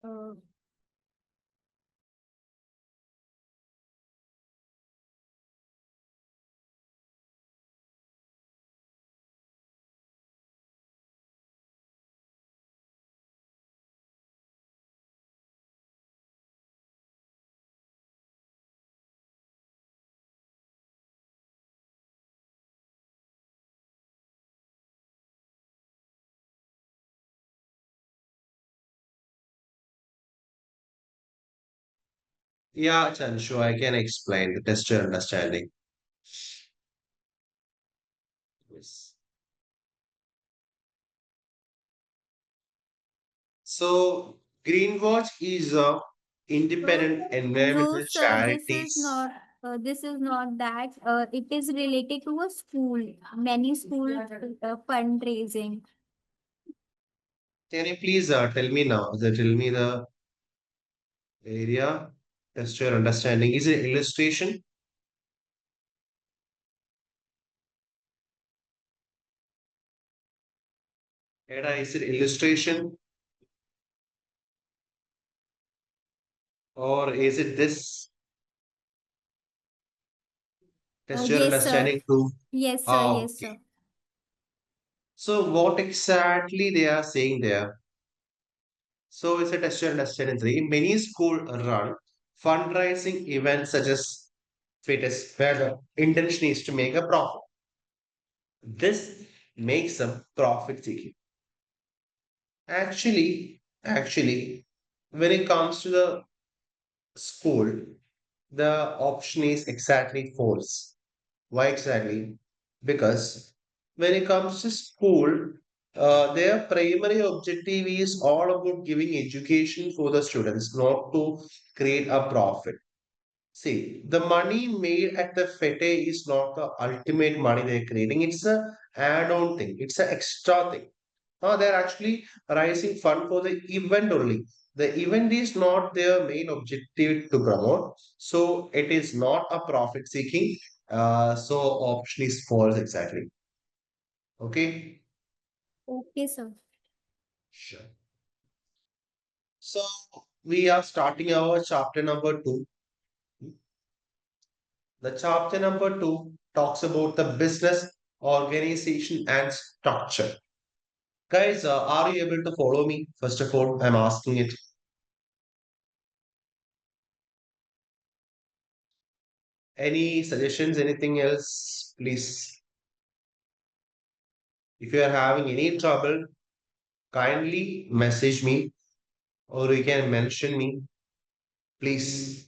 Speaker 3: Uh,
Speaker 1: Yeah, Chanshu, I can explain the test your understanding. Yes. So, Greenwatch is a
Speaker 3: so
Speaker 1: independent
Speaker 3: no,
Speaker 1: environmental
Speaker 3: sir,
Speaker 1: charities.
Speaker 3: this is not that. It is related to a school, many school fundraising.
Speaker 1: Can you please tell me now? Tell me the area. Test your understanding. Is it illustration? Ada, is it illustration or is it this? Test your
Speaker 3: Yes, sir.
Speaker 1: understanding too.
Speaker 3: Yes, sir.
Speaker 1: Ah,
Speaker 3: Yes,
Speaker 1: okay.
Speaker 3: sir.
Speaker 1: So what exactly they are saying there? So it's a test your understanding three. Many school run fundraising events such as fitness, where the intention is to make a profit. This makes them profit seeking. Actually, when it comes to the school, the option is exactly false. Why exactly? Because when it comes to school, their primary objective is all about giving education for the students, not to create a profit. See, the money made at the fete is not the ultimate money they're creating. It's a add-on thing. It's an extra thing. They're actually raising fund for the event only. The event is not their main objective to promote. So it is not a profit seeking. So option is false exactly. Okay.
Speaker 3: Okay, sir.
Speaker 1: Sure. So we are starting our chapter number 2. The chapter number 2 talks about the business, organization, and structure. Guys, are you able to follow me? First of all, I'm asking it. Any suggestions, anything else, please? If you are having any trouble, kindly message me or you can mention me, please.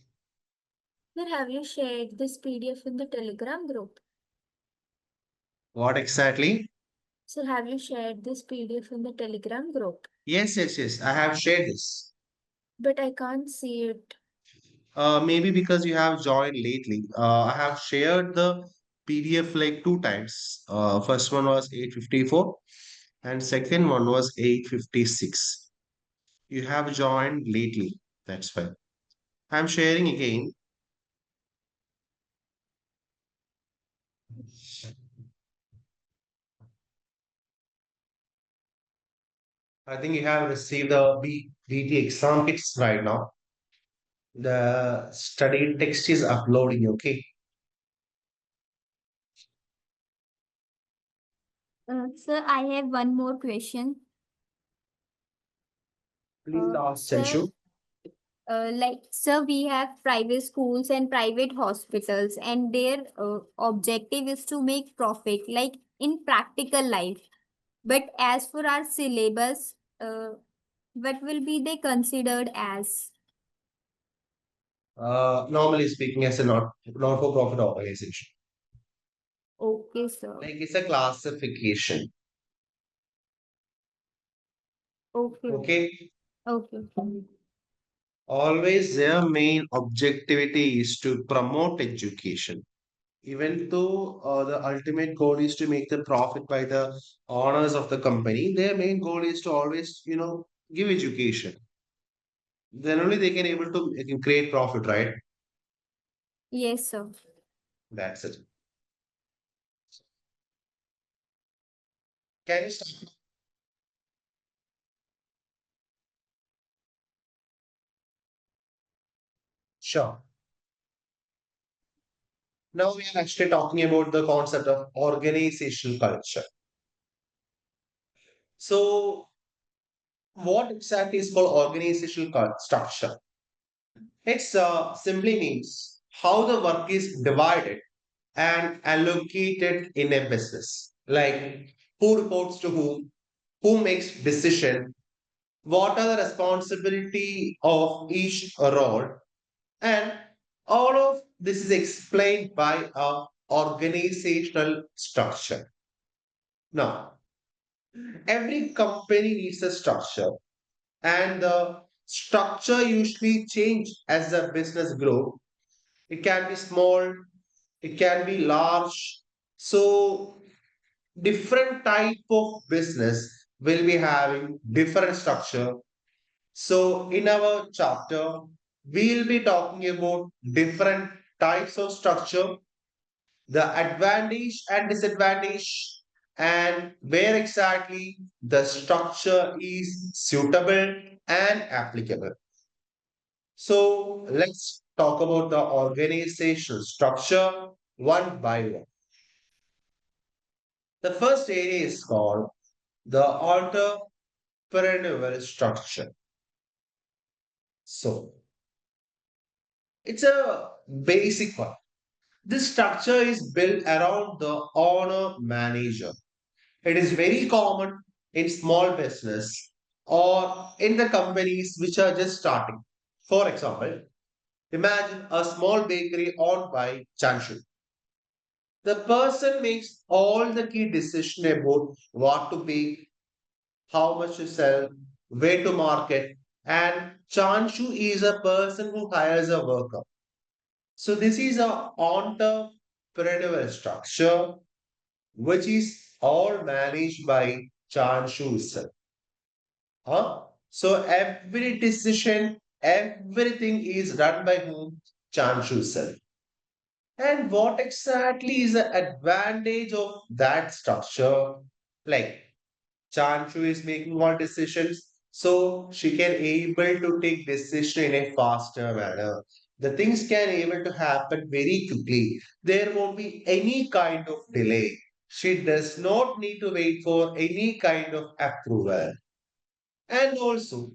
Speaker 3: Sir, have you shared this PDF in the Telegram group?
Speaker 1: What exactly?
Speaker 3: Sir, have you shared this PDF in the Telegram group?
Speaker 1: Yes. I have shared this.
Speaker 3: But I can't see it.
Speaker 1: Maybe because you have joined lately. I have shared the PDF like 2 times. First one was 854 and second one was 856. You have joined lately. That's fine. I'm sharing again. I think you have received the BT exam kits right now. The study text is uploading, okay?
Speaker 3: Sir, I have one more question.
Speaker 1: Please ask
Speaker 3: Sir,
Speaker 1: Chanshu.
Speaker 3: sir, we have private schools and private hospitals, and their objective is to make profit, like in practical life. But as for our syllabus, what will be they considered as?
Speaker 1: Normally speaking, as a not-for-profit organization.
Speaker 3: Okay, sir.
Speaker 1: Like it's a classification.
Speaker 3: Okay.
Speaker 1: Okay.
Speaker 3: Okay.
Speaker 1: Always their main objectivity is to promote education. Even though the ultimate goal is to make the profit by the owners of the company, their main goal is to always, give education. Then only they can able to create profit, right?
Speaker 3: Yes, sir.
Speaker 1: That's it. Can you start? Sure. Now we are actually talking about the concept of organizational culture. So, what exactly is called organizational structure? It simply means how the work is divided and allocated in a business. Like who reports to who makes decision, what are the responsibility of each role, and all of this is explained by a organizational structure. Now, every company needs a structure, and the structure usually change as the business grow. It can be small, it can be large. So different type of business will be having different structure. So in our chapter, we'll be talking about different types of structure, the advantage and disadvantage, and where exactly the structure is suitable and applicable. So let's talk about the organizational structure one by one. The first area is called the entrepreneurial structure. So It's a basic one. This structure is built around the owner manager. It is very common in small business or in the companies which are just starting. For example, imagine a small bakery owned by Chanshu. The person makes all the key decisions about what to bake, how much to sell, where to market, and Chanshu is a person who hires a worker. So this is a entrepreneurial structure which is all managed by Chanshu itself. Huh? So every decision, everything is done by whom? Chanshu itself. And what exactly is the advantage of that structure? Like Chanshu is making all decisions, so she can able to take decision in a faster manner. The things can able to happen very quickly. There won't be any kind of delay. She does not need to wait for any kind of approval. And also,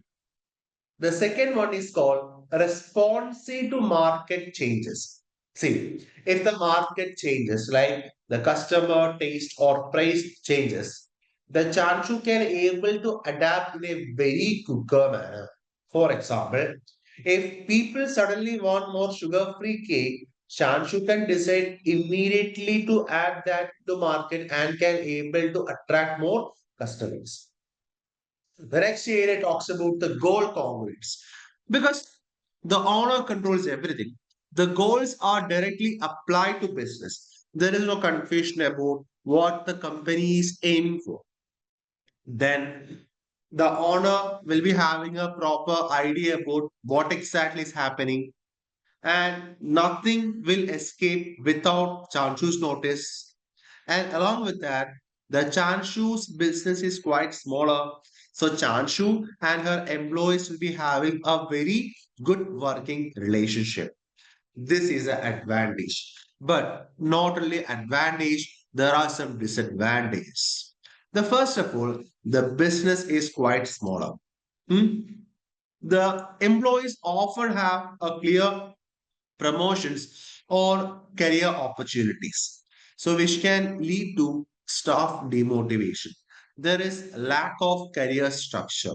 Speaker 1: the second one is called responsive to market changes. See, if the market changes, like the customer taste or price changes, the Chanshu can able to adapt in a very quicker manner. For example, if people suddenly want more sugar-free cake, Chanshu can decide immediately to add that to market and can able to attract more customers. The next area talks about the goal congruence because the owner controls everything. The goals are directly applied to business. There is no confusion about what the company is aiming for. Then the owner will be having a proper idea about what exactly is happening, and nothing will escape without Chanshu's notice. And along with that, the Chanshu's business is quite smaller. So Chanshu and her employees will be having a very good working relationship. This is an advantage. But not only advantage, there are some disadvantages. The first of all, the business is quite smaller. Hmm? The employees often have a clear promotions or career opportunities. So, which can lead to staff demotivation. There is lack of career structure.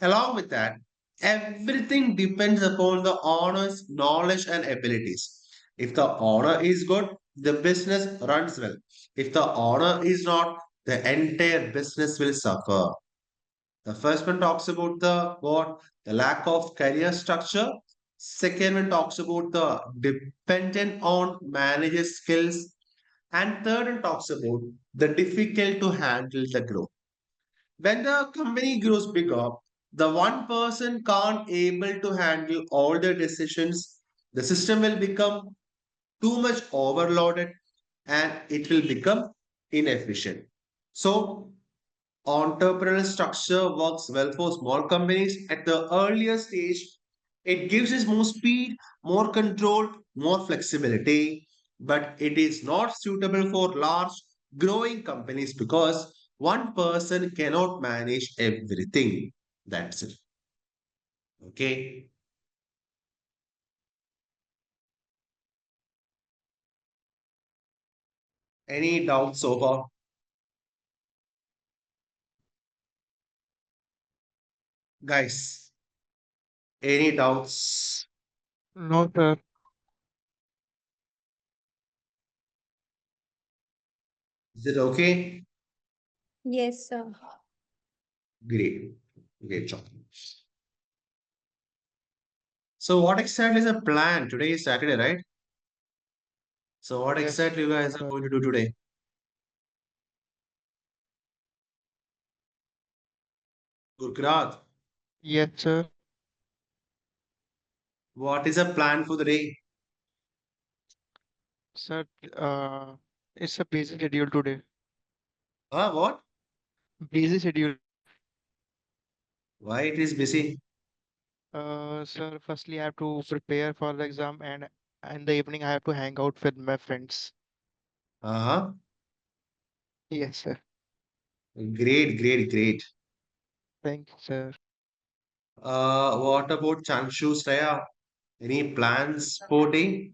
Speaker 1: Along with that, everything depends upon the owner's knowledge and abilities. If the owner is good, the business runs well. If the owner is not, the entire business will suffer. The first one talks about the what? The lack of career structure. Second one talks about the dependent on manager skills. And third one talks about the difficult to handle the growth. When the company grows bigger, the one person can't able to handle all the decisions. The system will become too much overloaded and it will become inefficient. So entrepreneurial structure works well for small companies at the earlier stage. It gives us more speed, more control, more flexibility, but it is not suitable for large growing companies because one person cannot manage everything. That's it. Okay. Any doubts so far? Guys, any doubts?
Speaker 2: No, sir.
Speaker 1: Is it okay?
Speaker 3: Yes, sir.
Speaker 1: Great. Great job. So, what exactly is the plan? Today is Saturday, right? So, what
Speaker 2: Yes,
Speaker 1: exactly you guys are
Speaker 2: sir.
Speaker 1: going to do today? Gurkrat,
Speaker 2: Yes, sir.
Speaker 1: what is the plan for the day?
Speaker 2: Sir, it's a busy schedule today.
Speaker 1: What?
Speaker 2: Busy schedule.
Speaker 1: Why it is busy?
Speaker 2: Sir, firstly, I have to prepare for the exam, and in the evening, I have to hang out with my friends.
Speaker 1: Uh-huh.
Speaker 2: Yes, sir.
Speaker 1: Great, great, great.
Speaker 2: Thank you, sir.
Speaker 1: What about Chanshu, Shreya? Any plans for day?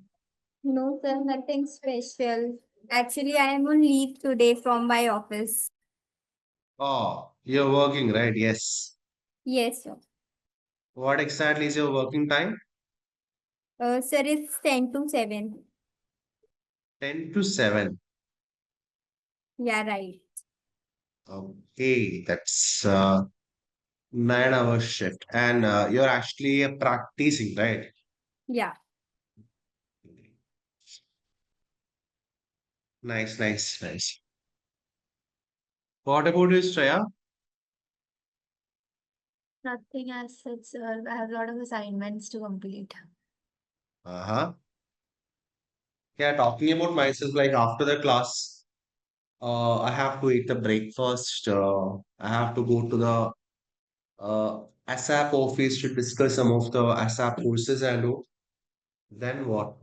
Speaker 3: No, sir, nothing special. Actually, I am on leave today from my office.
Speaker 1: Oh, you're working, right? Yes.
Speaker 3: Yes, sir.
Speaker 1: What exactly is your working time?
Speaker 3: Sir, it's 10 to 7.
Speaker 1: 10 to 7.
Speaker 3: Yeah, right.
Speaker 1: Okay, that's 9 hour shift. And you're actually practicing, right?
Speaker 3: Yeah.
Speaker 1: Nice, nice, nice. What about you, Shreya?
Speaker 4: Nothing as such, sir. I have a lot of assignments to complete.
Speaker 1: Uh-huh. Yeah, talking about myself, like after the class, I have to eat the breakfast. I have to go to the ASAP office to discuss some of the ASAP courses and do. Then what?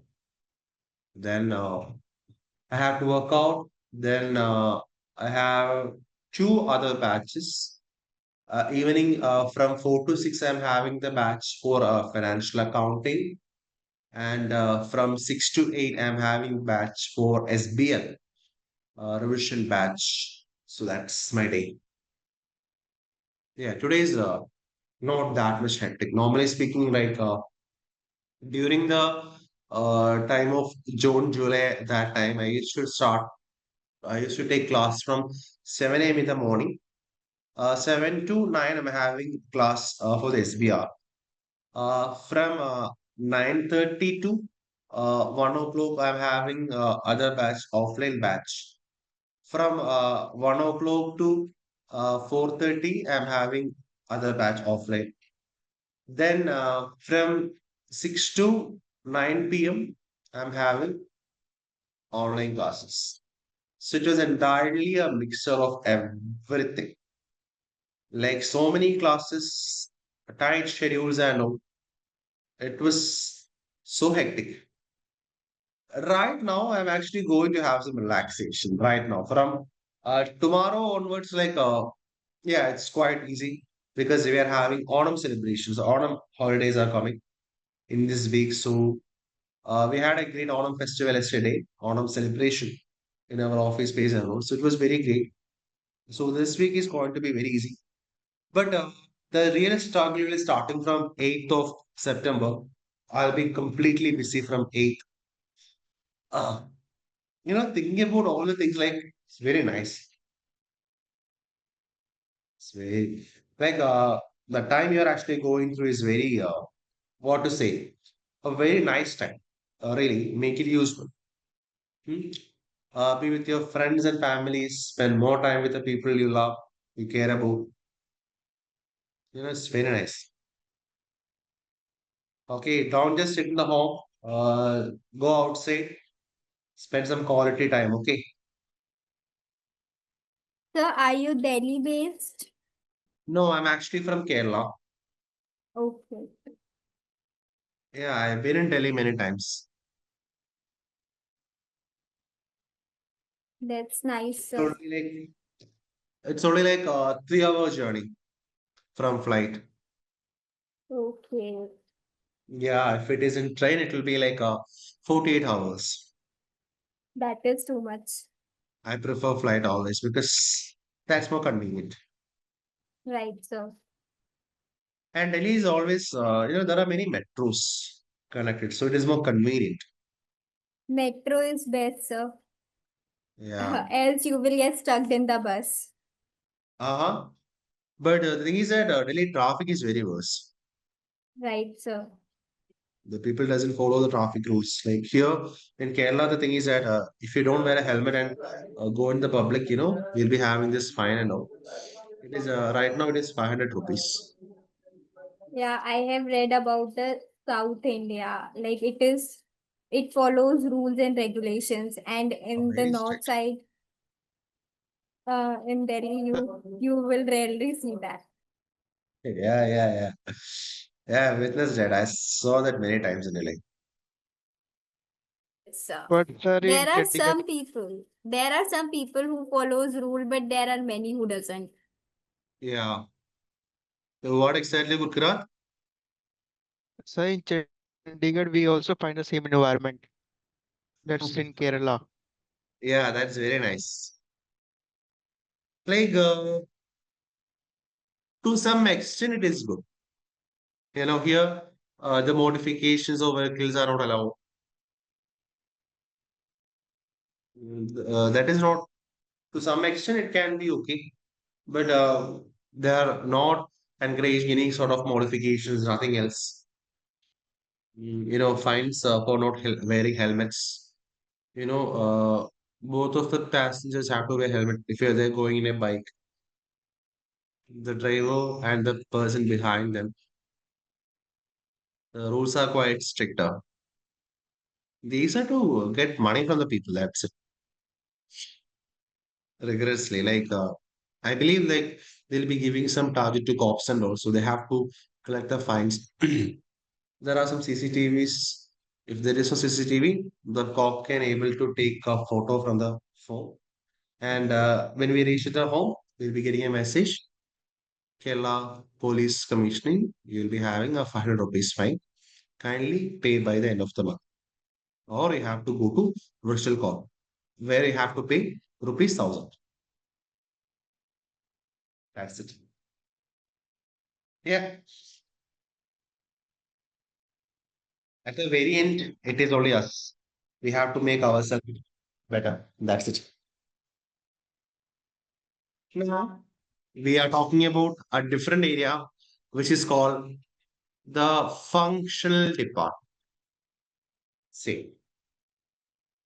Speaker 1: Then I have to work out. Then I have two other batches. Evening from 4 to 6, I'm having the batch for financial accounting. And from 6 to 8, I'm having batch for SBL, revision batch. So that's my day. Yeah, today's not that much hectic. Normally speaking, like during the time of June, July, that time, I used to take class from 7 a.m. in the morning. 7 to 9, I'm having class for the SBR. From 9:30 to 1 o'clock, I'm having other batch, offline batch. From 1 o'clock to 4:30, I'm having other batch offline. Then from 6 to 9 p.m., I'm having online classes. So it was entirely a mixture of everything. Like so many classes, tight schedules, and all. It was so hectic. Right now, I'm actually going to have some relaxation right now. From tomorrow onwards, like, yeah, it's quite easy because we are having autumn celebrations. Autumn holidays are coming in this week. So, we had a great autumn festival yesterday, autumn celebration in our office space and all. So, it was very great. So, this week is going to be very easy. But the real struggle is starting from 8th of September. I'll be completely busy from 8th. Thinking about all the things like it's very nice. It's very like the time you're actually going through is very what to say, a very nice time. Really make it useful. Hmm? Be with your friends and families. Spend more time with the people you love, you care about. It's very nice. Okay, don't just sit in the home. Go outside. Spend some quality time. Okay.
Speaker 3: Sir, are you Delhi based?
Speaker 1: No, I'm actually from Kerala.
Speaker 3: Okay.
Speaker 1: Yeah, I've been in Delhi many times.
Speaker 3: That's nice,
Speaker 1: It's
Speaker 3: sir.
Speaker 1: only like It's only like a 3 hour journey from flight.
Speaker 3: Okay.
Speaker 1: Yeah, if it is in train, it will be like 48 hours.
Speaker 3: That is too much.
Speaker 1: I prefer flight always because that's more convenient.
Speaker 3: Right, sir.
Speaker 1: And Delhi is always, there are many metros connected, so it is more convenient.
Speaker 3: Metro is best, sir.
Speaker 1: Yeah.
Speaker 3: Else you will get stuck in the bus.
Speaker 1: Uh-huh. But the thing is that Delhi traffic is very worse.
Speaker 3: Right, sir.
Speaker 1: The people doesn't follow the traffic rules. Like here in Kerala, the thing is that if you don't wear a helmet and go in the public, you'll be having this fine and all. It is right now it is 500 rupees.
Speaker 3: Yeah, I have read about the South India. Like it follows rules and regulations. And in the
Speaker 1: Very
Speaker 3: north
Speaker 1: strict.
Speaker 3: side, in Delhi, you will rarely see that.
Speaker 1: Yeah, yeah, yeah. Yeah, I witnessed that. I saw that many times in LA.
Speaker 3: So
Speaker 2: But sir, in Chandigarh,
Speaker 3: there are some people who follows rule, but there are many who doesn't.
Speaker 1: Yeah. So what exactly, Gurkirat?
Speaker 2: sir, in Chandigarh, Chandigarh, we also find the same environment. That's in Kerala.
Speaker 1: Yeah, that's very nice. Like, to some extent, it is good. Here, the modifications of vehicles are not allowed. That is not, to some extent, it can be okay, but they are not encouraging any sort of modifications, nothing else. Fines for not wearing helmets. Both of the passengers have to wear helmet if they're going in a bike. The driver and the person behind them. The rules are quite stricter. These are to get money from the people. That's it. Rigorously. Like, I believe like they'll be giving some target to cops and also they have to collect the fines. There are some CCTVs. If there is no CCTV, the cop can able to take a photo from the phone. And when we reach the home, we'll be getting a message. Kerala Police Commissioning, you'll be having a 500 rupees fine. Kindly pay by the end of the month. Or you have to go to virtual court, where you have to pay rupees 1,000. That's it. Yeah. At the very end, it is only us. We have to make ourselves better. That's it. Now, we are talking about a different area, which is called the functional department. See,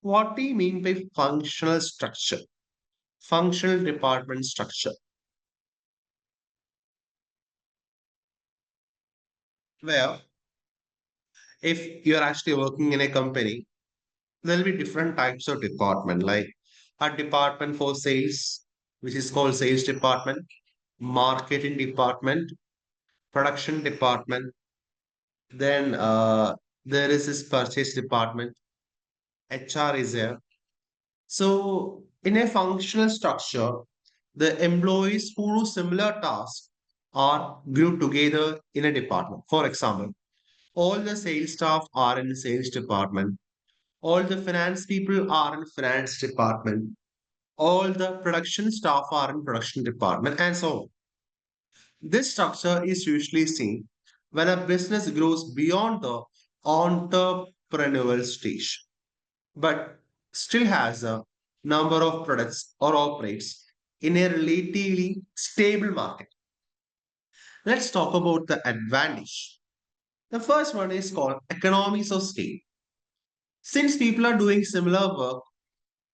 Speaker 1: what do you mean by functional structure? Functional department structure. Where if you're actually working in a company, there'll be different types of department, like a department for sales, which is called sales department, marketing department, production department. Then there is this purchase department, HR is there. So in a functional structure, the employees who do similar tasks are grouped together in a department. For example, all the sales staff are in the sales department. All the finance people are in finance department. All the production staff are in production department, and so on. This structure is usually seen when a business grows beyond the entrepreneurial stage, but still has a number of products or operates in a relatively stable market. Let's talk about the advantage. The first one is called economies of scale. Since people are doing similar work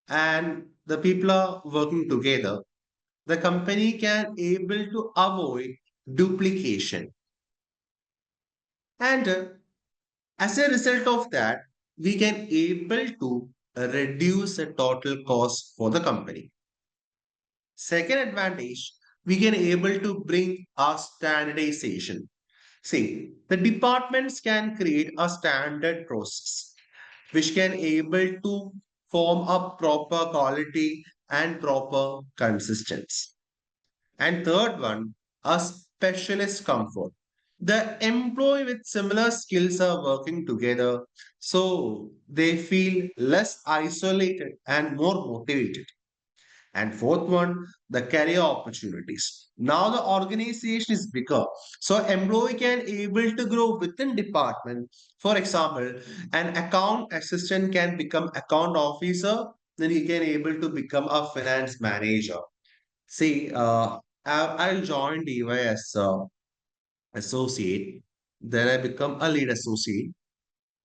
Speaker 1: and the people are working together, the company can able to avoid duplication. And as a result of that, we can able to reduce the total cost for the company. Second advantage, we can able to bring a standardization. See, the departments can create a standard process which can able to form a proper quality and proper consistency. And third one, a specialist comfort. The employee with similar skills are working together, so they feel less isolated and more motivated. And fourth one, the career opportunities. Now the organization is bigger, so employee can able to grow within department. For example, an account assistant can become account officer, then he can able to become a finance manager. See, I joined EY as a associate, then I become a lead associate,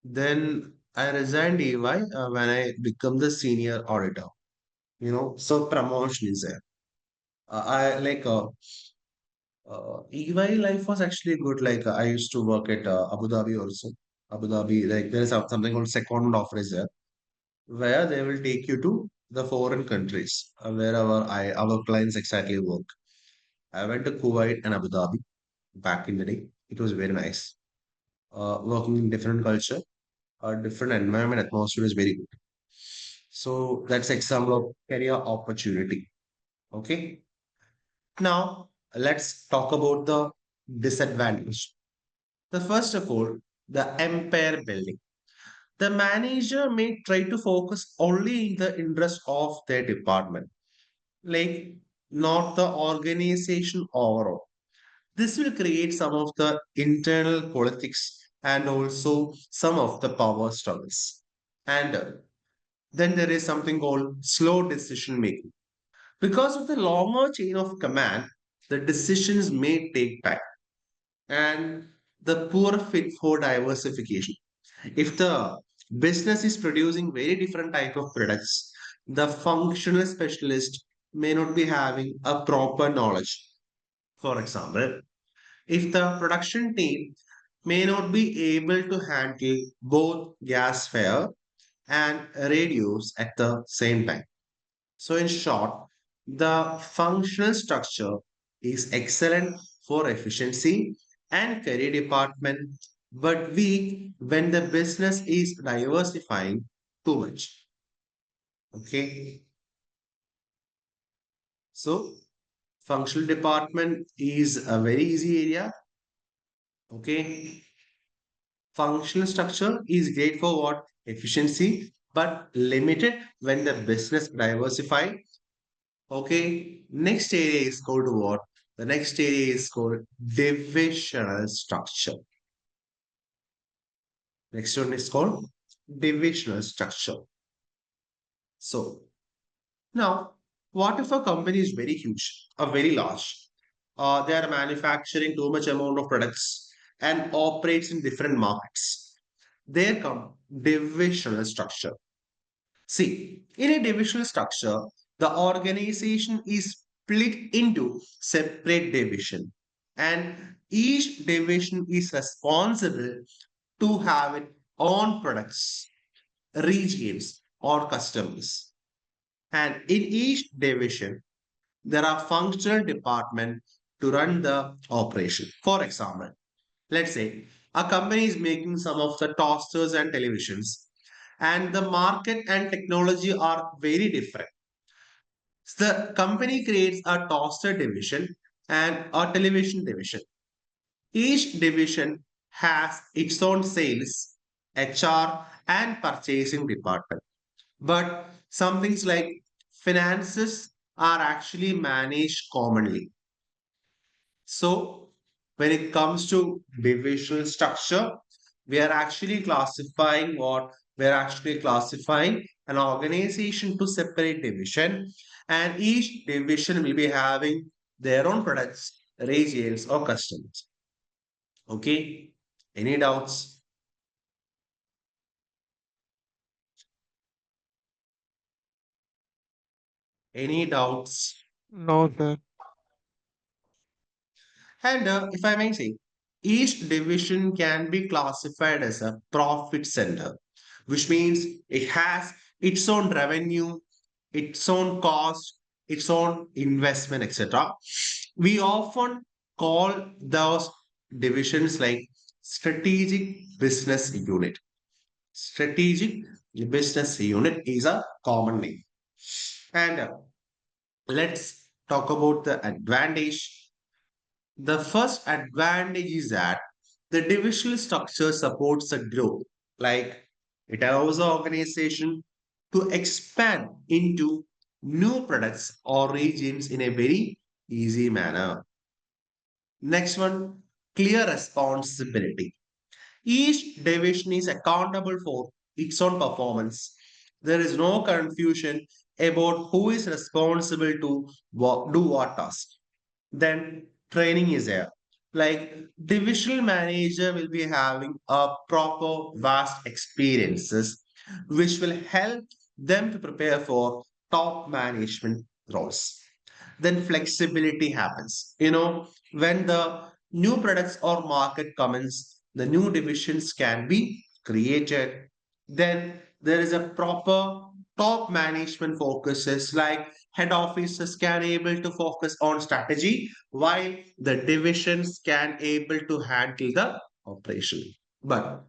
Speaker 1: then I resigned EY when I become the senior auditor. So promotion is there. I like EY life was actually good. Like I used to work at Abu Dhabi also. Abu Dhabi, like there is something called second offer is there, where they will take you to the foreign countries wherever our clients exactly work. I went to Kuwait and Abu Dhabi back in the day. It was very nice. Working in different culture, a different environment, atmosphere is very good. So that's example of career opportunity. Okay. Now let's talk about the disadvantage. The first of all, the empire building. The manager may try to focus only in the interest of their department, like not the organization overall. This will create some of the internal politics and also some of the power struggles. And then there is something called slow decision making. Because of the longer chain of command, the decisions may take time and the poor fit for diversification. If the business is producing very different type of products, the functional specialist may not be having a proper knowledge. For example, if the production team may not be able to handle both gas fire and radios at the same time. So, in short, the functional structure is excellent for efficiency and career department, but weak when the business is diversifying too much. Okay, so functional department is a very easy area. Okay, functional structure is great for what? Efficiency, but limited when the business diversify. Okay, next area is called what? The next area is called divisional structure. Next one is called divisional structure. So now, what if a company is very huge, very large? They are manufacturing too much amount of products and operates in different markets. There come divisional structure. See, in a divisional structure, the organization is split into separate division, and each division is responsible to have its own products, regions, or customers. And in each division, there are functional departments to run the operation. For example, let's say a company is making some of the toasters and televisions, and the market and technology are very different. So the company creates a toaster division and a television division. Each division has its own sales, HR, and purchasing department. But some things like finances are actually managed commonly. So, when it comes to divisional structure, we are actually classifying what? We're actually classifying an organization to separate division, and each division will be having their own products, regions, or customers. Okay? Any doubts? Any doubts?
Speaker 2: No, sir.
Speaker 1: And if I may say, each division can be classified as a profit center, which means it has its own revenue, its own cost, its own investment, etc. We often call those divisions like strategic business unit. Strategic business unit is a common name. And let's talk about the advantage. The first advantage is that the divisional structure supports the growth, like it allows the organization to expand into new products or regions in a very easy manner. Next one, clear responsibility. Each division is accountable for its own performance. There is no confusion about who is responsible to do what task. Then training is there. Like divisional manager will be having a proper vast experiences which will help them to prepare for top management roles. Then flexibility happens. When the new products or market comes, the new divisions can be created. Then there is a proper top management focuses like head offices can able to focus on strategy while the divisions can able to handle the operation. But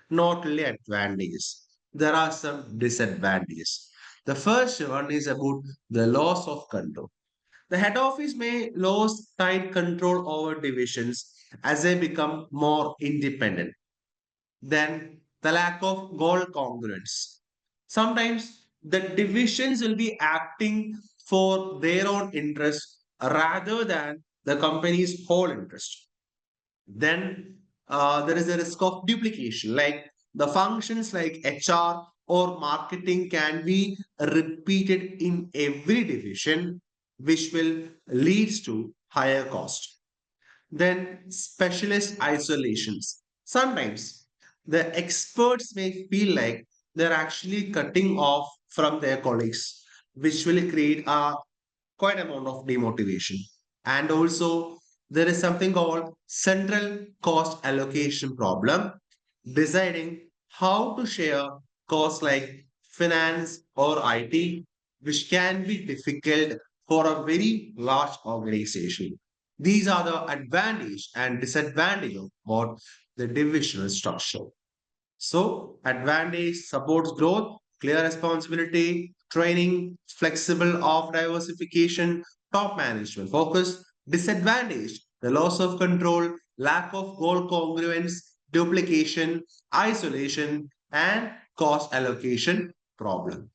Speaker 1: not only advantages, there are some disadvantages. The first one is about the loss of control. The head office may lose tight control over divisions as they become more independent. Then the lack of goal congruence. Sometimes the divisions will be acting for their own interest rather than the company's whole interest. Then there is a risk of duplication, like the functions like HR or marketing can be repeated in every division, which will leads to higher cost. Then specialist isolations. Sometimes the experts may feel like they're actually cutting off from their colleagues, which will create a quite amount of demotivation. And also, there is something called central cost allocation problem, deciding how to share costs like finance or IT, which can be difficult for a very large organization. These are the advantage and disadvantage of what the divisional structure. So, advantage supports growth, clear responsibility, training, flexible of diversification, top management focus. Disadvantage, the loss of control, lack of goal congruence, duplication, isolation, and cost allocation problem.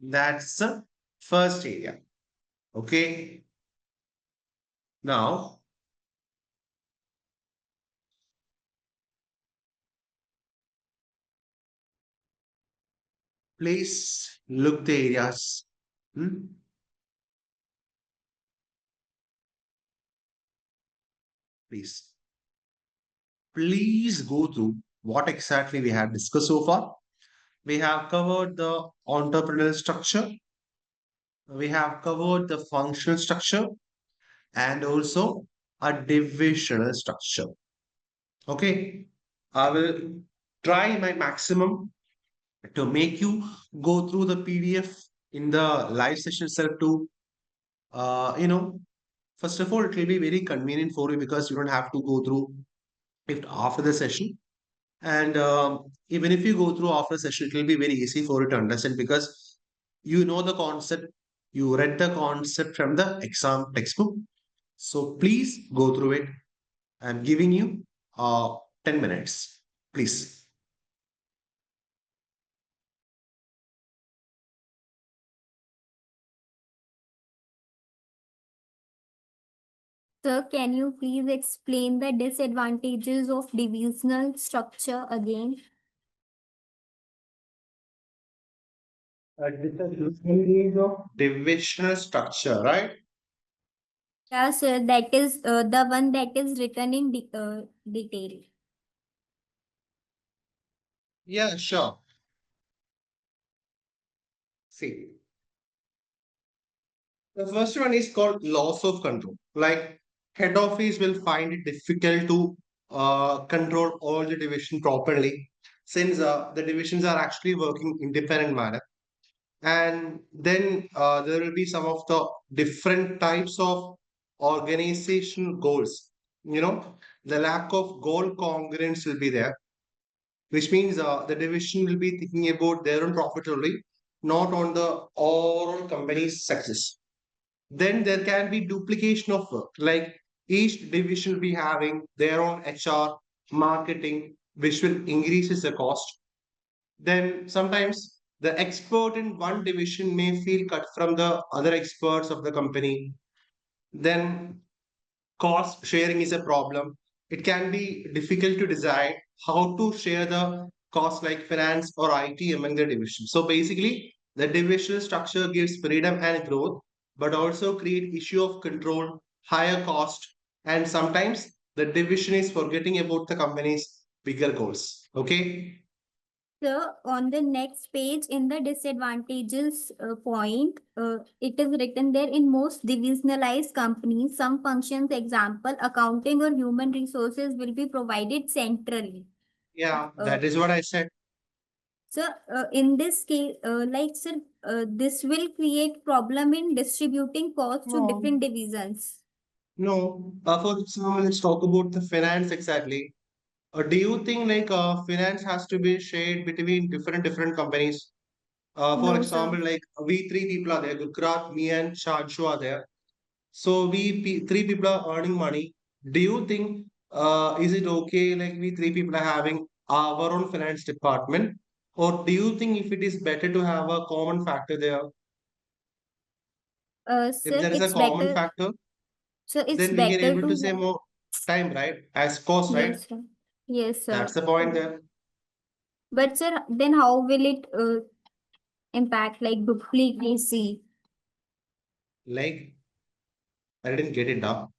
Speaker 1: That's the first area. Okay. Now, please look the areas. Hmm? Please. Please go through what exactly we have discussed so far. We have covered the entrepreneurial structure, we have covered the functional structure, and also a divisional structure. Okay, I will try my maximum to make you go through the PDF in the live session itself to, first of all, it will be very convenient for you because you don't have to go through it after the session. And even if you go through after session, it will be very easy for you to understand because you know the concept, you read the concept from the exam textbook. So please go through it. I'm giving you 10 minutes. Please.
Speaker 3: Sir, can you please explain the disadvantages of divisional structure again?
Speaker 1: Disadvantage of divisional structure, right?
Speaker 3: Yeah, sir, that is the one that is written in detail.
Speaker 1: Yeah, sure. See, the first one is called loss of control. Like head office will find it difficult to control all the division properly since the divisions are actually working independent manner. And then there will be some of the different types of organization goals. The lack of goal congruence will be there, which means the division will be thinking about their own profit only, not on the overall company's success. Then there can be duplication of work, like each division will be having their own HR, marketing, which will increases the cost. Then sometimes the expert in one division may feel cut from the other experts of the company. Then cost sharing is a problem. It can be difficult to decide how to share the cost like finance or IT among the divisions. So basically, the divisional structure gives freedom and growth, but also create issue of control, higher cost, and sometimes the division is forgetting about the company's bigger goals. Okay.
Speaker 3: So on the next page in the disadvantages point, it is written there in most divisionalized companies, some functions, example, accounting or human resources will be provided centrally.
Speaker 1: Yeah,
Speaker 3: Uh,
Speaker 1: that is what I said.
Speaker 3: so in this case, sir, this will create problem in distributing costs to
Speaker 4: No.
Speaker 3: different divisions.
Speaker 1: No, for example, let's talk about the finance exactly. Do you think like finance has to be shared between different companies? For
Speaker 3: No, sir.
Speaker 1: example, like we three people are there, Gukrat, me and Shanshu are there. So three people are earning money. Do you think Is it okay like we three people are having our own finance department? Or do you think if it is better to have a common factor there? If
Speaker 3: Sir,
Speaker 1: there is a
Speaker 3: it's
Speaker 1: common
Speaker 3: better.
Speaker 1: factor,
Speaker 3: So it's
Speaker 1: then we can
Speaker 3: better
Speaker 1: able to
Speaker 3: to
Speaker 1: save
Speaker 3: have.
Speaker 1: more time, right? As cost, right?
Speaker 3: Yes, sir. Yes,
Speaker 1: That's
Speaker 3: sir.
Speaker 1: the point there.
Speaker 3: But sir, then how will it impact like duplicacy?
Speaker 1: Like, I didn't get it now.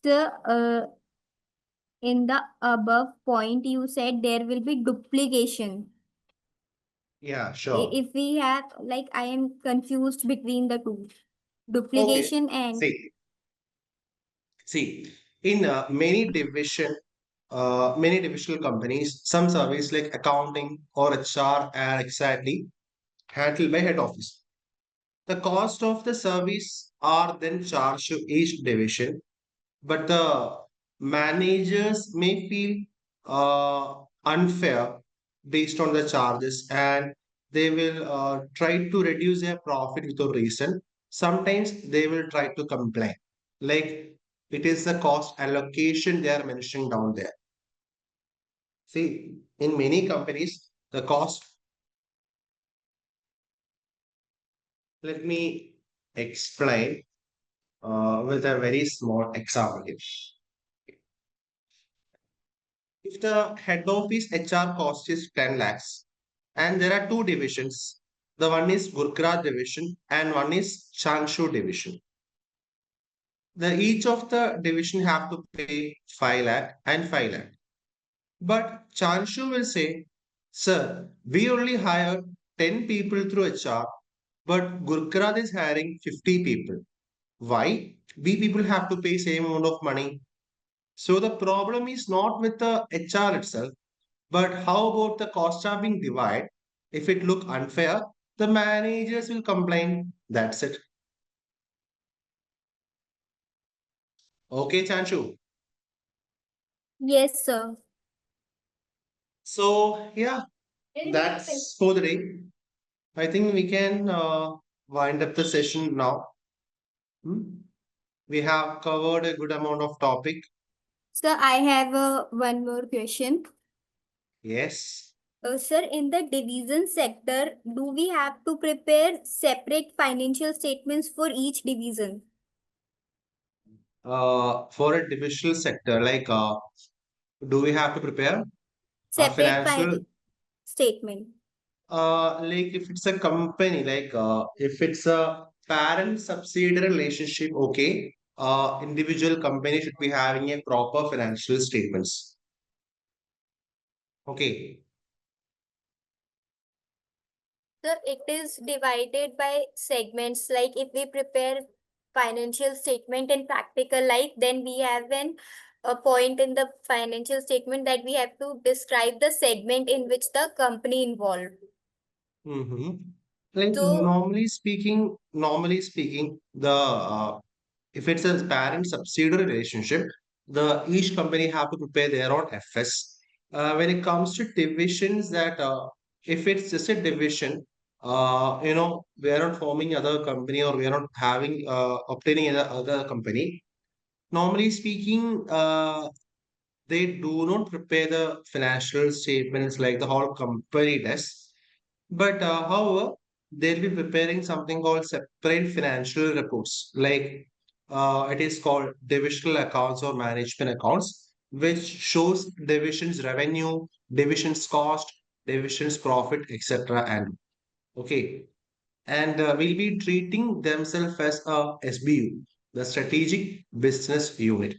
Speaker 3: Sir, in the above point, you said there will be duplication.
Speaker 1: Yeah, sure.
Speaker 3: If we have, like, I am confused between the two,
Speaker 1: Okay.
Speaker 3: duplication and
Speaker 1: See, in many divisional companies, some service like accounting or HR are exactly handled by head office. The cost of the service are then charged to each division, but the managers may feel unfair based on the charges, and they will try to reduce their profit without reason. Sometimes they will try to complain, like it is the cost allocation they are mentioning down there. See, in many companies, the cost, let me explain with a very small example here. If the head office HR cost is 10 lakhs and there are two divisions, the one is Gurkra division and one is Chanshu division. The each of the division have to pay 5 lakh and 5 lakh. But Chanshu will say, sir, we only hired 10 people through HR, but Gurkra is hiring 50 people. Why? We people have to pay same amount of money. So the problem is not with the HR itself, but how about the cost are being divided? If it look unfair, the managers will complain. That's it. Okay, Chanshu.
Speaker 3: yes, sir.
Speaker 1: So yeah, that's for the day. I think we can wind up the session now. Hmm? We have covered a good amount of topic.
Speaker 3: Sir, I have one more question.
Speaker 1: Yes.
Speaker 3: Sir, in the division sector, do we have to prepare separate financial statements for each division?
Speaker 1: For a divisional sector, like do we have to prepare a
Speaker 3: Separate
Speaker 1: financial
Speaker 3: statement.
Speaker 1: like if it's a company, like if it's a parent subsidiary relationship, okay, individual company should be having a proper financial statements. Okay.
Speaker 3: Sir, it is divided by segments. Like if we prepare financial statement in practical life, then we have a point in the financial statement that we have to describe the segment in which the company involved.
Speaker 1: Mm-hmm. Like
Speaker 3: So,
Speaker 1: normally speaking, the if it's a parent subsidiary relationship, the each company have to prepare their own FS. When it comes to divisions, that if it's just a division, we are not forming other company or we are not having obtaining other company. Normally speaking, they do not prepare the financial statements like the whole company does. But however, they'll be preparing something called separate financial reports, like it is called divisional accounts or management accounts, which shows division's revenue, division's cost, division's profit, etc. And okay, and we'll be treating themselves as a SBU, the strategic business unit.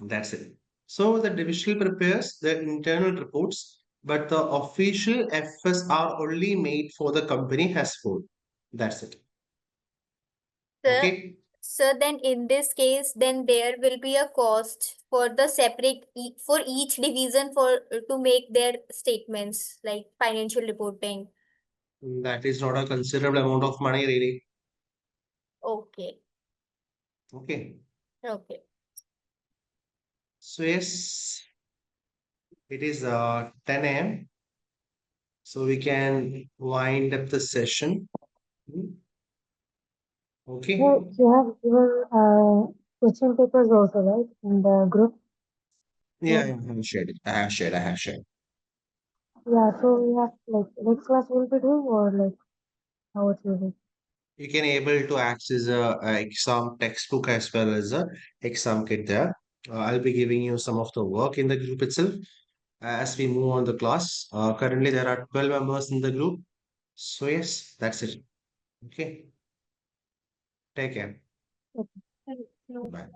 Speaker 1: That's it. So the divisional prepares the internal reports, but the official FS are only made for the company as whole. That's it.
Speaker 3: sir,
Speaker 1: Okay.
Speaker 3: so then in this case, then there will be a cost for the separate for each division for to make their statements like financial reporting.
Speaker 1: That is not a considerable amount of money, really.
Speaker 3: Okay.
Speaker 1: Okay.
Speaker 3: Okay.
Speaker 1: So yes, it is 10 a.m. So we can wind up the session. Hmm. Okay.
Speaker 7: You have your question papers also, right, in the group?
Speaker 1: Yeah,
Speaker 7: So,
Speaker 1: I have shared it. I have shared. I have shared.
Speaker 7: yeah, so we have like next class will be doing or like how it will be.
Speaker 1: You can able to access a exam textbook as well as a exam kit there. I'll be giving you some of the work in the group itself as we move on the class. Currently, there are 12 members in the group. So, yes, that's it. Okay. Take care.
Speaker 7: Okay. Thank you.
Speaker 1: Bye.